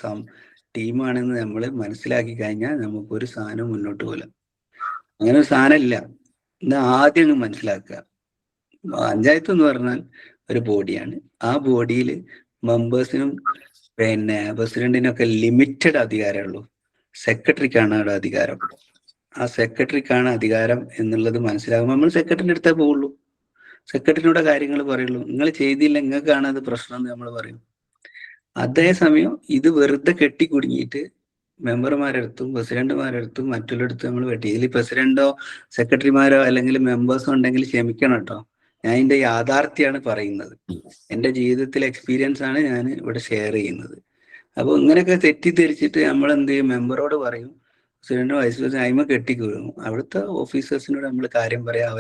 ടീമാണെന്ന് നമ്മൾ മനസ്സിലാക്കി കഴിഞ്ഞാൽ നമുക്കൊരു സാധനം മുന്നോട്ട് പോകില്ല. അങ്ങനെ ഒരു സാധനം ഇല്ല. ഇന്ന് ആദ്യം മനസ്സിലാക്കുക, പഞ്ചായത്ത് എന്ന് പറഞ്ഞാൽ ഒരു ബോഡിയാണ്. ആ ബോഡിയിൽ മെമ്പേഴ്സിനും പിന്നെ പ്രസിഡന്റിനൊക്കെ ലിമിറ്റഡ് അധികാരമുള്ളൂ. സെക്രട്ടറിക്കാണ് അവിടെ അധികാരം. ആ സെക്രട്ടറിക്കാണ് അധികാരം എന്നുള്ളത് മനസ്സിലാകുമ്പോൾ നമ്മൾ സെക്രട്ടറിന്റെ അടുത്തേ പോവുള്ളൂ, സെക്രട്ടറിയുടെ കാര്യങ്ങൾ പറയുള്ളൂ. നിങ്ങൾ ചെയ്തില്ല, നിങ്ങൾക്കാണ് അത് പ്രശ്നം എന്ന് നമ്മൾ പറയും. അതേസമയം ഇത് വെറുതെ കെട്ടിക്കുടുങ്ങിയിട്ട് മെമ്പർമാരെടുത്തും പ്രസിഡന്റുമാരെടുത്തും മറ്റുള്ളടത്തും നമ്മൾ വെട്ടി. ഇതിൽ പ്രസിഡന്റോ സെക്രട്ടറിമാരോ അല്ലെങ്കിൽ മെമ്പേഴ്സോ ഉണ്ടെങ്കിൽ ക്ഷമിക്കണം കേട്ടോ, ഞാൻ ഇതിന്റെ യാഥാർത്ഥ്യമാണ് പറയുന്നത്. എൻ്റെ ജീവിതത്തിലെ എക്സ്പീരിയൻസ് ആണ് ഞാൻ ഇവിടെ ഷെയർ ചെയ്യുന്നത്. അപ്പോൾ ഇങ്ങനെയൊക്കെ തെറ്റിദ്ധരിച്ചിട്ട് നമ്മൾ എന്ത് ചെയ്യും, മെമ്പറോട് പറയും, പ്രസിഡന്റ് വൈസ് പ്രസിഡന്റ് അയിമ കെട്ടിക്കൊടുക്കും. അവിടുത്തെ ഓഫീസേഴ്സിനോട് നമ്മൾ കാര്യം പറയാം,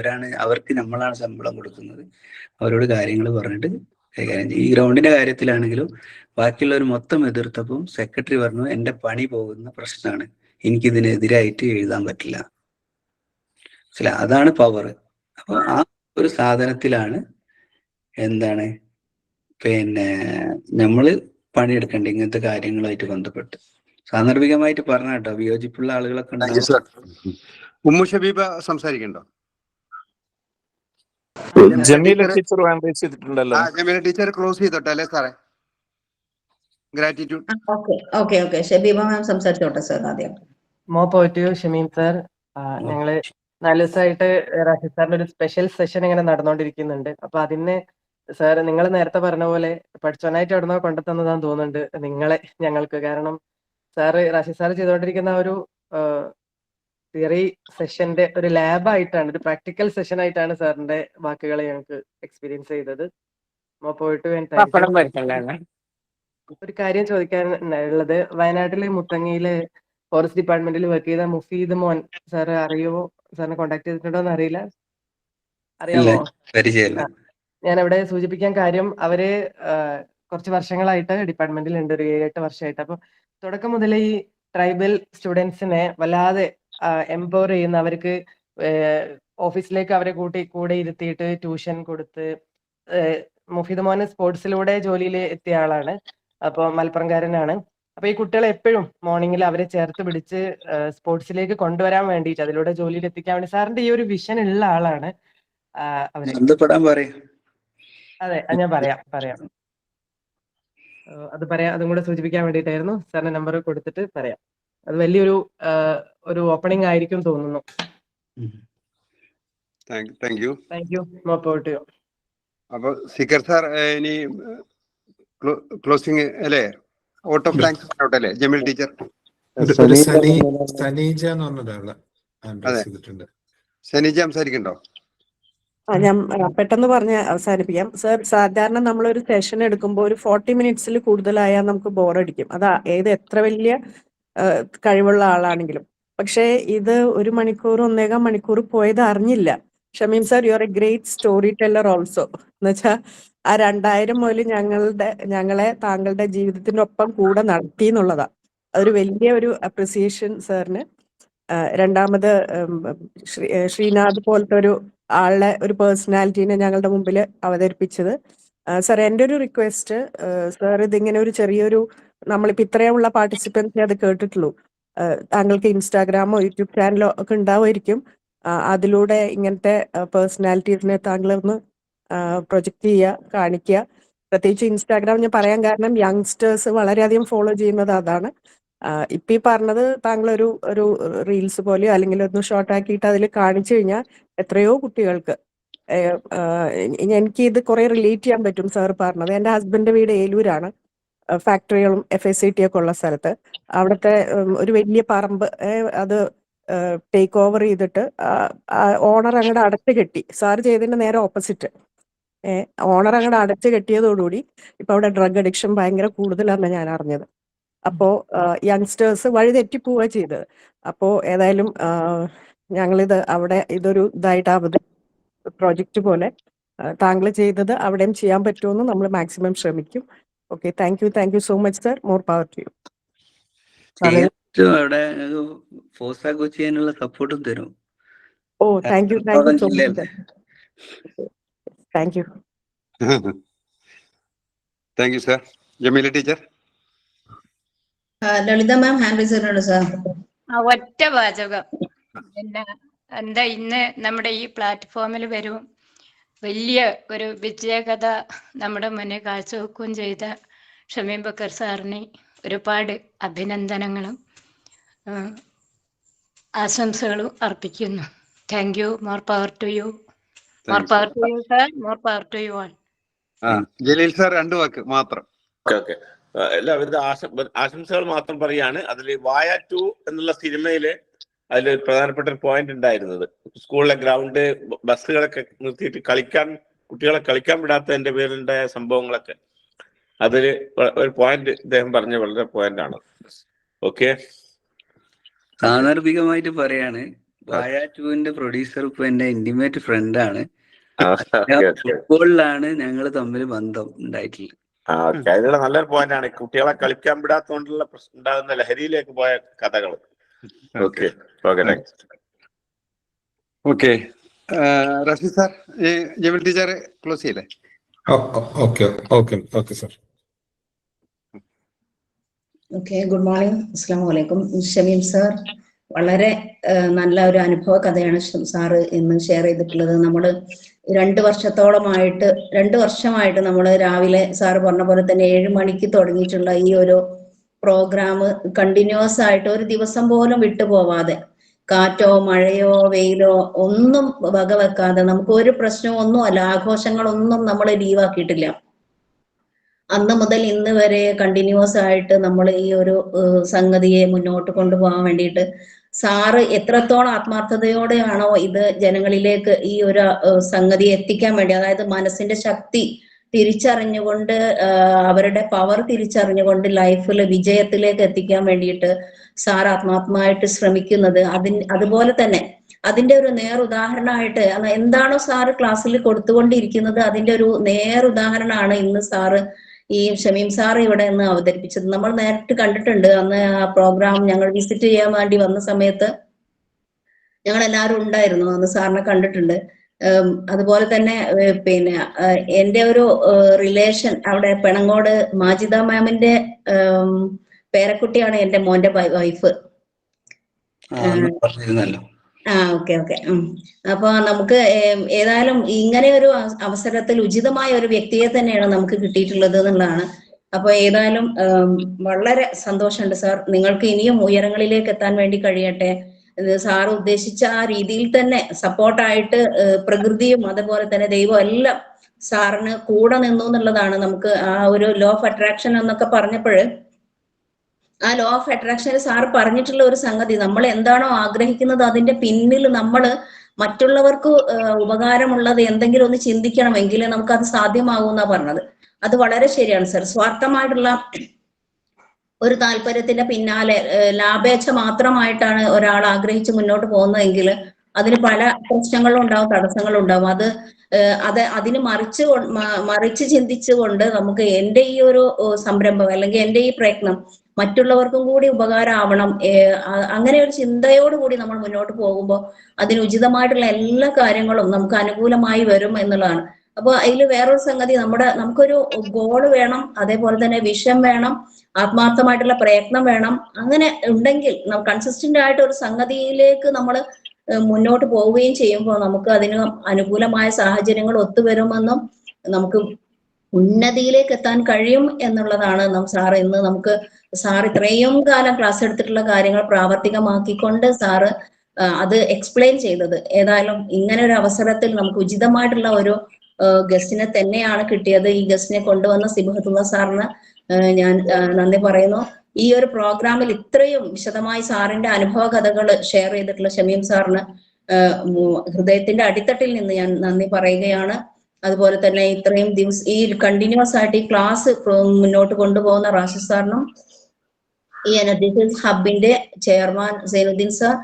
അവർക്ക് നമ്മളാണ് ശമ്പളം കൊടുക്കുന്നത്, അവരോട് കാര്യങ്ങൾ പറഞ്ഞിട്ട് കൈകാര്യം ചെയ്യും. ഈ ഗ്രൗണ്ടിന്റെ കാര്യത്തിലാണെങ്കിലും ബാക്കിയുള്ളവർ മൊത്തം എതിർത്തപ്പം സെക്രട്ടറി പറഞ്ഞു എൻ്റെ പണി പോകുന്ന പ്രശ്നമാണ്, എനിക്കിതിനെതിരായിട്ട് എഴുതാൻ പറ്റില്ല. അതാണ് പവർ. അപ്പൊ ആ ഒരു സാധനത്തിലാണ് എന്താണ് പിന്നെ നമ്മള് പണിയെടുക്കണ്ട ഇങ്ങനത്തെ കാര്യങ്ങളുമായിട്ട് ബന്ധപ്പെട്ട്. സാന്ദർഭികമായിട്ട് പറഞ്ഞ കേട്ടോ, വിയോജിപ്പുള്ള ആളുകളൊക്കെ താങ്ക് യു ഉണ്ടാവും. സർ. ഉമ്മു ഷബീബ സംസാരിക്കണ്ടോ? ജമീല ടീച്ചർ ഹാൻഡ് റൈസ് ചെയ്തിട്ടുണ്ടല്ലോ. ജമീല ടീച്ചർ ക്ലോസ് ചെയ്തോട്ടെ അല്ലേ സാറേ? ഗ്രാറ്റിറ്റ്യൂഡ്. ഓക്കെ ഷബീബ മാം സംസാരിച്ചോട്ടെ സാർ ആദ്യം. ഷമീം സാർ, ഞങ്ങള് 4 ദിവസമായിട്ട് റാഷിദ് സാറിന്റെ ഒരു സ്പെഷ്യൽ സെഷൻ ഇങ്ങനെ നടന്നുകൊണ്ടിരിക്കുന്നുണ്ട്. അപ്പൊ അതിന് സാർ നിങ്ങൾ നേരത്തെ പറഞ്ഞ പോലെ പഠിച്ചവനായിട്ട് എവിടുന്നോ കൊണ്ടുതന്നതാന്ന് തോന്നുന്നുണ്ട് നിങ്ങളെ ഞങ്ങൾക്ക്. കാരണം സാറ് റാഷിദ് സാർ ചെയ്തുകൊണ്ടിരിക്കുന്ന ഒരു തിയറി സെഷന്റെ ഒരു ലാബായിട്ടാണ്, ഒരു പ്രാക്ടിക്കൽ സെഷൻ ആയിട്ടാണ് സാറിന്റെ വാക്കുകളെ ഞങ്ങൾക്ക് എക്സ്പീരിയൻസ് ചെയ്തത്. ഒരു കാര്യം ചോദിക്കാൻ ഉള്ളത്, വയനാട്ടിലെ മുത്തങ്ങയിലെ ഫോറസ്റ്റ് ഡിപ്പാർട്ട്മെന്റിൽ വർക്ക് ചെയ്ത മുഫീദ് മോൻ സാറ് അറിയുമോ? സാറിനെ കോണ്ടാക്ട് ചെയ്തിട്ടുണ്ടോ എന്ന് അറിയില്ല. അറിയാമോ? ഞാൻ അവിടെ സൂചിപ്പിക്കാൻ കാര്യം, അവര് കുറച്ച് വർഷങ്ങളായിട്ട് ഡിപ്പാർട്ട്മെന്റിൽ ഉണ്ട്, ഒരു 7-8 വർഷമായിട്ട്. അപ്പൊ തുടക്കം മുതലേ ഈ ട്രൈബൽ സ്റ്റുഡൻസിനെ വല്ലാതെ എംപവർ ചെയ്യുന്ന, അവർക്ക് ഓഫീസിലേക്ക് അവരെ കൂടെ ഇരുത്തിയിട്ട് ട്യൂഷൻ കൊടുത്ത്, മുഫീദ് മോൻ സ്പോർട്സിലൂടെ ജോലിയിൽ എത്തിയ ആളാണ്. അപ്പോൾ മലപ്പുറംകാരനാണ്. അപ്പൊ ഈ കുട്ടികളെ എപ്പോഴും മോർണിംഗിൽ അവരെ ചേർത്ത് പിടിച്ച് സ്പോർട്സിലേക്ക് കൊണ്ടുവരാൻ വേണ്ടിയിട്ട്, അതിലൂടെ ജോലിയിൽ എത്തിക്കാൻ വേണ്ടി സാറിന്റെ ഈ ഒരു വിഷൻ ഉള്ള ആളാണ് അവര്. അതെ, ഞാൻ പറയാം അതും കൂടെ സൂചിപ്പിക്കാൻ വേണ്ടിയിട്ടായിരുന്നു. സാറിന്റെ നമ്പർ കൊടുത്തിട്ട് പറയാം. അത് വലിയൊരു ഒരു ഓപ്പണിംഗ് ആയിരിക്കും തോന്നുന്നു. Thank you. അപ്പൊ സിക്കർ സാർ ഇനി ക്ലോസിംഗ് അല്ലേ? ഔട്ട് ഓഫ് താങ്ക്സ് അല്ലേ ജമീൽ ടീച്ചർ? സനീജ എന്ന് പറഞ്ഞ സനീജ സംസാരിക്കണ്ടോ? ഞാൻ പെട്ടെന്ന് പറഞ്ഞ് അവസാനിപ്പിക്കാം സർ. സാധാരണ നമ്മളൊരു സെഷൻ എടുക്കുമ്പോൾ ഒരു 40 മിനിറ്റ്സിൽ കൂടുതലായാൽ നമുക്ക് ബോറടിക്കും. അതാ എത്ര വലിയ കഴിവുള്ള ആളാണെങ്കിലും. പക്ഷേ ഇത് 1 മണിക്കൂർ 1.25 മണിക്കൂർ പോയത് അറിഞ്ഞില്ല. Shameem sir, you are a great storyteller also. എന്നുവെച്ചാൽ ആ 2000 മുതൽ ഞങ്ങളെ താങ്കളുടെ ജീവിതത്തിനൊപ്പം കൂടെ നടത്തി എന്നുള്ളതാ. അതൊരു വലിയ ഒരു അപ്രിസിയേഷൻ സാറിന്. രണ്ടാമത് ശ്രീനാഥ് പോലത്തെ ഒരു ആളുടെ ഒരു പേഴ്സണാലിറ്റീനെ ഞങ്ങളുടെ മുമ്പിൽ അവതരിപ്പിച്ചത്. സാർ, എൻ്റെ ഒരു റിക്വസ്റ്റ്, സാർ ഇതിങ്ങനെ ഒരു ചെറിയൊരു, നമ്മളിപ്പോൾ ഇത്രയുള്ള പാർട്ടിസിപ്പൻസിനെ അത് കേട്ടിട്ടുള്ളൂ. താങ്കൾക്ക് ഇൻസ്റ്റാഗ്രാമോ യൂട്യൂബ് ചാനലോ ഒക്കെ ഉണ്ടാവുമായിരിക്കും. അതിലൂടെ ഇങ്ങനത്തെ പേഴ്സണാലിറ്റീസിനെ താങ്കളൊന്ന് പ്രൊജക്റ്റ് ചെയ്യുക, കാണിക്കുക. പ്രത്യേകിച്ച് ഇൻസ്റ്റാഗ്രാം ഞാൻ പറയാൻ കാരണം, യങ്സ്റ്റേഴ്സ് വളരെയധികം ഫോളോ ചെയ്യുന്നത് അതാണ്. ഇപ്പം ഈ പറഞ്ഞത് താങ്കൾ ഒരു റീൽസ് പോലെയോ അല്ലെങ്കിൽ ഒന്ന് ഷോർട്ട് ആക്കിയിട്ട് അതിൽ കാണിച്ചു കഴിഞ്ഞാൽ എത്രയോ കുട്ടികൾക്ക് എനിക്ക് ഇത് കുറെ റിലേറ്റ് ചെയ്യാൻ പറ്റും സാർ പറഞ്ഞത്. എൻ്റെ ഹസ്ബൻഡിന്റെ വീട് ഏലൂരാണ്. ഫാക്ടറികളും FSIT ഒക്കെ ഉള്ള സ്ഥലത്ത്. അവിടുത്തെ ഒരു വലിയ പറമ്പ് അത് ടേക്ക് ഓവർ ചെയ്തിട്ട് ഓണർ അങ്ങോട്ട് അടച്ചു കെട്ടി. സാർ ചെയ്തതിന്റെ നേരെ ഓപ്പോസിറ്റ്. ഓണർ അങ്ങോട്ട് അടച്ചു കെട്ടിയതോടുകൂടി ഇപ്പൊ അവിടെ ഡ്രഗ് അഡിക്ഷൻ ഭയങ്കര കൂടുതലാണെന്ന് ഞാൻ അറിഞ്ഞത്. അപ്പോ യങ്സ്റ്റേഴ്സ് വഴിതെറ്റിപ്പോവുക ചെയ്തത്. അപ്പോ ഏതായാലും ഞങ്ങളിത് അവിടെ ഇതൊരു ഇതായിട്ട് പ്രോജക്റ്റ് പോലെ താങ്കൾ ചെയ്തത് അവിടെയും ചെയ്യാൻ പറ്റുമെന്ന് നമ്മൾ മാക്സിമം ശ്രമിക്കും. Okay, thank you so much sir. More power to you. അവിടെ ഫോഴ്സാ കൊച്ചിനുള്ള സപ്പോർട്ടും തരും. ഓ, thank you so much. Thank you sir. Jameela teacher. Lalitha ma'am hand raise ചെയ്തിട്ടുണ്ട് സാർ. ഒറ്റ വാചകം. പിന്നെ എന്താ ഇന്ന് നമ്മുടെ ഈ പ്ലാറ്റ്ഫോമിൽ വരും വലിയ ഒരു വിജയകഥ നമ്മുടെ മുന്നിൽ കാഴ്ചവെക്കുകയും ചെയ്ത ഷമീം ബക്കർ സാറിന് ഒരുപാട് അഭിനന്ദനങ്ങളും ആശംസകളും അർപ്പിക്കുന്നു. Thank you. More power to you. More power to you sir. More power to you all. Jaleel sir 2 വാക്ക് മാത്രം. ഓക്കെ, എല്ലാവരുടെ ആശംസകൾ മാത്രം പറയാണ്. അതിൽ വായ 2 എന്നുള്ള സിനിമയില് അതിൽ പ്രധാനപ്പെട്ട ഒരു പോയിന്റ് ഉണ്ടായിരുന്നത്, സ്കൂളിലെ ഗ്രൗണ്ട് ബസ്സുകളൊക്കെ നിർത്തിയിട്ട് കുട്ടികളെ കളിക്കാൻ വിടാത്തതിന്റെ പേരിലുണ്ടായ സംഭവങ്ങളൊക്കെ, അതില് ഒരു പോയിന്റ് ഇദ്ദേഹം പറഞ്ഞ വളരെ പോയിന്റ് ആണ്. ഓക്കെ, സാന്ദർഭികമായിട്ട് പറയാണ്, വായ 2ന്റെ പ്രൊഡ്യൂസർ ഇപ്പൊ എന്റെ ഇന്റിമേറ്റ് ഫ്രണ്ടാണ്. ഫുട്ബോളിലാണ് ഞങ്ങൾ തമ്മിൽ ബന്ധം ഉണ്ടായിട്ടുള്ളത്. അതിലുള്ള നല്ലൊരു പോയിന്റ് ആണ്, കുട്ടികളെ കളിക്കാൻ വിടാത്തോണ്ടുള്ള ഉണ്ടാകുന്ന ലഹരിയിലേക്ക് പോയ കഥകൾ. Okay, Rasheed sir, Jameel teacher close ചെയ്യല്ലേ? Okay okay okay sir. Okay, good morning, അസ്സലാമു അലൈക്കും. ഷമീം സാർ, വളരെ നല്ല ഒരു അനുഭവ കഥയാണ് സാറ് ഇന്ന് ഷെയർ ചെയ്തിട്ടുള്ളത്. നമ്മൾ 2 വർഷമായിട്ട് നമ്മൾ രാവിലെ സാറ് പറഞ്ഞ പോലെ തന്നെ 7 മണിക്ക് തുടങ്ങിയിട്ടുള്ള ഈ ഒരു പ്രോഗ്രാം കണ്ടിന്യൂസ് ആയിട്ട് ഒരു ദിവസം പോലും വിട്ടുപോവാതെ, കാറ്റോ മഴയോ വെയിലോ ഒന്നും വകവെക്കാതെ, നമുക്ക് ഒരു പ്രശ്നവും ഒന്നുമല്ല, ആഘോഷങ്ങളൊന്നും നമ്മൾ ലീവാക്കിയിട്ടില്ല. അന്ന് മുതൽ ഇന്ന് വരെ കണ്ടിന്യൂസ് ആയിട്ട് നമ്മൾ ഈ ഒരു സംഗതിയെ മുന്നോട്ട് കൊണ്ടുപോകാൻ വേണ്ടിയിട്ട് സാറ് എത്രത്തോളം ആത്മാർത്ഥതയോടെയാണോ ഇത് ജനങ്ങളിലേക്ക് ഈ ഒരു സംഗതി എത്തിക്കാൻ വേണ്ടി, അതായത് മനസ്സിന്റെ ശക്തി തിരിച്ചറിഞ്ഞുകൊണ്ട് അവരുടെ പവർ തിരിച്ചറിഞ്ഞുകൊണ്ട് ലൈഫിൽ വിജയത്തിലേക്ക് എത്തിക്കാൻ വേണ്ടിയിട്ട് സാർ ആത്മാർത്ഥമായിട്ട് ശ്രമിക്കുന്നത്, അതുപോലെ തന്നെ അതിന്റെ ഒരു ഉദാഹരണമായിട്ട് എന്താണോ സാറ് ക്ലാസ്സിൽ കൊടുത്തുകൊണ്ടിരിക്കുന്നത് അതിന്റെ ഒരു ഉദാഹരണമാണ് ഇന്ന് സാറ് ഈ ഷമീം സാർ ഇവിടെ നിന്ന് അവതരിപ്പിച്ചത്. നമ്മൾ നേരിട്ട് കണ്ടിട്ടുണ്ട്. അന്ന് ആ പ്രോഗ്രാം ഞങ്ങൾ വിസിറ്റ് ചെയ്യാൻ വേണ്ടി വന്ന സമയത്ത് ഞങ്ങൾ എല്ലാവരും ഉണ്ടായിരുന്നു, അന്ന് സാറിനെ കണ്ടിട്ടുണ്ട്. അതുപോലെ തന്നെ പിന്നെ എൻ്റെ ഒരു റിലേഷൻ അവിടെ പെണങ്ങോട് മാജിദ മാമിന്റെ പേരക്കുട്ടിയാണ് എൻ്റെ മോന്റെ വൈഫ്. ഓക്കെ. അപ്പൊ നമുക്ക് ഏതായാലും ഇങ്ങനെ ഒരു അവസരത്തിൽ ഉചിതമായ ഒരു വ്യക്തിയെ തന്നെയാണ് നമുക്ക് കിട്ടിയിട്ടുള്ളത് എന്നുള്ളതാണ്. അപ്പൊ ഏതായാലും വളരെ സന്തോഷമുണ്ട് സാർ. നിങ്ങൾക്ക് ഇനിയും ഉയരങ്ങളിലേക്ക് എത്താൻ വേണ്ടി കഴിയട്ടെ. സാർ ഉദ്ദേശിച്ച ആ രീതിയിൽ തന്നെ സപ്പോർട്ടായിട്ട് പ്രകൃതിയും അതുപോലെ തന്നെ ദൈവം എല്ലാം സാറിന് കൂടെ നിന്നു എന്നുള്ളതാണ്. നമുക്ക് ആ ഒരു ലോ ഓഫ് അട്രാക്ഷൻ എന്നൊക്കെ പറഞ്ഞപ്പോൾ ആ ലോ ഓഫ് അട്രാക്ഷനിൽ സാർ പറഞ്ഞിട്ടുള്ള ഒരു സംഗതി, നമ്മൾ എന്താണോ ആഗ്രഹിക്കുന്നത് അതിന്റെ പിന്നിൽ നമ്മൾ മറ്റുള്ളവർക്ക് ഉപകാരമുള്ളത് എന്തെങ്കിലും ഒന്ന് ചിന്തിക്കണമെങ്കിൽ നമുക്ക് അത് സാധ്യമാകുമെന്നാ പറഞ്ഞത്. അത് വളരെ ശരിയാണ് സർ. സ്വാർത്ഥമായിട്ടുള്ള ഒരു താല്പര്യത്തിന്റെ പിന്നാലെ ലാഭേച്ഛ മാത്രമായിട്ടാണ് ഒരാൾ ആഗ്രഹിച്ച് മുന്നോട്ട് പോകുന്നതെങ്കിൽ അതിന് പല പ്രശ്നങ്ങളും ഉണ്ടാവും, തടസ്സങ്ങളും ഉണ്ടാവും. അതിന് മറിച്ച് ചിന്തിച്ചുകൊണ്ട് നമുക്ക് എൻ്റെ ഈ ഒരു സംരംഭം അല്ലെങ്കിൽ എൻ്റെ ഈ പ്രയത്നം മറ്റുള്ളവർക്കും കൂടി ഉപകാരമാവണം, അങ്ങനെ ഒരു ചിന്തയോടുകൂടി നമ്മൾ മുന്നോട്ട് പോകുമ്പോൾ അതിന് ഉചിതമായിട്ടുള്ള എല്ലാ കാര്യങ്ങളും നമുക്ക് അനുകൂലമായി വരും എന്നുള്ളതാണ്. അപ്പൊ അതിൽ വേറൊരു സംഗതി, നമുക്കൊരു ഗോള് വേണം, അതേപോലെ തന്നെ വിഷൻ വേണം, ആത്മാർത്ഥമായിട്ടുള്ള പ്രയത്നം വേണം. അങ്ങനെ ഉണ്ടെങ്കിൽ കൺസിസ്റ്റന്റ് ആയിട്ട് ഒരു സംഗതിയിലേക്ക് നമ്മൾ മുന്നോട്ട് പോവുകയും ചെയ്യുമ്പോൾ നമുക്ക് അതിന് അനുകൂലമായ സാഹചര്യങ്ങൾ ഒത്തുവരുമെന്നും നമുക്ക് ഉന്നതിയിലേക്ക് എത്താൻ കഴിയും എന്നുള്ളതാണ് സാർ ഇന്ന് നമുക്ക് സാർ ഇത്രയും കാലം ക്ലാസ് എടുത്തിട്ടുള്ള കാര്യങ്ങൾ പ്രാവർത്തികമാക്കിക്കൊണ്ട് സാറ് അത് എക്സ്പ്ലെയിൻ ചെയ്തത്. ഏതായാലും ഇങ്ങനെ ഒരു അവസരത്തിൽ നമുക്ക് ഉചിതമായിട്ടുള്ള ഒരു ഗസ്റ്റിനെ തന്നെയാണ് കിട്ടിയത്. ഈ ഗസ്റ്റിനെ കൊണ്ടുവന്ന സിബഹത്തുള്ള സാറിന് ഞാൻ നന്ദി പറയുന്നു. ഈ ഒരു പ്രോഗ്രാമിൽ ഇത്രയും വിശദമായി സാറിന്റെ അനുഭവ കഥകൾ ഷെയർ ചെയ്തിട്ടുള്ള ഷമീം സാറിന് ഹൃദയത്തിന്റെ അടിത്തട്ടിൽ നിന്ന് ഞാൻ നന്ദി പറയുകയാണ്. അതുപോലെ തന്നെ ഇത്രയും ദിവസം ഈ കണ്ടിന്യൂസ് ആയിട്ട് ഈ ക്ലാസ് മുന്നോട്ട് കൊണ്ടുപോകുന്ന റാഷിദ് സാറിനും ഈ എനർജി ഹബിന്റെ chairman Zainuddin sir,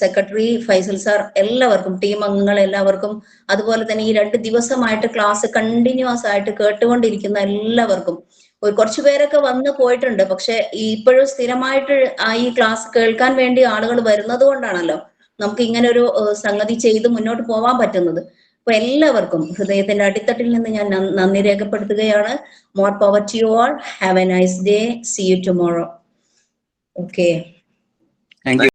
secretary Faisal sir, എല്ലാവർക്കും, ടീം അംഗങ്ങൾ എല്ലാവർക്കും, അതുപോലെ തന്നെ ഈ 2 ദിവസമായിട്ട് ക്ലാസ് കണ്ടിന്യൂസ് ആയിട്ട് കേട്ടുകൊണ്ടിരിക്കുന്ന എല്ലാവർക്കും, കുറച്ചു പേരൊക്കെ വന്ന് പോയിട്ടുണ്ട്, പക്ഷെ ഇപ്പോഴും സ്ഥിരമായിട്ട് ഈ ക്ലാസ് കേൾക്കാൻ വേണ്ടി ആളുകൾ വരുന്നത് കൊണ്ടാണല്ലോ നമുക്ക് ഇങ്ങനെ ഒരു സംഗതി ചെയ്ത് മുന്നോട്ട് പോവാൻ പറ്റുന്നത്. അപ്പൊ എല്ലാവർക്കും ഹൃദയത്തിന്റെ അടിത്തട്ടിൽ നിന്ന് ഞാൻ നന്ദി രേഖപ്പെടുത്തുകയാണ്. More power to you all. Have a nice day. See you tomorrow. Okay.